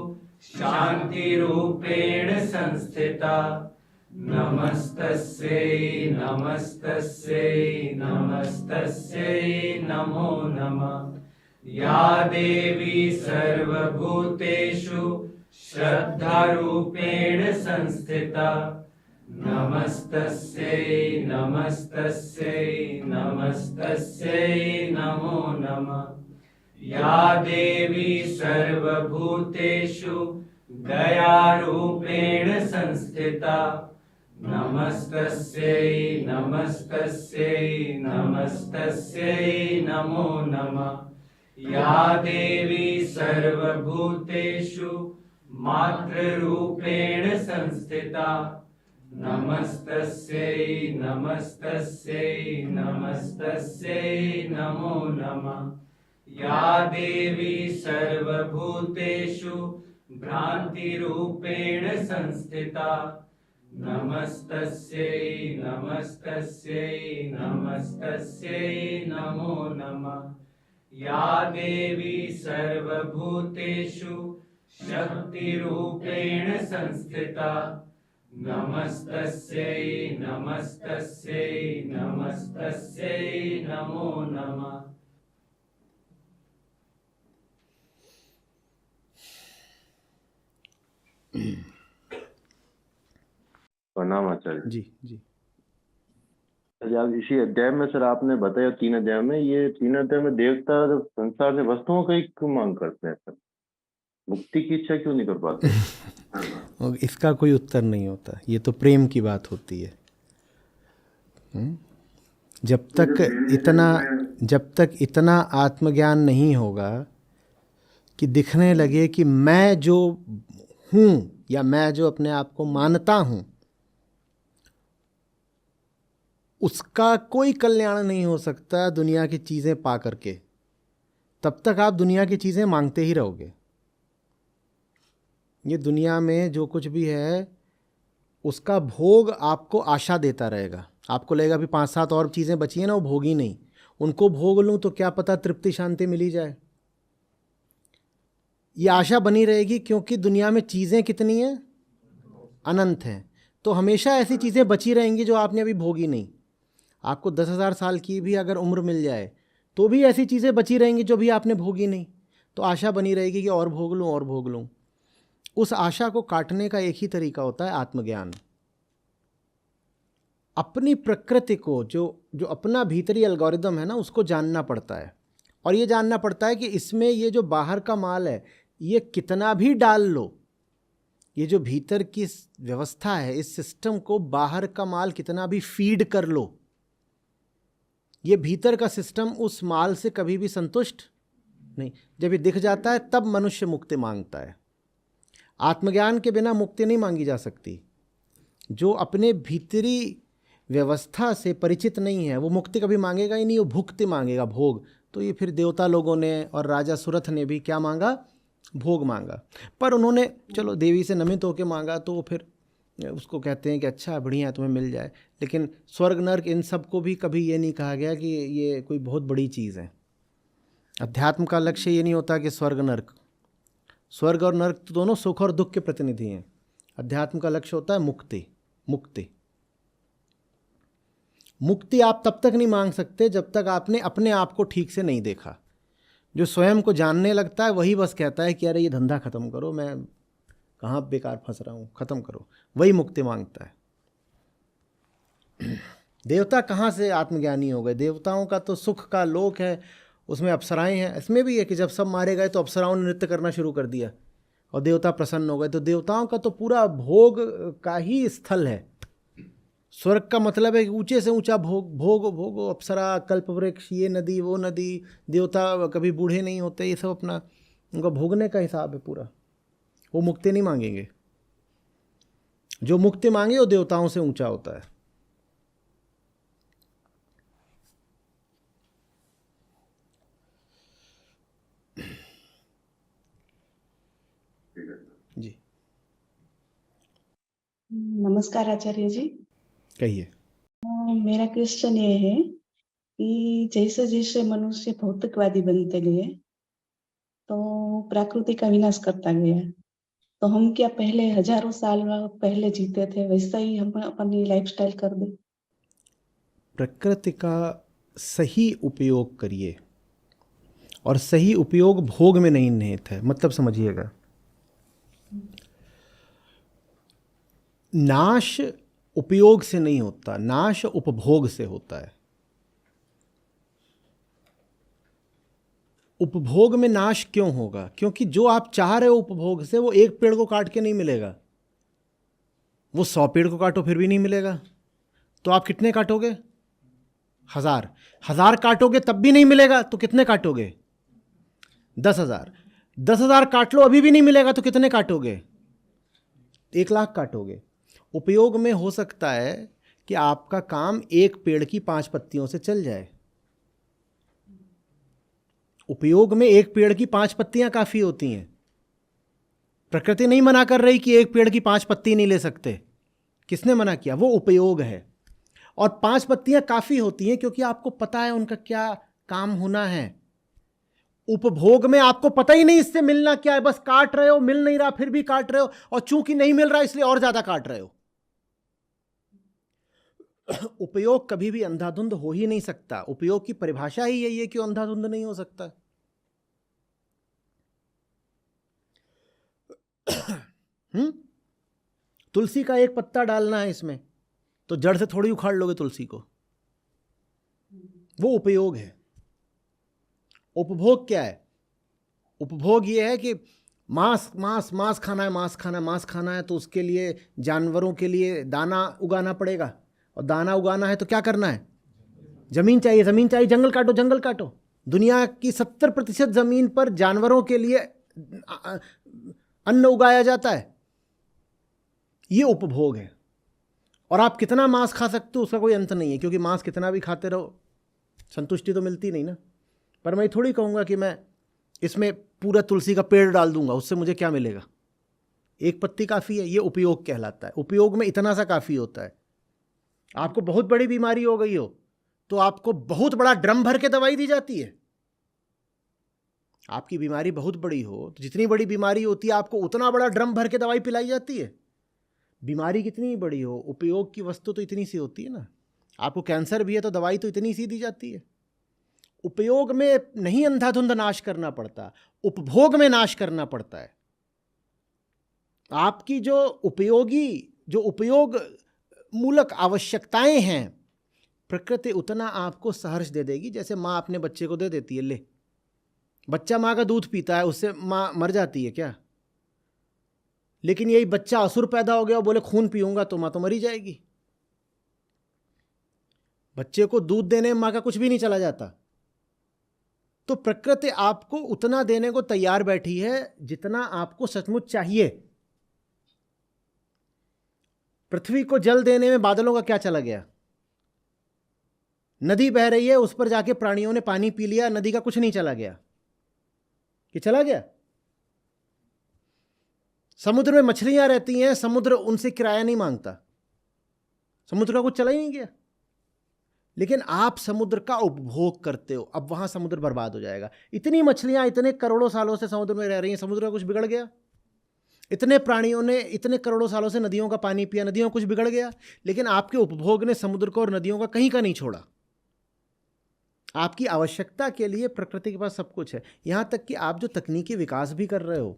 शान्तिरूपेण संस्थिता नमस्तस्यै नमस्तस्यै नमस्तस्यै नमो नमः। या देवी सर्वभूतेषु श्रद्धारूपेण संस्थिता नमस्तस्यै नमस्तस्यै नमस्तस्यै नमो नमः। या देवी सर्वभूतेषु दयारूपेण संस्थिता नमस्तस्यै नमस्तस्यै नमस्तस्यै नमो नमः। या देवी सर्वभूतेषु मातृरूपेण संस्थिता नमस्तस्यै नमस्तस्यै नमस्तस्यै नमो नमः। या देवी सर्वभूतेषु भ्रान्तिरूपेण संस्थिता नमस्तस्यै नमस्तस्यै नमस्तस्यै नमो नमः। या देवी सर्वभूतेषु शक्तिरूपेण संस्थिता नमस्तस्यै नमस्तस्यै नमस्तस्यै नमो नमः। प्रणाम आचार्य जी जी। आप इसी अध्याय में सर आपने बताया 3 अध्याय में, ये 3 अध्याय में देवता संसार से वस्तुओं का ही क्यों मांग करते हैं सर? मुक्ति की इच्छा क्यों नहीं कर पाते? और इसका कोई उत्तर नहीं होता, ये तो प्रेम की बात होती है। जब तक इतना आत्मज्ञान नहीं होगा कि दिखने लगे कि मैं जो हूँ या मैं जो अपने आप को मानता हूँ उसका कोई कल्याण नहीं हो सकता दुनिया की चीज़ें पा करके, तब तक आप दुनिया की चीज़ें मांगते ही रहोगे। ये दुनिया में जो कुछ भी है उसका भोग आपको आशा देता रहेगा। आपको लगेगा अभी 5-7 और चीज़ें बची हैं ना, वो भोगी नहीं, उनको भोग लूँ तो क्या पता तृप्ति शांति मिली जाए। ये आशा बनी रहेगी क्योंकि दुनिया में चीज़ें कितनी हैं? अनंत हैं। तो हमेशा ऐसी चीज़ें बची रहेंगी जो आपने अभी भोगी नहीं। आपको 10,000 साल की भी अगर उम्र मिल जाए तो भी ऐसी चीज़ें बची रहेंगी जो भी आपने भोगी नहीं। तो आशा बनी रहेगी कि और भोग लूँ और भोग लूँ। उस आशा को काटने का एक ही तरीका होता है आत्मज्ञान। अपनी प्रकृति को, जो अपना भीतरी एल्गोरिदम है ना, उसको जानना पड़ता है। और ये जानना पड़ता है कि इसमें ये जो बाहर का माल है, ये कितना भी डाल लो, ये जो भीतर की व्यवस्था है, इस सिस्टम को बाहर का माल कितना भी फीड कर लो, ये भीतर का सिस्टम उस माल से कभी भी संतुष्ट नहीं। जब ये दिख जाता है तब मनुष्य मुक्ति मांगता है। आत्मज्ञान के बिना मुक्ति नहीं मांगी जा सकती। जो अपने भीतरी व्यवस्था से परिचित नहीं है वो मुक्ति कभी मांगेगा ही नहीं, वो भुक्ति मांगेगा, भोग। तो ये फिर देवता लोगों ने और राजा सुरथ ने भी क्या मांगा? भोग मांगा। पर उन्होंने चलो देवी से नमित होकर मांगा तो फिर उसको कहते हैं कि अच्छा बढ़िया तुम्हें मिल जाए। लेकिन स्वर्ग नर्क इन सब को भी कभी ये नहीं कहा गया कि ये कोई बहुत बड़ी चीज़ है। अध्यात्म का लक्ष्य ये नहीं होता कि स्वर्ग और नर्क तो दोनों सुख और दुख के प्रतिनिधि हैं। अध्यात्म का लक्ष्य होता है मुक्ति। मुक्ति आप तब तक नहीं मांग सकते जब तक आपने अपने आप को ठीक से नहीं देखा। जो स्वयं को जानने लगता है वही बस कहता है कि अरे ये धंधा ख़त्म करो, मैं कहाँ बेकार फंस रहा हूँ, ख़त्म करो, वही मुक्ति मांगता है। देवता कहाँ से आत्मज्ञानी हो गए? देवताओं का तो सुख का लोक है, उसमें अप्सराएं हैं। इसमें भी है कि जब सब मारे गए तो अप्सराओं ने नृत्य करना शुरू कर दिया और देवता प्रसन्न हो गए। तो देवताओं का तो पूरा भोग का ही स्थल है। स्वर्ग का मतलब है कि ऊंचे से ऊंचा भोग, भोग अप्सरा, कल्पवृक्ष, ये नदी वो नदी। देवता कभी बूढ़े नहीं होते, ये सब अपना उनका भोगने का हिसाब है पूरा। वो मुक्ति नहीं मांगेंगे। जो मुक्ति मांगे वो देवताओं से ऊंचा होता है। जी नमस्कार आचार्य जी। कहिए। मेरा क्वेश्चन ये है कि जैसे जैसे मनुष्य भौतिकवादी बनते गए तो प्रकृति का विनाश करता गया, तो हम क्या पहले हजारों साल पहले जीते थे वैसा ही हम अपनी लाइफस्टाइल कर दें? प्रकृति का सही उपयोग करिए, और सही उपयोग भोग में नहीं निहित है। मतलब समझिएगा, नाश उपयोग से नहीं होता, नाश उपभोग से होता है। उपभोग में नाश क्यों होगा? क्योंकि जो आप चाह रहे हो उपभोग से, वो एक पेड़ को काट के नहीं मिलेगा। वो 100 पेड़ को काटो फिर भी नहीं मिलेगा। तो आप कितने काटोगे? 1000 काटोगे तब भी नहीं मिलेगा, तो कितने काटोगे? 10,000 काट लो अभी भी नहीं मिलेगा, तो कितने काटोगे? 1,00,000 काटोगे। उपयोग में हो सकता है कि आपका काम एक पेड़ की 5 पत्तियों से चल जाए। उपयोग में एक पेड़ की 5 पत्तियां काफी होती हैं। प्रकृति नहीं मना कर रही कि एक पेड़ की 5 पत्ती नहीं ले सकते। किसने मना किया? वो उपयोग है। और 5 पत्तियां काफी होती हैं क्योंकि आपको पता है उनका क्या काम होना है। उपभोग में आपको पता ही नहीं इससे मिलना क्या है, बस काट रहे हो, मिल नहीं रहा फिर भी काट रहे हो, और चूंकि नहीं मिल रहा इसलिए और ज्यादा काट रहे हो। उपयोग कभी भी अंधाधुंध हो ही नहीं सकता। उपयोग की परिभाषा ही यही है कि वो अंधाधुंध नहीं हो सकता। तुलसी का एक पत्ता डालना है इसमें, तो जड़ से थोड़ी उखाड़ लोगे तुलसी को। वो उपयोग है। उपभोग क्या है? उपभोग ये है कि मांस खाना है, तो उसके लिए जानवरों के लिए दाना उगाना पड़ेगा। और दाना उगाना है तो क्या करना है? जमीन चाहिए, जंगल काटो। दुनिया की 70% जमीन पर जानवरों के लिए अन्न उगाया जाता है। ये उपभोग है। और आप कितना मांस खा सकते हो उसका कोई अंत नहीं है, क्योंकि मांस कितना भी खाते रहो संतुष्टि तो मिलती नहीं ना। पर मैं थोड़ी कहूँगा कि मैं इसमें पूरा तुलसी का पेड़ डाल दूंगा, उससे मुझे क्या मिलेगा? एक पत्ती काफ़ी है। ये उपयोग कहलाता है। उपयोग में इतना सा काफ़ी होता है। आपको बहुत बड़ी बीमारी हो गई हो तो आपको बहुत बड़ा ड्रम भर के दवाई दी जाती है। आपकी बीमारी बहुत बड़ी हो तो जितनी बड़ी बीमारी होती है आपको उतना बड़ा ड्रम भर के दवाई पिलाई जाती है। बीमारी कितनी बड़ी हो, उपयोग की वस्तु तो इतनी सी होती है ना। आपको कैंसर भी है तो दवाई तो इतनी सी दी जाती है। उपयोग में नहीं अंधाधुंध नाश करना पड़ता, उपभोग में नाश करना पड़ता है। आपकी जो उपयोग मूलक आवश्यकताएं हैं, प्रकृति उतना आपको सहर्ष दे देगी जैसे माँ अपने बच्चे को दे देती है। ले, बच्चा माँ का दूध पीता है, उससे माँ मर जाती है क्या? लेकिन यही बच्चा असुर पैदा हो गया और बोले खून पीऊंगा, तो माँ तो मरी जाएगी। बच्चे को दूध देने में माँ का कुछ भी नहीं चला जाता। तो प्रकृति आपको उतना देने को तैयार बैठी है जितना आपको सचमुच चाहिए। पृथ्वी को जल देने में बादलों का क्या चला गया? नदी बह रही है, उस पर जाके प्राणियों ने पानी पी लिया, नदी का कुछ नहीं चला गया कि चला गया? समुद्र में मछलियां रहती हैं, समुद्र उनसे किराया नहीं मांगता, समुद्र का कुछ चला ही नहीं गया। लेकिन आप समुद्र का उपभोग करते हो, अब वहां समुद्र बर्बाद हो जाएगा। इतनी मछलियां इतने करोड़ों सालों से समुद्र में रह रही हैं, समुद्र का कुछ बिगड़ गया? इतने प्राणियों ने इतने करोड़ों सालों से नदियों का पानी पिया, नदियों का कुछ बिगड़ गया? लेकिन आपके उपभोग ने समुद्र को और नदियों का कहीं का नहीं छोड़ा। आपकी आवश्यकता के लिए प्रकृति के पास सब कुछ है। यहां तक कि आप जो तकनीकी विकास भी कर रहे हो,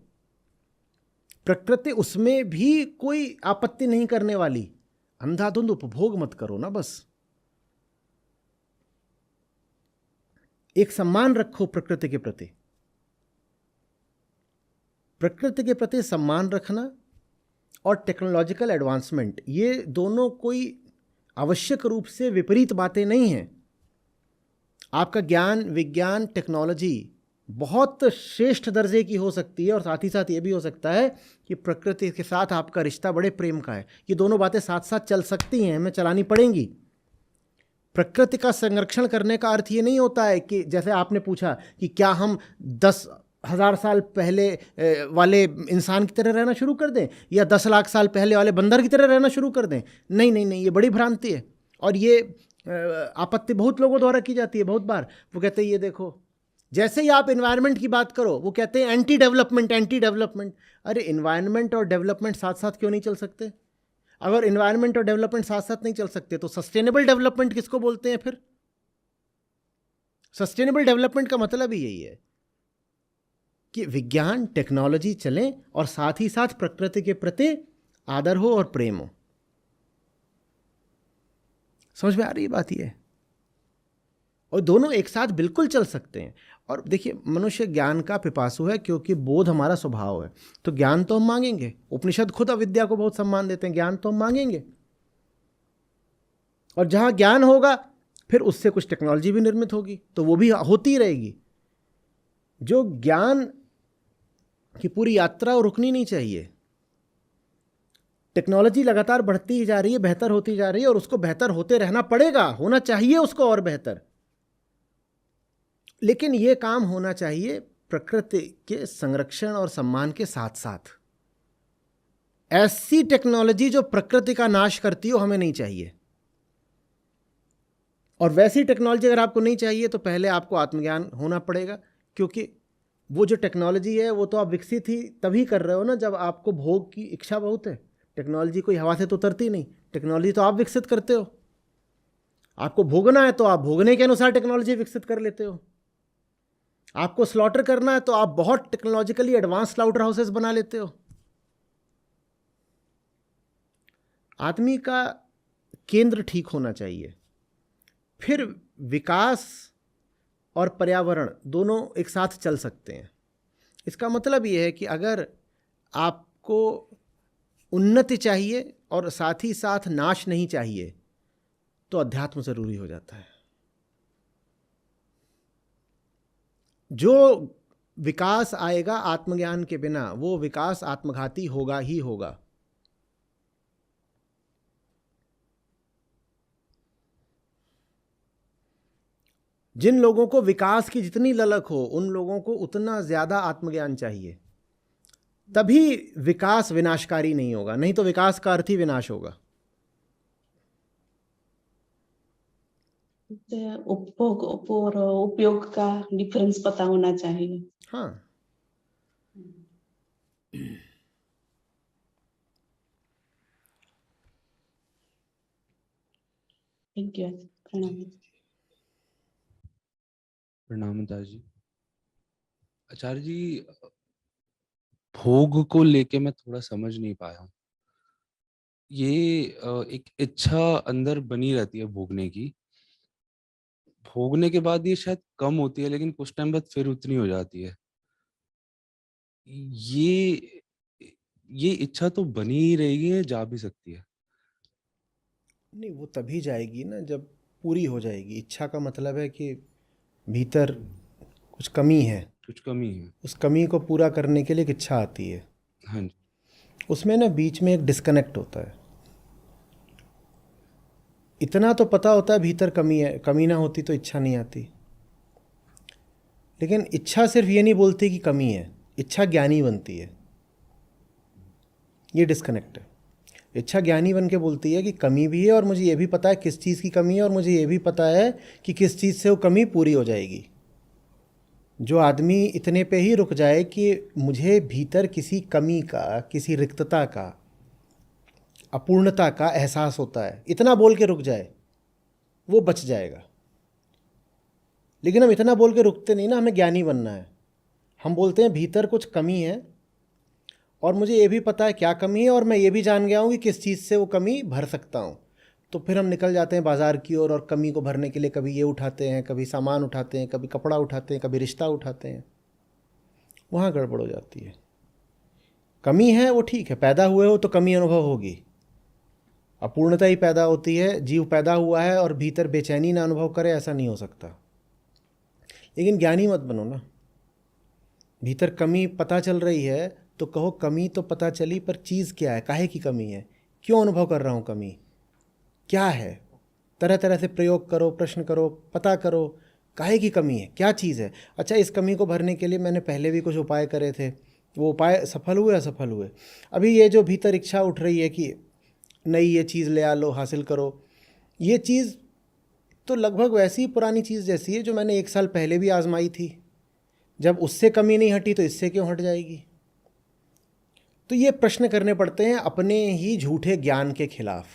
प्रकृति उसमें भी कोई आपत्ति नहीं करने वाली। अंधाधुंध उपभोग मत करो ना, बस एक सम्मान रखो प्रकृति के प्रति। प्रकृति के प्रति सम्मान रखना और टेक्नोलॉजिकल एडवांसमेंट, ये दोनों कोई आवश्यक रूप से विपरीत बातें नहीं हैं। आपका ज्ञान, विज्ञान, टेक्नोलॉजी बहुत श्रेष्ठ दर्जे की हो सकती है, और साथ ही साथ ये भी हो सकता है कि प्रकृति के साथ आपका रिश्ता बड़े प्रेम का है। ये दोनों बातें साथ साथ चल सकती हैं, हमें चलानी पड़ेंगी। प्रकृति का संरक्षण करने का अर्थ ये नहीं होता है कि जैसे आपने पूछा कि क्या हम 10,000 साल पहले वाले इंसान की तरह रहना शुरू कर दें या 10 लाख साल पहले वाले बंदर की तरह रहना शुरू कर दें। नहीं नहीं नहीं, ये बड़ी भ्रांति है। और ये आपत्ति बहुत लोगों द्वारा की जाती है बहुत बार। वो कहते हैं ये देखो, जैसे ही आप एनवायरनमेंट की बात करो वो कहते हैं एंटी डेवलपमेंट, एंटी डेवलपमेंट। अरे एनवायरनमेंट और डेवलपमेंट साथ साथ क्यों नहीं चल सकते? अगर एनवायरनमेंट और डेवलपमेंट साथ साथ नहीं चल सकते तो सस्टेनेबल डेवलपमेंट किसको बोलते हैं फिर? सस्टेनेबल डेवलपमेंट का मतलब ही यही है कि विज्ञान, टेक्नोलॉजी चलें और साथ ही साथ प्रकृति के प्रति आदर हो और प्रेम हो। समझ में आ रही बात ये? और दोनों एक साथ बिल्कुल चल सकते हैं। और देखिए, मनुष्य ज्ञान का पिपासु है क्योंकि बोध हमारा स्वभाव है। तो ज्ञान तो हम मांगेंगे। उपनिषद खुद अविद्या को बहुत सम्मान देते हैं। ज्ञान तो हम मांगेंगे, और जहां ज्ञान होगा फिर उससे कुछ टेक्नोलॉजी भी निर्मित होगी, तो वो भी होती रहेगी। जो ज्ञान की पूरी यात्रा रुकनी नहीं चाहिए। टेक्नोलॉजी लगातार बढ़ती ही जा रही है, बेहतर होती जा रही है, और उसको बेहतर होते रहना पड़ेगा, होना चाहिए उसको और बेहतर। लेकिन ये काम होना चाहिए प्रकृति के संरक्षण और सम्मान के साथ साथ। ऐसी टेक्नोलॉजी जो प्रकृति का नाश करती हो हमें नहीं चाहिए। और वैसी टेक्नोलॉजी अगर आपको नहीं चाहिए तो पहले आपको आत्मज्ञान होना पड़ेगा, क्योंकि वो जो टेक्नोलॉजी है वो तो आप विकसित ही तभी कर रहे हो ना जब आपको भोग की इच्छा बहुत है। टेक्नोलॉजी कोई हवा से तो उतरती नहीं, टेक्नोलॉजी तो आप विकसित करते हो। आपको भोगना है तो आप भोगने के अनुसार टेक्नोलॉजी विकसित कर लेते हो। आपको स्लॉटर करना है तो आप बहुत टेक्नोलॉजिकली एडवांस स्लॉटर हाउसेस बना लेते हो। आदमी का केंद्र ठीक होना चाहिए, फिर विकास और पर्यावरण दोनों एक साथ चल सकते हैं। इसका मतलब ये है कि अगर आपको उन्नति चाहिए और साथ ही साथ नाश नहीं चाहिए तो अध्यात्म जरूरी हो जाता है। जो विकास आएगा आत्मज्ञान के बिना वो विकास आत्मघाती होगा ही होगा। जिन लोगों को विकास की जितनी ललक हो उन लोगों को उतना ज्यादा आत्मज्ञान चाहिए, तभी विकास विनाशकारी नहीं होगा। नहीं तो विकास का अर्थ ही विनाश होगा। उपभोग और उपयोग का डिफरेंस पता होना चाहिए। हाँ, थैंक यू। प्रणाम। प्रणाम दास जी। आचार्य जी, भोग को लेके मैं थोड़ा समझ नहीं पाया हूँ। ये एक इच्छा अंदर बनी रहती है भोगने की। भोगने के बाद ये शायद कम होती है, लेकिन कुछ टाइम बाद फिर उतनी हो जाती है। ये ये इच्छा तो बनी ही रहेगी, या जा भी सकती है? नहीं, वो तभी जाएगी ना जब पूरी हो जाएगी। इच्छा का मतलब है कि भीतर कुछ कमी है, कुछ कमी है। उस कमी को पूरा करने के लिए एक इच्छा आती है। हाँ जी। उसमें ना बीच में एक डिस्कनेक्ट होता है। इतना तो पता होता है भीतर कमी है, कमी ना होती तो इच्छा नहीं आती। लेकिन इच्छा सिर्फ ये नहीं बोलती कि कमी है, इच्छा ज्ञानी बनती है। ये डिस्कनेक्ट है। इच्छा ज्ञानी बन के बोलती है कि कमी भी है और मुझे ये भी पता है किस चीज़ की कमी है, और मुझे ये भी पता है कि किस चीज़ से वो कमी पूरी हो जाएगी। जो आदमी इतने पे ही रुक जाए कि मुझे भीतर किसी कमी का, किसी रिक्तता का, अपूर्णता का एहसास होता है, इतना बोल के रुक जाए, वो बच जाएगा। लेकिन हम इतना बोल के रुकते नहीं ना, हमें ज्ञानी बनना है। हम बोलते हैं भीतर कुछ कमी है और मुझे ये भी पता है क्या कमी है, और मैं ये भी जान गया हूँ कि किस चीज़ से वो कमी भर सकता हूँ। तो फिर हम निकल जाते हैं बाज़ार की ओर और कमी को भरने के लिए कभी ये उठाते हैं, कभी सामान उठाते हैं, कभी कपड़ा उठाते हैं, कभी रिश्ता उठाते हैं। वहाँ गड़बड़ हो जाती है। कमी है वो ठीक है, पैदा हुए हो तो कमी अनुभव होगी। अपूर्णता ही पैदा होती है। जीव पैदा हुआ है और भीतर बेचैनी ना अनुभव करे, ऐसा नहीं हो सकता। लेकिन ज्ञानी मत बनो ना। भीतर कमी पता चल रही है तो कहो कमी तो पता चली, पर चीज़ क्या है, काहे की कमी है, क्यों अनुभव कर रहा हूँ, कमी क्या है। तरह तरह से प्रयोग करो, प्रश्न करो, पता करो काहे की कमी है, क्या चीज़ है। अच्छा, इस कमी को भरने के लिए मैंने पहले भी कुछ उपाय करे थे, वो उपाय सफल हुए असफल हुए। अभी ये जो भीतर इच्छा उठ रही है कि नई ये चीज़ ले आ लो, हासिल करो, ये चीज़ तो लगभग वैसी ही पुरानी चीज़ जैसी है जो मैंने 1 साल पहले भी आजमाई थी। जब उससे कमी नहीं हटी तो इससे क्यों हट जाएगी। तो ये प्रश्न करने पड़ते हैं अपने ही झूठे ज्ञान के खिलाफ।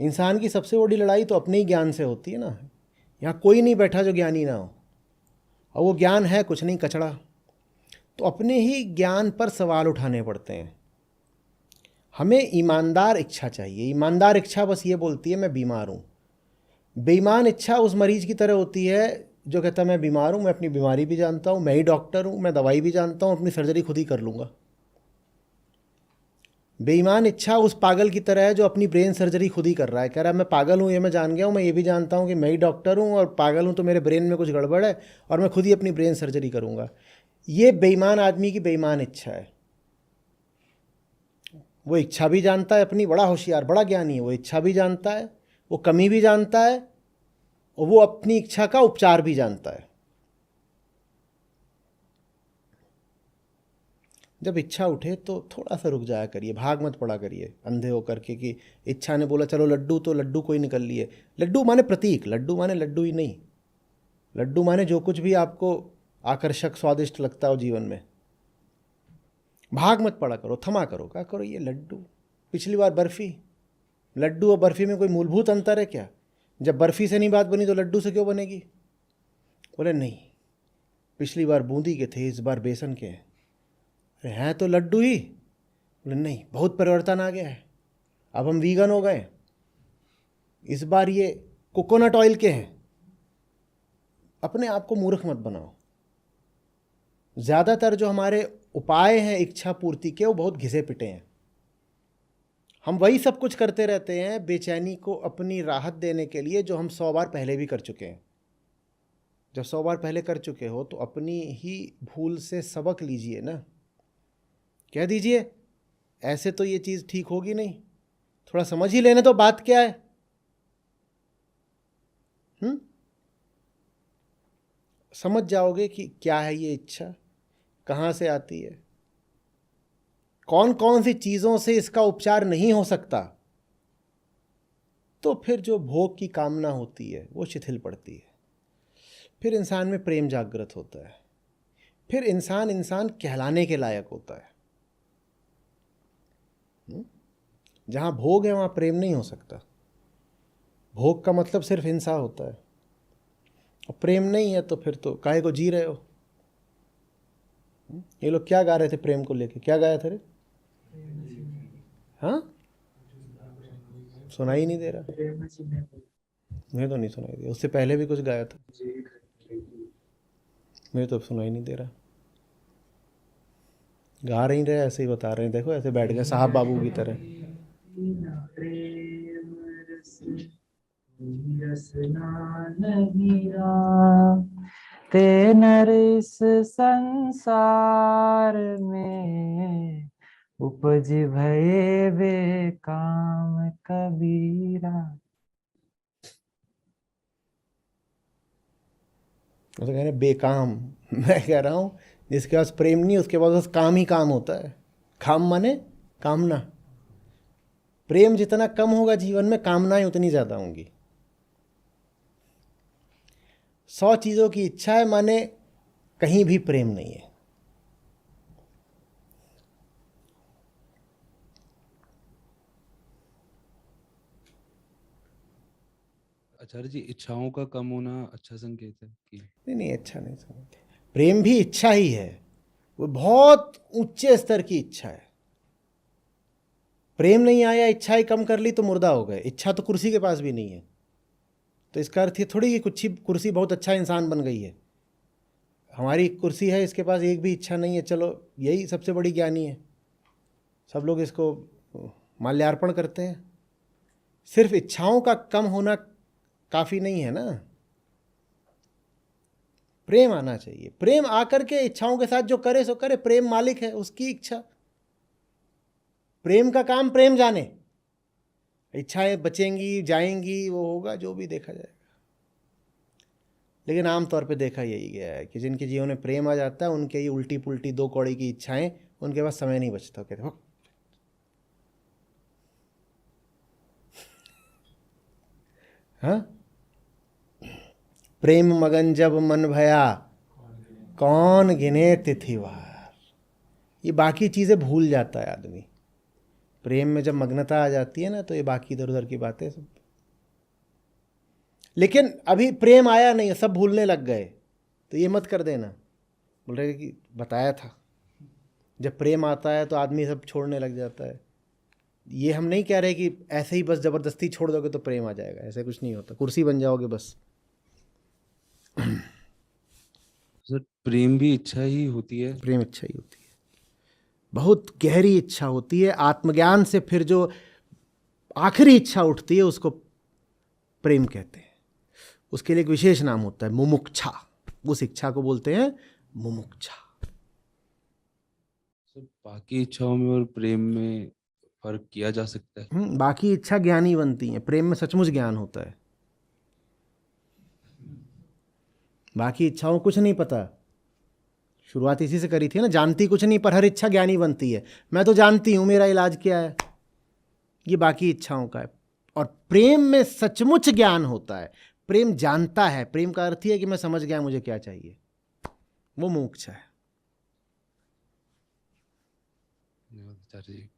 इंसान की सबसे बड़ी लड़ाई तो अपने ही ज्ञान से होती है ना। यहाँ कोई नहीं बैठा जो ज्ञानी ना हो, और वो ज्ञान है कुछ नहीं, कचड़ा। तो अपने ही ज्ञान पर सवाल उठाने पड़ते हैं। हमें ईमानदार इच्छा चाहिए। ईमानदार इच्छा बस ये बोलती है मैं बीमार हूँ। बेईमान इच्छा उस मरीज की तरह होती है जो कहता है मैं बीमार हूँ, मैं अपनी बीमारी भी जानता हूँ, मैं ही डॉक्टर हूँ, मैं दवाई भी जानता हूँ, अपनी सर्जरी खुद ही कर लूँगा। बेईमान इच्छा उस पागल की तरह है जो अपनी ब्रेन सर्जरी खुद ही कर रहा है, कह रहा है मैं पागल हूँ, ये मैं जान गया हूँ, मैं ये भी जानता हूँ कि मैं ही डॉक्टर हूँ, और पागल हूँ तो मेरे ब्रेन में कुछ गड़बड़ है और मैं खुद ही अपनी ब्रेन सर्जरी करूँगा। ये बेईमान आदमी की बेईमान इच्छा है। वो इच्छा भी जानता है अपनी, बड़ा होशियार, बड़ा ज्ञानी है, वो इच्छा भी जानता है, वो कमी भी जानता है, और वो अपनी इच्छा का उपचार भी जानता है। जब इच्छा उठे तो थोड़ा सा रुक जाया करिए, भाग मत पड़ा करिए अंधे होकर के कि इच्छा ने बोला चलो लड्डू, तो लड्डू कोई निकल लिए। लड्डू माने प्रतीक, लड्डू माने लड्डू ही नहीं। लड्डू माने जो कुछ भी आपको आकर्षक स्वादिष्ट लगता हो जीवन में। भाग मत पड़ा करो, थमा करो, क्या करो ये लड्डू, पिछली बार बर्फ़ी। लड्डू और बर्फ़ी में कोई मूलभूत अंतर है क्या? जब बर्फ़ी से नहीं बात बनी तो लड्डू से क्यों बनेगी? बोले नहीं, पिछली बार बूंदी के थे, इस बार बेसन के हैं। अरे हैं तो लड्डू ही। बोले नहीं, बहुत परिवर्तन आ गया है, अब हम वीगन हो गए, इस बार ये कोकोनट ऑयल के हैं। अपने आप को मूर्ख मत बनाओ। ज़्यादातर जो हमारे उपाय हैं इच्छा पूर्ति के, वो बहुत घिसे पिटे हैं। हम वही सब कुछ करते रहते हैं बेचैनी को अपनी राहत देने के लिए जो हम 100 बार पहले भी कर चुके हैं। जब 100 बार पहले कर चुके हो तो अपनी ही भूल से सबक लीजिए ना। कह दीजिए ऐसे तो ये चीज़ ठीक होगी नहीं, थोड़ा समझ ही लेने तो बात क्या है। समझ जाओगे कि क्या है ये इच्छा, कहाँ से आती है, कौन कौन सी चीज़ों से इसका उपचार नहीं हो सकता। तो फिर जो भोग की कामना होती है वो शिथिल पड़ती है। फिर इंसान में प्रेम जागृत होता है। फिर इंसान कहलाने के लायक होता है। जहाँ भोग है वहाँ प्रेम नहीं हो सकता। भोग का मतलब सिर्फ हिंसा होता है, और प्रेम नहीं है तो फिर तो काहे को जी रहे हो। ये लोग क्या गा रहे थे प्रेम को लेके, क्या गाया था रे? हाँ, सुनाई नहीं दे रहा, मुझे तो नहीं सुनाई दिया। उससे पहले भी कुछ गाया था, मुझे तो सुनाई नहीं दे रहा। गा नहीं रहे, ऐसे ही बता रहे हैं, देखो ऐसे बैठ गए साहब बाबू की तरह। ते नर इस संसार में उपज भये वे काम कबीरा। तो कह रहे हैं बेकाम। मैं कह रहा हूँ जिसके पास प्रेम नहीं उसके पास बस काम ही काम होता है। काम माने कामना। प्रेम जितना कम होगा जीवन में, कामनाएं उतनी ज़्यादा होंगी। 100 चीज़ों की इच्छा है माने कहीं भी प्रेम नहीं है। आचार्य जी, इच्छाओं का कम होना अच्छा संकेत है कि? नहीं नहीं, अच्छा नहीं समझते। प्रेम भी इच्छा ही है, वो बहुत ऊंचे स्तर की इच्छा है। प्रेम नहीं आया, इच्छाएं कम कर ली तो मुर्दा हो गए। इच्छा तो कुर्सी के पास भी नहीं है, तो इसका अर्थ ये थोड़ी कि कुछ कुर्सी बहुत अच्छा इंसान बन गई है। हमारी कुर्सी है, इसके पास एक भी इच्छा नहीं है, चलो यही सबसे बड़ी ज्ञानी है। सब लोग इसको माल्यार्पण करते हैं। सिर्फ इच्छाओं का कम होना काफ़ी नहीं है ना, प्रेम आना चाहिए। प्रेम आकर के इच्छाओं के साथ जो करे सो करे, प्रेम मालिक है, उसकी इच्छा। प्रेम का काम प्रेम जाने, इच्छाएं बचेंगी जाएंगी, वो होगा जो भी देखा जाएगा। लेकिन आमतौर पे देखा यही गया है कि जिनके जीवन में प्रेम आ जाता है, उनके ये उल्टी पुल्टी 2 कौड़ी की इच्छाएं, उनके पास समय नहीं बचता। कहते हो हाँ, प्रेम मगन जब मन भया कौन गिने तिथिवार। ये बाकी चीज़ें भूल जाता है आदमी। प्रेम में जब मग्नता आ जाती है ना, तो ये बाकी इधर उधर की बातें सब। लेकिन अभी प्रेम आया नहीं है, सब भूलने लग गए, तो ये मत कर देना। बोल रहे कि बताया था, जब प्रेम आता है तो आदमी सब छोड़ने लग जाता है। ये हम नहीं कह रहे कि ऐसे ही बस ज़बरदस्ती छोड़ दोगे तो प्रेम आ जाएगा, ऐसा कुछ नहीं होता। कुर्सी बन जाओगे बस। सर, प्रेम भी इच्छा ही होती है? प्रेम इच्छा ही होती है, बहुत गहरी इच्छा होती है। आत्मज्ञान से फिर जो आखिरी इच्छा उठती है उसको प्रेम कहते हैं। उसके लिए एक विशेष नाम होता है, मुमुक्षा। उस इच्छा को बोलते हैं मुमुक्षा। सर, बाकी इच्छाओं में और प्रेम में फर्क किया जा सकता है? बाकी इच्छा ज्ञानी बनती है, प्रेम में सचमुच ज्ञान होता है। बाकी इच्छाओं कुछ नहीं पता। शुरुआत इसी से करी थी ना, जानती कुछ नहीं पर हर इच्छा ज्ञानी बनती है। मैं तो जानती हूँ मेरा इलाज क्या है, ये बाकी इच्छाओं का है। और प्रेम में सचमुच ज्ञान होता है, प्रेम जानता है। प्रेम का अर्थ ही है कि मैं समझ गया मुझे क्या चाहिए, वो मोक्ष है। धन्यवाद आचार्य जी।